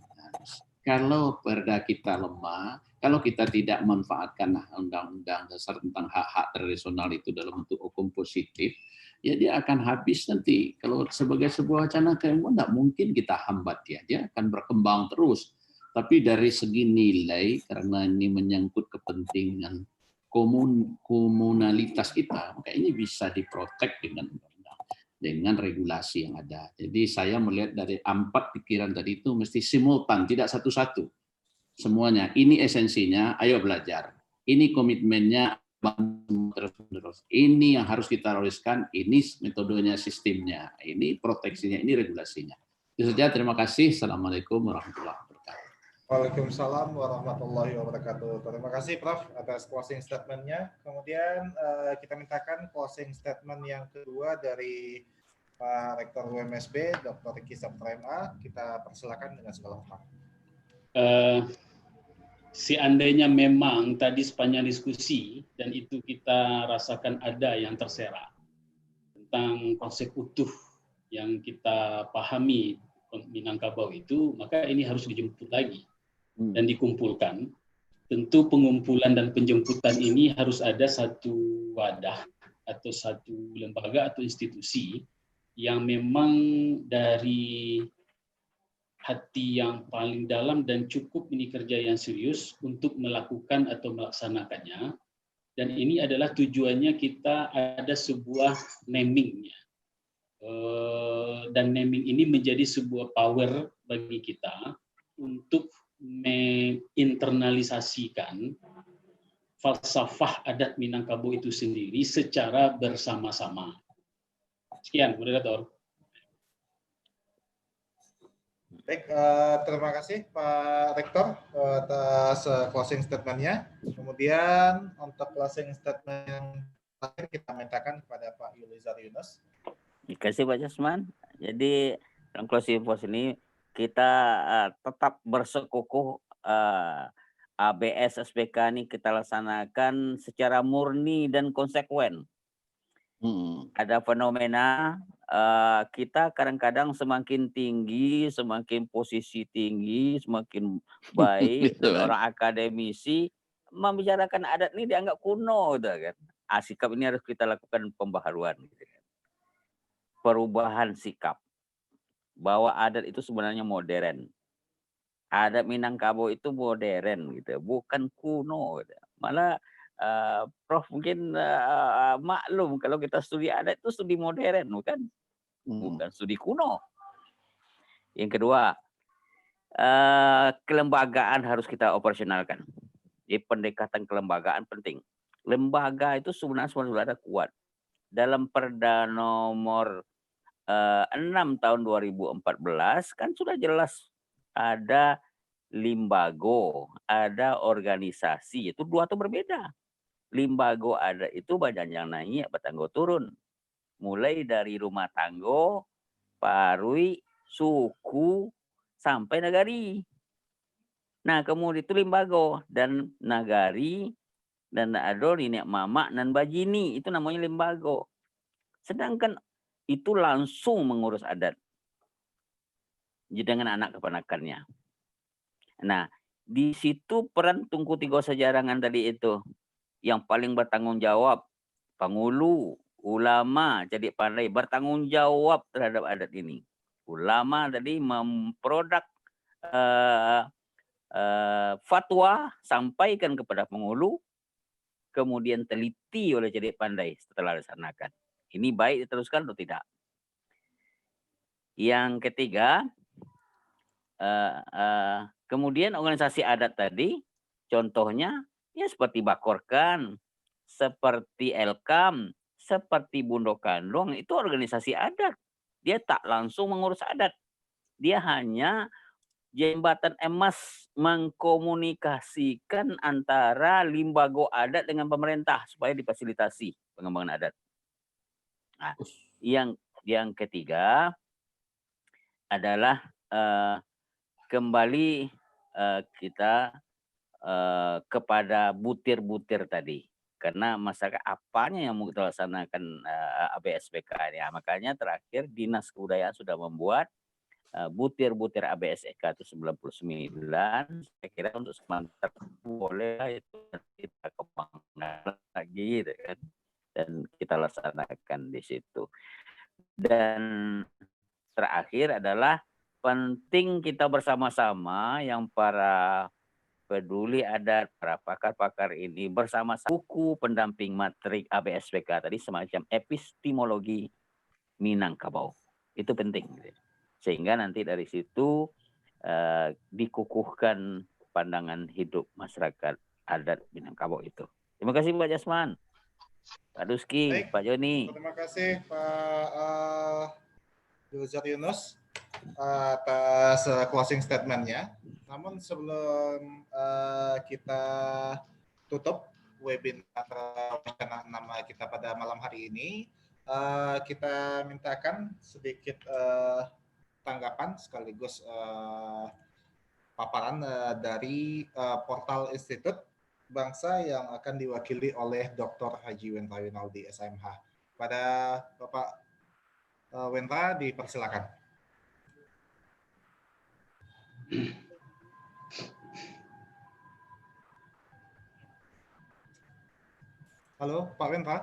kalau perda kita lemah, kalau kita tidak memanfaatkan undang-undang dasar tentang hak-hak tradisional itu dalam bentuk hukum positif, ya dia akan habis nanti. Kalau sebagai sebuah wacana keilmuan, tidak mungkin kita hambat ya, dia akan berkembang terus. Tapi dari segi nilai, karena ini menyangkut kepentingan komunalitas kita, maka ini bisa diprotek dengan regulasi yang ada. Jadi saya melihat dari 4 pikiran tadi itu mesti simultan, tidak satu-satu. Semuanya, ini esensinya, ayo belajar. Ini komitmennya, terus-menerus. Ini yang harus kita teruskan, ini metodenya, sistemnya, ini proteksinya, ini regulasinya. Itu saja, terima kasih. Assalamualaikum warahmatullahi wabarakatuh. Waalaikumsalam warahmatullahi wabarakatuh. Terima kasih Prof atas closing statement-nya. Kemudian kita mintakan closing statement yang kedua dari Pak Rektor UMSB, Dr. Riki Saputra MA. Kita persilakan dengan segala hormat. Seandainya memang tadi sepanjang diskusi dan itu kita rasakan ada yang terserak tentang konsep utuh yang kita pahami Minangkabau itu, maka ini harus dijemput lagi dan dikumpulkan. Tentu pengumpulan dan penjemputan ini harus ada satu wadah atau satu lembaga atau institusi yang memang dari hati yang paling dalam dan cukup ini kerja yang serius untuk melakukan atau melaksanakannya. Dan ini adalah tujuannya kita ada sebuah namingnya. Dan naming ini menjadi sebuah power bagi kita untuk menginternalisasikan falsafah adat Minangkabau itu sendiri secara bersama-sama. Sekian, moderator. Baik, terima kasih Pak Rektor atas closing statement-nya. Kemudian untuk closing statement yang terakhir kita mintakan kepada Pak Yulizar Yunus. Terima kasih Pak Jasman. Jadi dalam closing post ini kita tetap bersekukuh ABS SPK ini kita laksanakan secara murni dan konsekuen. Ada fenomena kita kadang-kadang semakin tinggi, semakin posisi tinggi, semakin baik, dan orang akademisi membicarakan adat ini dianggap kuno, gitu kan. Sikap ini harus kita lakukan pembaharuan, gitu kan. Perubahan sikap bahwa adat itu sebenarnya modern. Adat Minangkabau itu modern, gitu, bukan kuno, gitu. Malah Prof mungkin maklum kalau kita studi adat itu studi modern, bukan studi kuno. Yang kedua, kelembagaan harus kita operasionalkan. Jadi pendekatan kelembagaan penting. Lembaga itu sebenarnya sudah ada kuat. Dalam Perda nomor 6 tahun 2014 kan sudah jelas ada limbago, ada organisasi, itu dua itu berbeda. Limbago ada itu badan yang naik, batanggo turun. Mulai dari rumah tanggo, parui, suku, sampai nagari. Nah, kemudian itu limbago dan nagari dan ada nenek mama dan bajini, itu namanya limbago. Sedangkan itu langsung mengurus adat. dengan anak keponakannya. Nah, di situ peran Tunku Tiga Sejarangan tadi itu yang paling bertanggung jawab, penghulu, ulama, jadi pandai bertanggung jawab terhadap adat ini. Ulama tadi memproduk fatwa, sampaikan kepada penghulu, kemudian teliti oleh jadi pandai setelah dilaksanakan. Ini baik diteruskan atau tidak? Yang ketiga, kemudian organisasi adat tadi, contohnya ya seperti Bakorkan, seperti Elkam, seperti Bundo Kandung, itu organisasi adat. Dia tak langsung mengurus adat. Dia hanya jembatan emas mengkomunikasikan antara limbago adat dengan pemerintah supaya difasilitasi pengembangan adat. Nah, yang ketiga adalah kembali kita kepada butir-butir tadi. Karena masyarakat apanya yang mau kita laksanakan ABSPK ya. Makanya terakhir Dinas Kebudayaan sudah membuat butir-butir ABSPK itu 99. Saya kira untuk sementara boleh itu kita kembangkan lagi gitu kan. Dan kita laksanakan di situ. Dan terakhir adalah penting kita bersama-sama yang para peduli adat, para pakar-pakar ini bersama-sama buku pendamping materi ABSPK tadi semacam epistemologi Minangkabau. Itu penting. Sehingga nanti dari situ dikukuhkan pandangan hidup masyarakat adat Minangkabau itu. Terima kasih Pak Jasman, Pak Duski, Baik. Pak Joni. Terima kasih Pak Yulizar Yunus atas closing statement-nya. Namun sebelum kita tutup webinar wacana nama kita pada malam hari ini, kita mintakan sedikit tanggapan sekaligus paparan dari portal Institut Bangsa yang akan diwakili oleh Dr. Haji Wendra Winaldi SMH. Pada Bapak Wendra dipersilakan. Halo, Pak Wendra.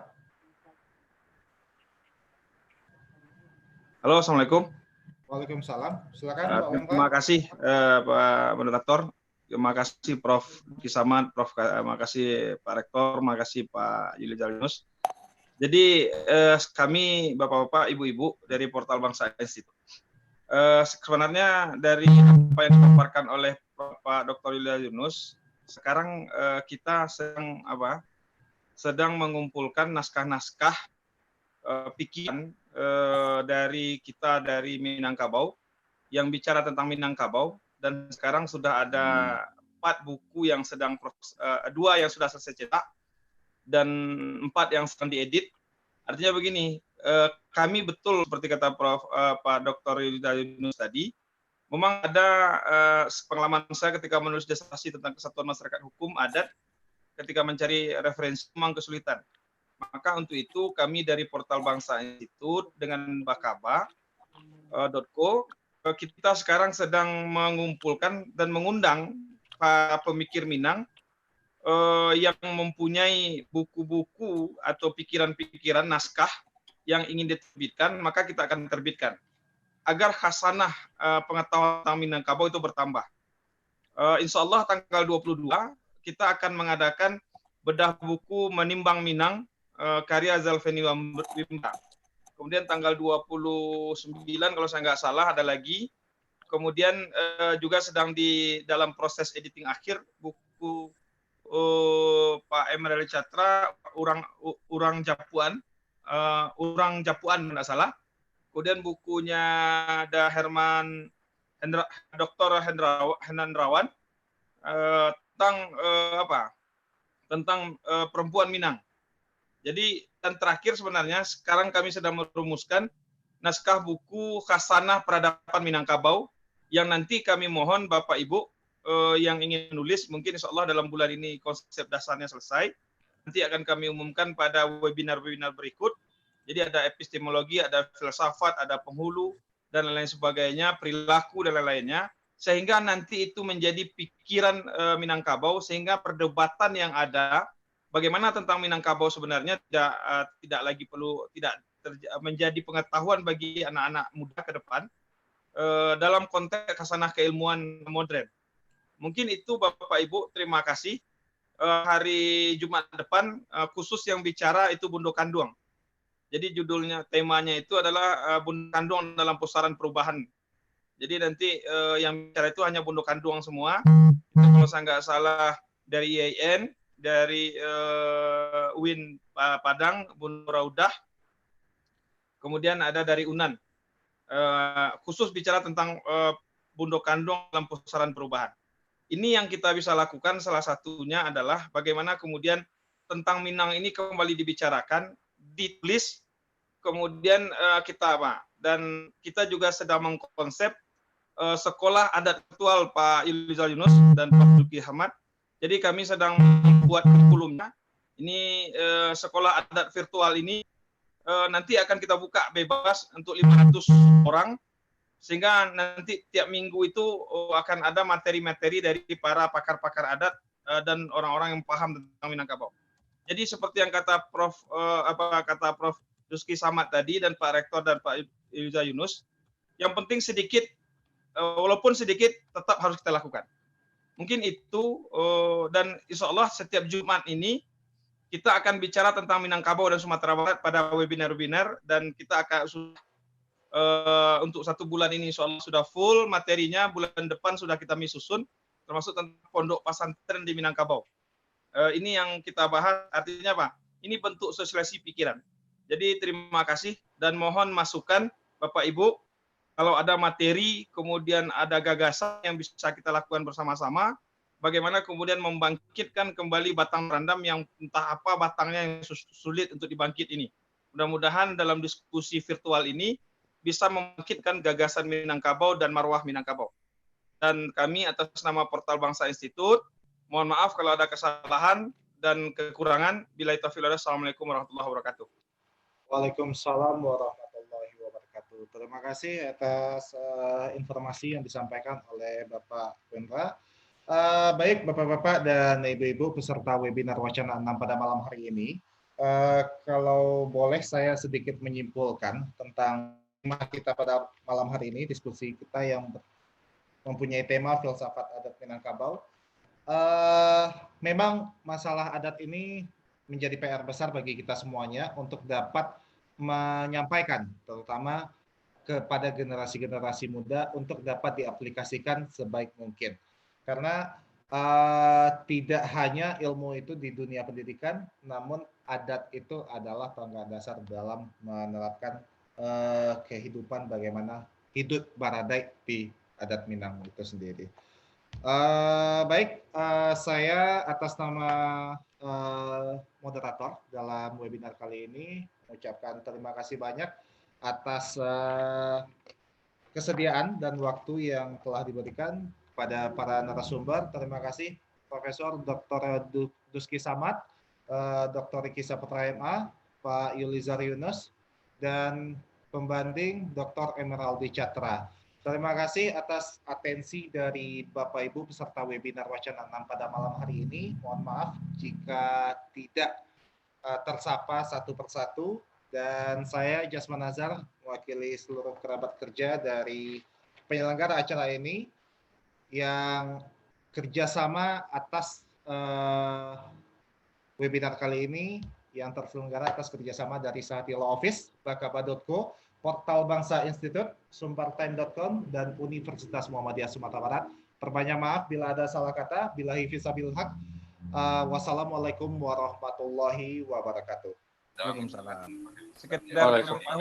Halo, Assalamualaikum. Waalaikumsalam. Silakan Pak Wendra. Terima kasih Pak Moderator. Terima kasih Prof. Kisaman, Prof. Terima kasih Pak Rektor, terima kasih Pak Yulizar Yunus. Jadi kami Bapak-Bapak, Ibu-Ibu dari Portal Bangsa Institut. Sebenarnya dari apa yang dipaparkan oleh Pak Dr. Yulizar Yunus, sekarang kita sedang mengumpulkan naskah-naskah pikiran dari kita dari Minangkabau yang bicara tentang Minangkabau. Dan sekarang sudah ada 4 buku yang sedang 2 yang sudah selesai cetak dan 4 yang sedang diedit. Artinya begini, kami betul seperti kata Pak Dr. Yulizar Yunus tadi, memang ada pengalaman saya ketika menulis disertasi tentang kesatuan masyarakat hukum adat, ketika mencari referensi memang kesulitan. Maka untuk itu kami dari Portal Bangsa Institut dengan bakaba.co kita sekarang sedang mengumpulkan dan mengundang para pemikir Minang yang mempunyai buku-buku atau pikiran-pikiran naskah yang ingin diterbitkan, maka kita akan terbitkan agar khasanah pengetahuan tentang Minangkabau itu bertambah. Insya Allah tanggal 22 kita akan mengadakan bedah buku Menimbang Minang karya Zalfeni Wimba. Kemudian tanggal 29 kalau saya nggak salah ada lagi. Kemudian juga sedang di dalam proses editing akhir buku Pak Emeril Catra Urang Japuan nggak salah. Kemudian bukunya ada Dr. Hendrawan tentang perempuan Minang. Jadi dan terakhir sebenarnya sekarang kami sedang merumuskan naskah buku Khasanah Peradaban Minangkabau yang nanti kami mohon Bapak Ibu yang ingin menulis, mungkin insya Allah dalam bulan ini konsep dasarnya selesai. Nanti akan kami umumkan pada webinar-webinar berikut. Jadi ada epistemologi, ada filsafat, ada penghulu, dan lain sebagainya, perilaku dan lain-lainnya, sehingga nanti itu menjadi pikiran Minangkabau, sehingga perdebatan yang ada bagaimana tentang Minangkabau sebenarnya tidak lagi perlu menjadi pengetahuan bagi anak-anak muda ke depan dalam konteks khasanah keilmuan modern. Mungkin itu Bapak Ibu, terima kasih. Hari Jumat depan khusus yang bicara itu Bundo Kanduang. Jadi judulnya, temanya itu adalah Bundo Kanduang dalam pusaran perubahan. Jadi nanti yang bicara itu hanya Bundo Kanduang semua. Itu kalau saya nggak salah dari IAIN, dari UIN Padang, Bundo Raudah, kemudian ada dari UNAN. Khusus bicara tentang Bundo Kanduang dalam pusaran perubahan. Ini yang kita bisa lakukan, salah satunya adalah bagaimana kemudian tentang Minang ini kembali dibicarakan, ditulis, kemudian dan kita juga sedang mengkonsep sekolah adat virtual Pak Yulizar Yunus dan Pak Zulkifli Hamad. Jadi kami sedang membuat kurikulumnya. Ini sekolah adat virtual ini nanti akan kita buka bebas untuk 500 orang, sehingga nanti tiap minggu itu akan ada materi-materi dari para pakar-pakar adat dan orang-orang yang paham tentang Minangkabau. Jadi seperti yang kata Prof. Prof. Duski Samad tadi dan Pak Rektor dan Pak Yulizar Yunus, yang penting sedikit, walaupun sedikit tetap harus kita lakukan. Mungkin itu, dan insya Allah setiap Jumat ini kita akan bicara tentang Minangkabau dan Sumatera Barat pada webinar-webinar, dan kita akan untuk 1 bulan ini insya Allah sudah full materinya. Bulan depan sudah kita susun, termasuk tentang pondok pesantren di Minangkabau. Ini yang kita bahas, artinya apa? Ini bentuk sosialisasi pikiran. Jadi terima kasih dan mohon masukan Bapak Ibu. Kalau ada materi, kemudian ada gagasan yang bisa kita lakukan bersama-sama, bagaimana kemudian membangkitkan kembali batang randam yang entah apa batangnya yang sulit untuk dibangkit ini. Mudah-mudahan dalam diskusi virtual ini bisa membangkitkan gagasan Minangkabau dan marwah Minangkabau. Dan kami atas nama Portal Bangsa Institute, mohon maaf kalau ada kesalahan dan kekurangan. Billahi taufiq wal hidayah. Assalamualaikum warahmatullahi wabarakatuh. Waalaikumsalam warahmatullahi wabarakatuh. Terima kasih atas informasi yang disampaikan oleh Bapak Wendra. Baik Bapak-Bapak dan Ibu-Ibu peserta webinar Wacana 6 pada malam hari ini. Kalau boleh saya sedikit menyimpulkan tentang tema kita pada malam hari ini, diskusi kita yang mempunyai tema filsafat adat Minangkabau. Memang masalah adat ini menjadi PR besar bagi kita semuanya untuk dapat menyampaikan, terutama kepada generasi-generasi muda, untuk dapat diaplikasikan sebaik mungkin. Karena tidak hanya ilmu itu di dunia pendidikan, namun adat itu adalah tonggak dasar dalam menerapkan kehidupan bagaimana hidup baradai di adat Minang itu sendiri. Baik, saya atas nama moderator dalam webinar kali ini mengucapkan terima kasih banyak atas kesediaan dan waktu yang telah diberikan pada para narasumber. Terima kasih Profesor Dr. Duski Samad, Dr. Riki Saputra MA, Pak Yulizar Yunus, dan pembanding Dr. Emeraldi Catra. Terima kasih atas atensi dari Bapak Ibu peserta webinar Wacana 6 pada malam hari ini. Mohon maaf jika tidak tersapa satu persatu. Dan saya Jasman Nazar, mewakili seluruh kerabat kerja dari penyelenggara acara ini yang kerjasama atas webinar kali ini, yang terselenggara atas kerjasama dari Sahati Law Office, Bakaba.co, Portal Bangsa Institute, Sumbertime.com, dan Universitas Muhammadiyah Sumatera Barat. Perbanyak maaf bila ada salah kata. Billahi fisabil haq. Wassalamualaikum warahmatullahi wabarakatuh. Waalaikumsalam. Waalaikumsalam.